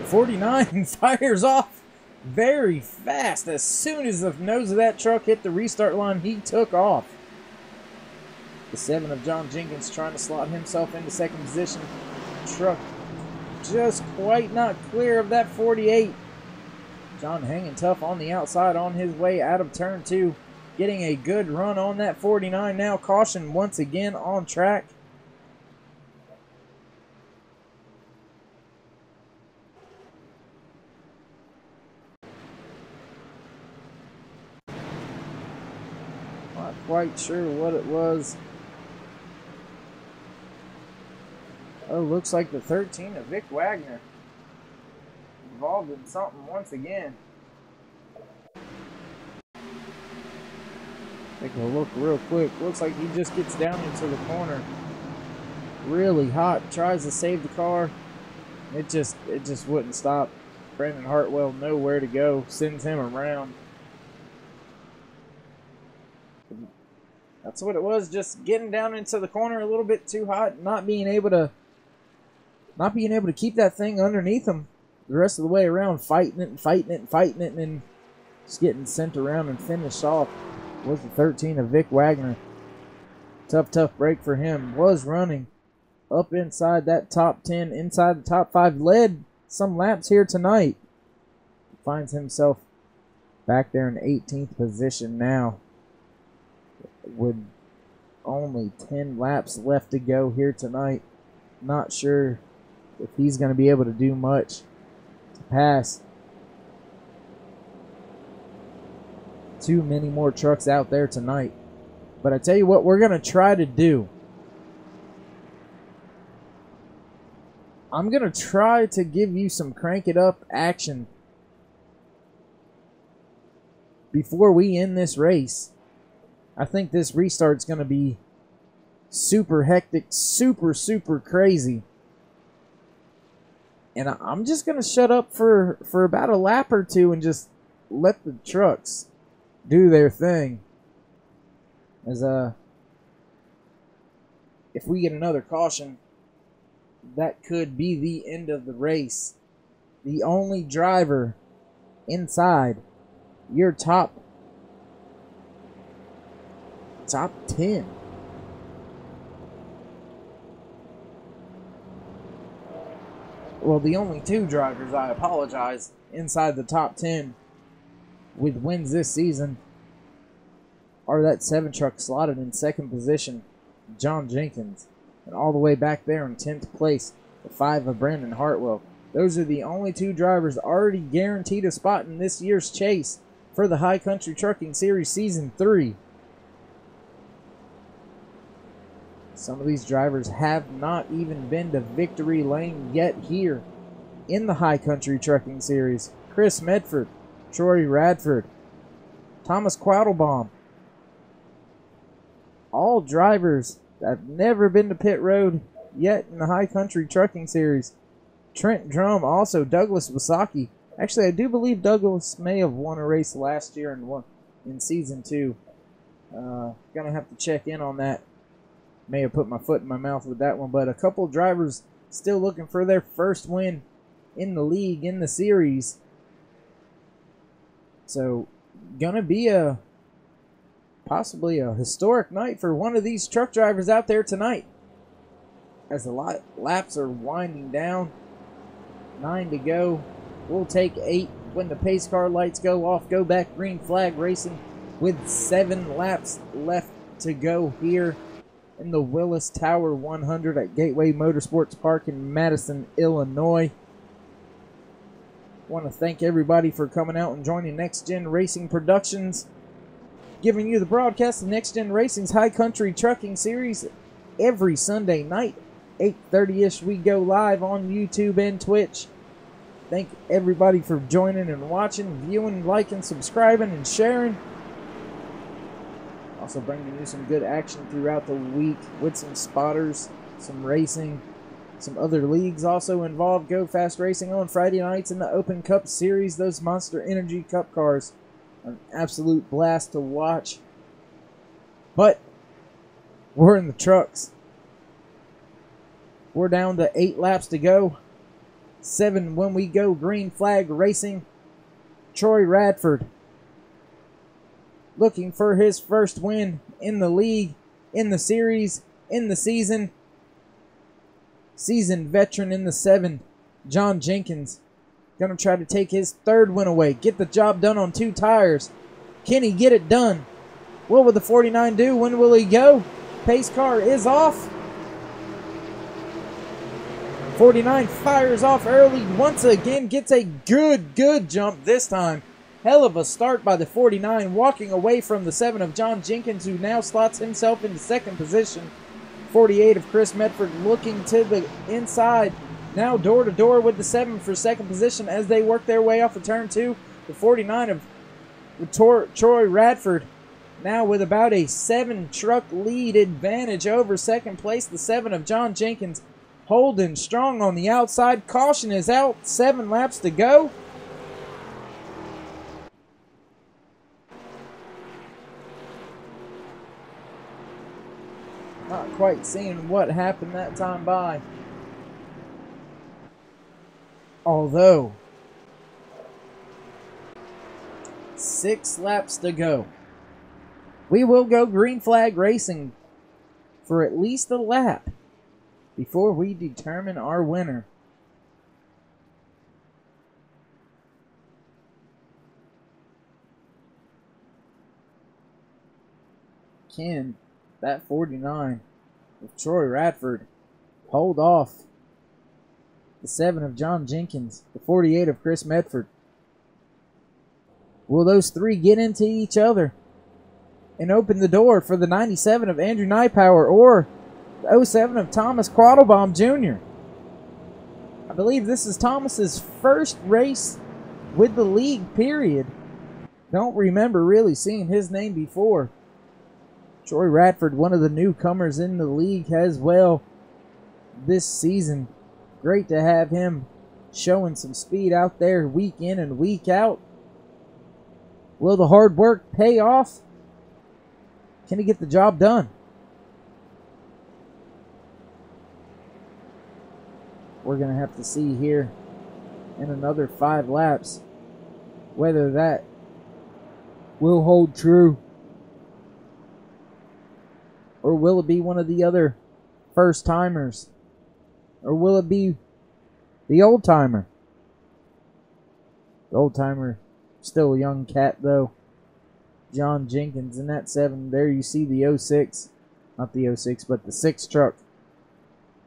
'49 fires off very fast. As soon as the nose of that truck hit the restart line, he took off. The 7 of John Jenkins trying to slot himself into second position. Truck just quite not clear of that 48. John hanging tough on the outside on his way out of turn 2. Getting a good run on that 49 now. Caution once again on track. Not quite sure what it was. Oh, looks like the 13 of Vic Wagner involved in something once again. Take a look real quick. Looks like he just gets down into the corner. Really hot. Tries to save the car. It just wouldn't stop. Brandon Hartwell nowhere to go, sends him around. That's what it was, just getting down into the corner a little bit too hot, not being able to keep that thing underneath him the rest of the way around, fighting it, and then just getting sent around and finished off. Was the 13 of Vic Wagner. Tough break for him. Was running up inside that top 10, inside the top 5, led some laps here tonight. Finds himself back there in 18th position now, with only 10 laps left to go here tonight. Not sure if he's going to be able to do much to pass too many more trucks out there tonight. But I tell you what we're going to try to do. I'm going to try to give you some crank it up action before we end this race. I think this restart's going to be super hectic, super crazy. And I'm just going to shut up for about a lap or two and just let the trucks do their thing. As if we get another caution, that could be the end of the race. The only driver inside your top 10. Well, the only 2 drivers, I apologize, inside the top 10 with wins this season are that 7 truck slotted in 2nd position, John Jenkins, and all the way back there in 10th place, the 5 of Brandon Hartwell. Those are the only 2 drivers already guaranteed a spot in this year's chase for the High Country Trucking Series Season 3. Some of these drivers have not even been to victory lane yet here in the High Country Trucking Series. Chris Medford, Troy Radford, Thomas Quattlebaum. All drivers that have never been to pit road yet in the High Country Trucking Series. Trent Drum, also Douglas Wasaki. Actually, I do believe Douglas may have won a race last year in Season 2. Gonna have to check in on that. May have put my foot in my mouth with that one, but a couple drivers still looking for their first win in the league, in the series. So, gonna be possibly a historic night for one of these truck drivers out there tonight. As the laps are winding down, 9 to go. We'll take 8 when the pace car lights go off. Go back green flag racing with 7 laps left to go here in the Willis Tower 100 at Gateway Motorsports Park in Madison, Illinois. Want to thank everybody for coming out and joining Next Gen Racing Productions, giving you the broadcast of Next Gen Racing's High Country Trucking Series every Sunday night, 8:30ish. We go live on YouTube and Twitch. Thank everybody for joining and watching, viewing, liking, subscribing, and sharing. Also bringing you some good action throughout the week with some spotters, some racing, some other leagues also involved. Go Fast Racing on Friday nights in the Open Cup Series. Those Monster Energy Cup cars are an absolute blast to watch. But we're in the trucks. We're down to 8 laps to go. 7 when we go green flag racing. Troy Radford looking for his first win in the league, in the series, in the season. Seasoned veteran in the 7, John Jenkins, gonna try to take his 3rd win away. Get the job done on 2 tires. Can he get it done? What will the 49 do? When will he go? Pace car is off. 49 fires off early once again. Gets a good jump this time. Hell of a start by the 49, walking away from the 7 of John Jenkins, who now slots himself into 2nd position. 48 of Chris Medford looking to the inside. Now door to door with the 7 for 2nd position as they work their way off of turn 2. The 49 of Troy Radford now with about a 7 truck lead advantage over 2nd place. The 7 of John Jenkins holding strong on the outside. Caution is out. 7 laps to go. Not quite seeing what happened that time by. Although, 6 laps to go. We will go green flag racing for at least a lap before we determine our winner. Can that 49 of Troy Radford hold off the 7 of John Jenkins, the 48 of Chris Medford? Will those 3 get into each other and open the door for the 97 of Andrew Nypower or the 07 of Thomas Quattlebaum Jr.? I believe this is Thomas's first race with the league, period. Don't remember really seeing his name before. Troy Radford, one of the newcomers in the league as well this season. Great to have him showing some speed out there week in and week out. Will the hard work pay off? Can he get the job done? We're going to have to see here in another 5 laps whether that will hold true. Or will it be one of the other first timers? Or will it be the old timer? The old timer, still a young cat though. John Jenkins in that 7. There you see the 06. Not the 06, but the 6 truck.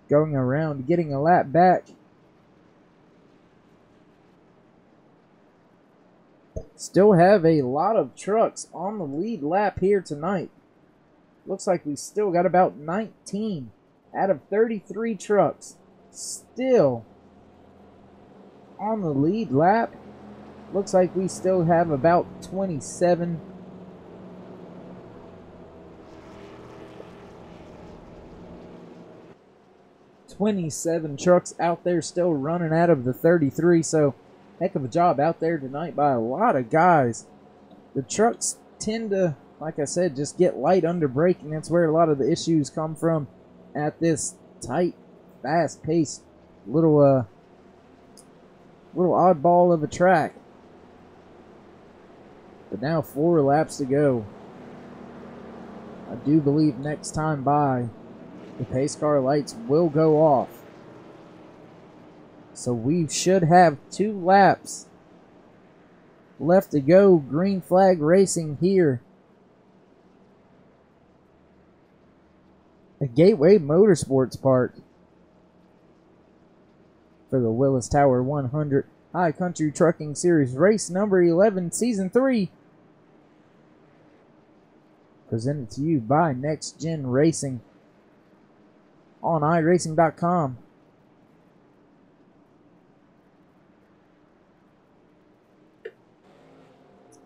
Going around, getting a lap back. Still have a lot of trucks on the lead lap here tonight. Looks like we still got about 19 out of 33 trucks still on the lead lap. Looks like we still have about 27 trucks out there still running out of the 33. So heck of a job out there tonight by a lot of guys. The trucks tend to, like I said, just get light under braking. That's where a lot of the issues come from at this tight, fast-paced little oddball of a track. But now 4 laps to go. I do believe next time by, the pace car lights will go off. So we should have 2 laps left to go. Green flag racing here at Gateway Motorsports Park for the Willis Tower 100 High Country Trucking Series race number 11, season 3. Presented to you by NextGenRacing on iRacing.com.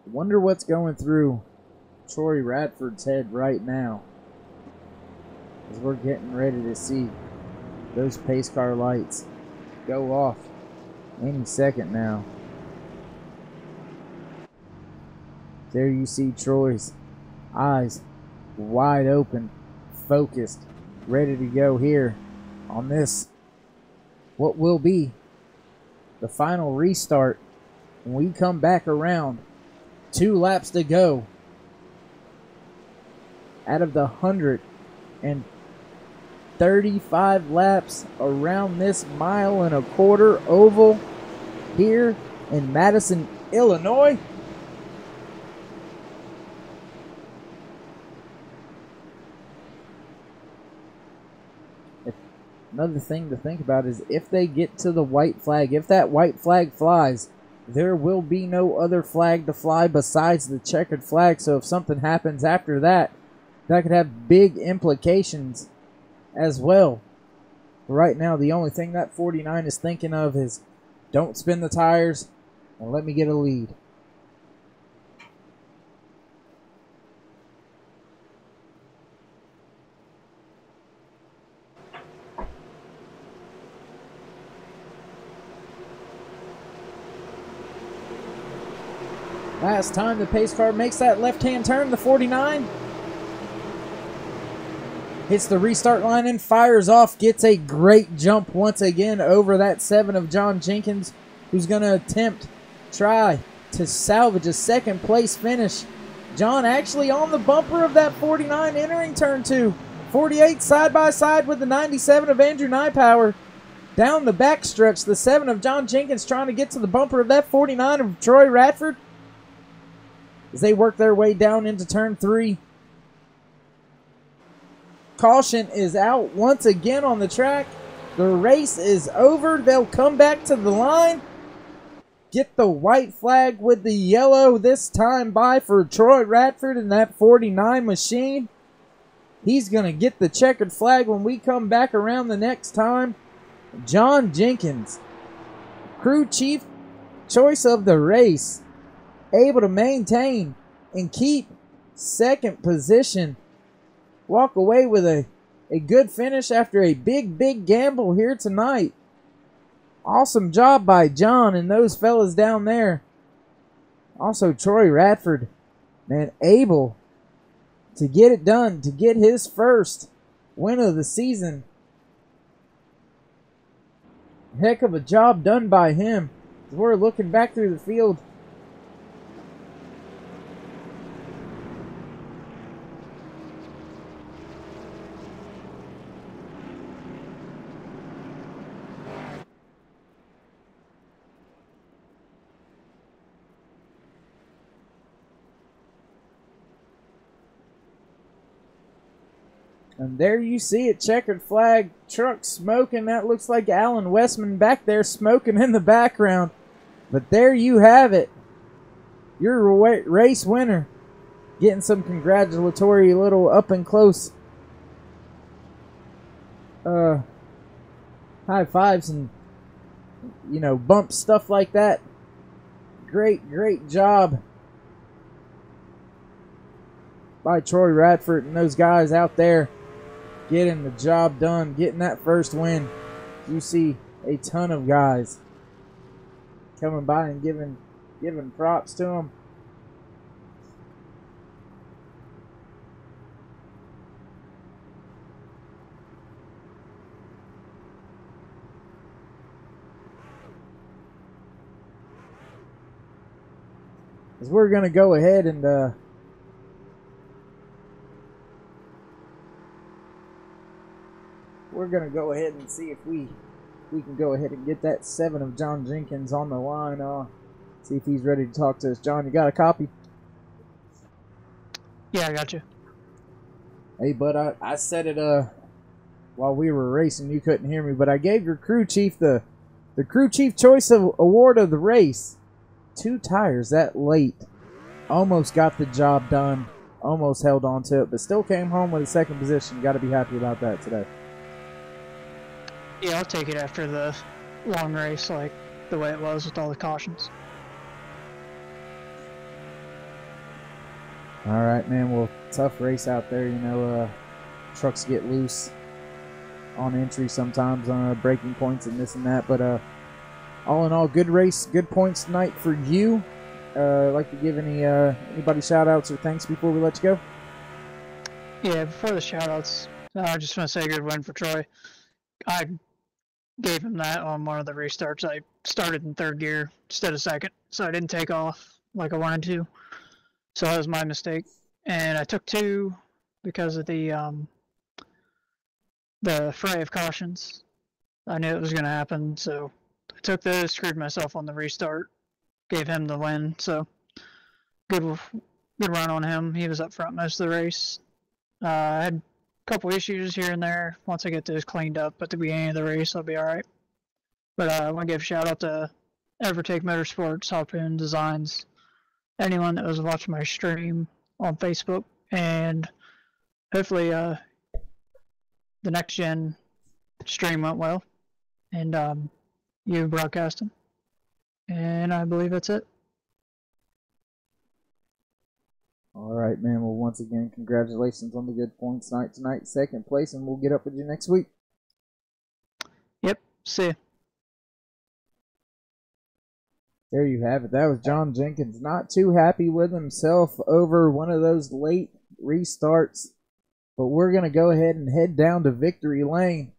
Wonder what's going through Troy Radford's head right now as we're getting ready to see those pace car lights go off any second now. There you see Troy's eyes wide open, focused, ready to go here on this, what will be the final restart when we come back around. 2 laps to go out of the 135 laps around this 1.25 mile oval here in Madison, Illinois. Another thing to think about is if they get to the white flag, if that white flag flies, there will be no other flag to fly besides the checkered flag. So if something happens after that, that could have big implications as well. Right now, the only thing that 49 is thinking of is don't spin the tires and let me get a lead. Last time the pace car makes that left-hand turn, the 49. Hits the restart line and fires off. Gets a great jump once again over that 7 of John Jenkins, who's going to try to salvage a second place finish. John actually on the bumper of that 49 entering turn 2. 48 side by side with the 97 of Andrew Nypower. Down the backstretch, the 7 of John Jenkins trying to get to the bumper of that 49 of Troy Radford as they work their way down into turn 3. Caution is out once again on the track. The race is over. They'll come back to the line. Get the white flag with the yellow this time by for Troy Radford in that 49 machine. He's going to get the checkered flag when we come back around the next time. John Jenkins, crew chief choice of the race, able to maintain and keep second position. Walk away with a good finish after a big gamble here tonight. Awesome job by John and those fellas down there. Also Troy Radford, man, able to get it done, to get his first win of the season. Heck of a job done by him. We're looking back through the field. And there you see it, checkered flag, truck smoking. That looks like Alan Westman back there smoking in the background. But there you have it. Your race winner. Getting some congratulatory little up and close high fives and, you know, bumps, stuff like that. Great job by Troy Radford and those guys out there. Getting the job done, getting that first win. You see a ton of guys coming by and giving props to them. As we're going to go ahead and we're going to go ahead and see if we can go ahead and get that 7 of John Jenkins on the line. See if he's ready to talk to us. John, you got a copy? Yeah, I got you. Hey, bud, I said it while we were racing. You couldn't hear me, but I gave your crew chief the crew chief choice award of the race. 2 tires that late. Almost got the job done. Almost held on to it, but still came home with a second position. Got to be happy about that today. Yeah, I'll take it after the long race, like the way it was with all the cautions. All right, man. Well, tough race out there. You know, trucks get loose on entry sometimes on braking points and this and that. But all in all, good race, good points tonight for you. Like to give anybody shout outs or thanks before we let you go? Yeah, before the shout outs, I just want to say a good win for Troy. I gave him that on one of the restarts. I started in 3rd gear instead of 2nd, so I didn't take off like I wanted to. So that was my mistake. And I took 2 because of the fray of cautions. I knew it was going to happen, so I took those, screwed myself on the restart, gave him the win. So good run on him. He was up front most of the race. I had a couple issues here and there. Once I get those cleaned up at the beginning of the race, I'll be all right. But I want to give a shout out to Evertake Motorsports, Harpoon Designs, anyone that was watching my stream on Facebook, and hopefully the next gen stream went well, and you broadcasting. And I believe that's it. All right, man. Well, once again, congratulations on the good points tonight. 2nd place, and we'll get up with you next week. Yep. See ya. There you have it. That was John Jenkins. Not too happy with himself over one of those late restarts. But we're going to go ahead and head down to victory lane.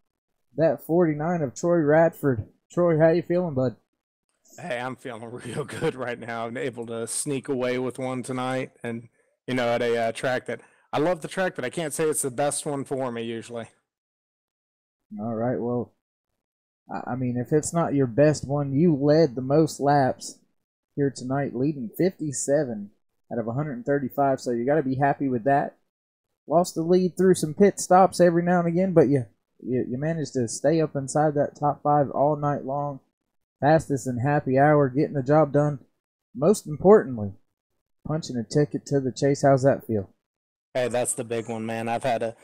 That 49 of Troy Radford. Troy, how you feeling, bud? Hey, I'm feeling real good right now. I'm able to sneak away with one tonight, and you know, at a track that I love the track, but I can't say it's the best one for me usually. All right, well, I mean, if it's not your best one, you led the most laps here tonight, leading 57 out of 135, so you got to be happy with that. Lost the lead through some pit stops every now and again, but you managed to stay up inside that top 5 all night long. Fastest in happy hour, getting the job done. Most importantly, punching a ticket to the chase. How's that feel? Hey, that's the big one, man. I've had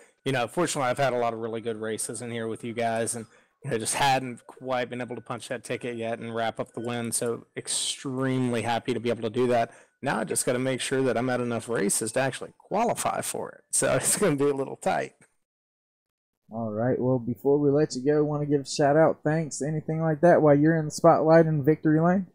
fortunately, I've had a lot of really good races in here with you guys, and just hadn't quite been able to punch that ticket yet and wrap up the win. So extremely happy to be able to do that. Now I just got to make sure that I'm at enough races to actually qualify for it. So it's going to be a little tight. All right, well, before we let you go, want to give a shout out, thanks, anything like that while you're in the spotlight in victory lane?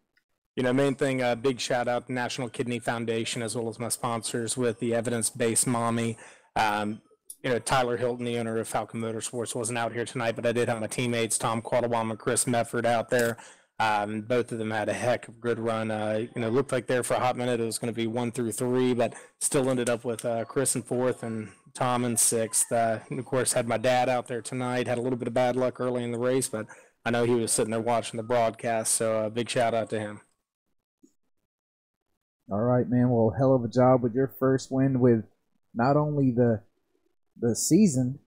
Main thing, big shout out to National Kidney Foundation, as well as my sponsors with the Evidence-Based Mommy. Tyler Hilton, the owner of Falcon Motorsports, wasn't out here tonight, but I did have my teammates, Tom Quattlebaum and Chris Mefford, out there. Both of them had a heck of a good run. Looked like there for a hot minute it was going to be 1 through 3, but still ended up with Chris in 4th and Tom in 6th. And of course, had my dad out there tonight. Had a little bit of bad luck early in the race, but I know he was sitting there watching the broadcast, so big shout out to him. All right, man. Well, hell of a job with your first win with not only the season,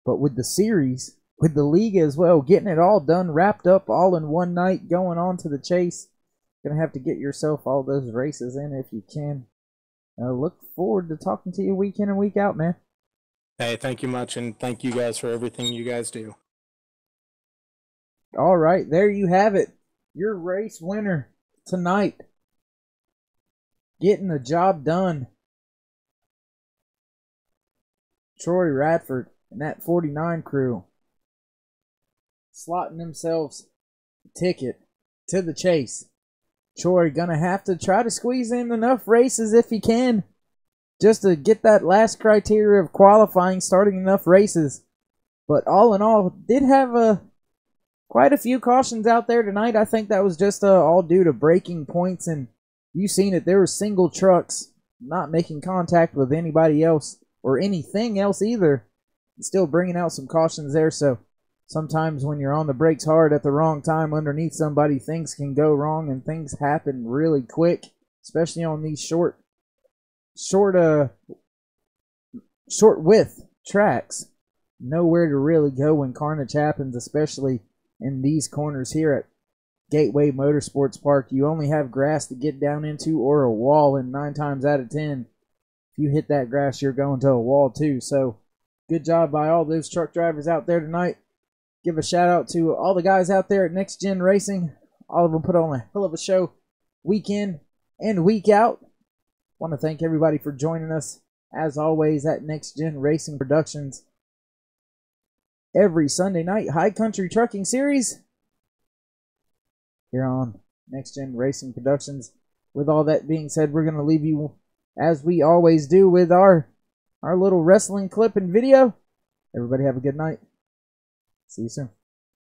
but with the series, with the league as well, getting it all done, wrapped up all in one night, going on to the chase. Gonna have to get yourself all those races in if you can. Look forward to talking to you week in and week out, man. Hey, thank you much, and thank you guys for everything you guys do. All right, there you have it. Your race winner tonight. Getting the job done. Troy Radford and that 49 crew slotting themselves a ticket to the chase. Troy gonna have to try to squeeze in enough races if he can, just to get that last criteria of qualifying, starting enough races. But all in all, did have quite a few cautions out there tonight. I think that was just all due to braking points, and you seen it. There were single trucks not making contact with anybody else or anything else either. Still bringing out some cautions there, so sometimes when you're on the brakes hard at the wrong time underneath somebody, things can go wrong and things happen really quick, especially on these short width tracks. Nowhere to really go when carnage happens, especially in these corners here at Gateway Motorsports Park. You only have grass to get down into or a wall, and 9 times out of 10, if you hit that grass, you're going to a wall too. So good job by all those truck drivers out there tonight. Give a shout out to all the guys out there at Next Gen Racing. All of them put on a hell of a show week in and week out. Want to thank everybody for joining us, as always, at Next Gen Racing Productions. Every Sunday night, High Country Trucking Series here on Next Gen Racing Productions. With all that being said, we're going to leave you, as we always do, with our little wrestling clip and video. Everybody have a good night. See you soon.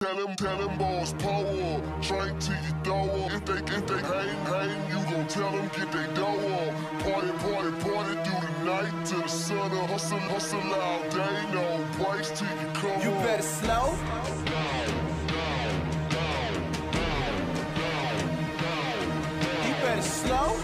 Tell them boys power, drink till you door. If they hang, you gon' tell them get they dough up. Party through the night till the sun up. Hustle all day, no breaks till you come. You better slow. You better slow.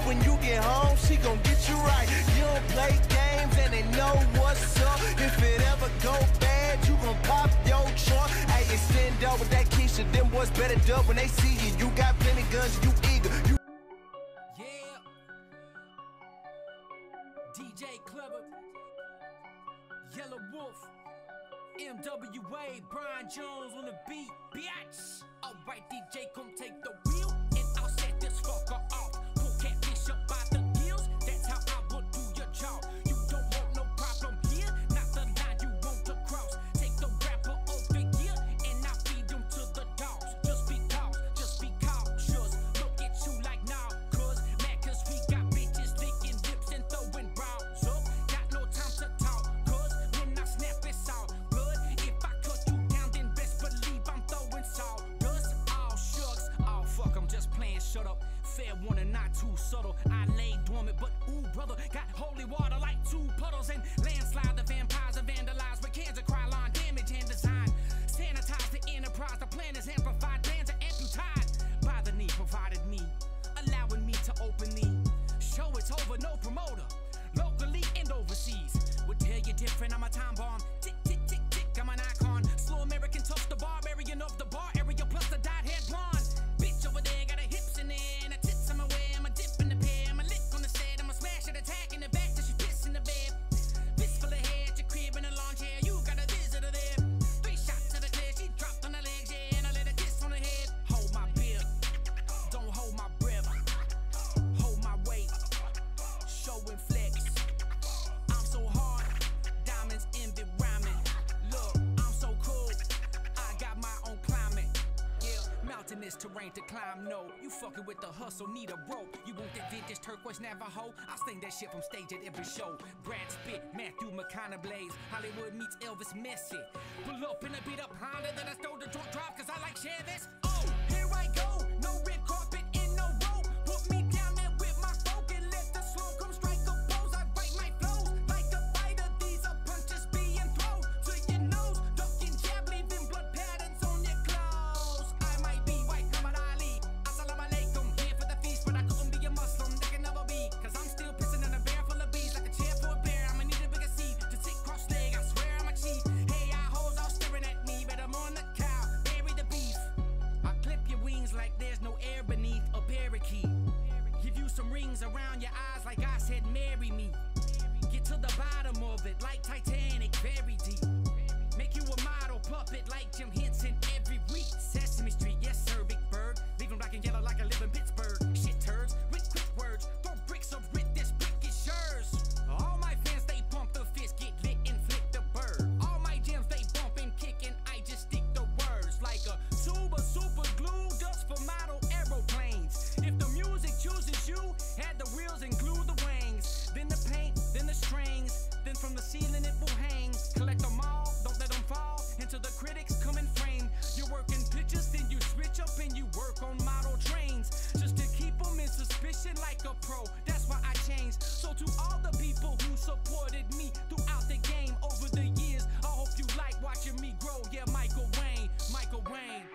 When you get home, she gon' get you right. You don't play games and they know what's up. If it ever go bad, you gon' pop your trunk. Hey, extend up with that Keisha. Them boys better dub when they see you. You got plenty guns, you eager. Yeah. DJ Clever. Yellow Wolf. MWA. Brian Jones on the beat. Bitch. Alright, DJ, come take the wheel. And I'll set this fucker off. That's how I will do your job. You don't want no problem here, not the line you want to cross. Take the rapper over here, and I feed them to the shut up. Fair warning, not too subtle. I lay dormant, but ooh, brother, got holy water like 2 puddles. And landslide, the vampires are vandalized with cans of Krylon, damage and design. Sanitize the enterprise, the plan is amplified, bands are amputated by the need provided me, allowing me to openly show it's over, no promoter, locally and overseas. Would tell you different, I'm a time bomb. Tick, tick, tick, tick, I'm an icon. Slow American tough, the barbarian of the bar area, plus the dyed hair blonde. Bitch over there, got her hips in there, and her tits on my way. I'm a dip in the pair, I'm a lick on the set, I'm a smash at attack in the back till she piss in the bed. Fist full of hair at your crib in a lawn chair, you got a visitor there. 3 shots to the clear, she dropped on her legs, yeah, and I let her kiss on her head. Hold my beer, don't hold my breath, hold my weight, show and flex. I'm so hard, diamonds envy rhyming. Look, I'm so cool, I got my own climate. Yeah, mountainous terrain to climb, no. You fucking with the hustle, need a rope. You want that vintage turquoise Navajo? I sing that shit from stage at every show. Brad Pitt, Matthew McConaughey, Hollywood meets Elvis Messi. Pull up in a beat up Honda that I stole the drunk drive cause I like Chevys. Oh, here I go, no red carpet in no rope. Put me down there with my folk and let the slow come strike a pose. I write my flows like a fighter, these are punches being thrown to your nose. Ducking jab, leaving blood patterns on your clothes. I might be white Muhammad Ali, assalamu alaikum, here for the feast, but I couldn't be a Muslim, that can never be, cause I'm still pissing in a bear full of bees, like a chair for a bear. I'ma need a bigger seat to sit cross leg, I swear I'm a cheat. Hey, I hoes all staring at me, but I'm on the cow, bury the beef. I clip your wings like there's no air beneath a parakeet. Give you some rings around your eyes like I said marry me. Get to the bottom of it like Titanic, very deep. Make you a model puppet like Jim Henson every week. Sesame Street, yes sir, big bird. Leave 'em black and yellow like I live in Pittsburgh. Shit turds, with quick words. Throw bricks of writ, this brick is yours. All my fans, they pump the fist, get lit and flick the bird. All my gems, they bump and kick and I just stick the words like a tuba super glue dust for model aeroplanes. If the music chooses you, add the wheels and glue the wings. Then the paint, then the strings, then from the ceiling it will hang. Collect them all, don't let them fall until the critics come and frame. You're working pictures, then you switch up and you work on model trains just to keep them in suspicion like a pro. That's why I changed. So to all the people who supported me throughout the game over the years, I hope you like watching me grow. Yeah, Michael Wayne, Michael Wayne.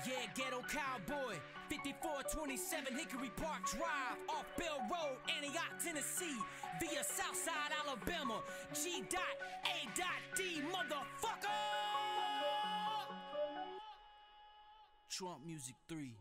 Yeah, ghetto cowboy, 5427 Hickory Park Drive, off Bell Road, Antioch, Tennessee, via Southside, Alabama, G.A.D, motherfucker! Trump Music 3.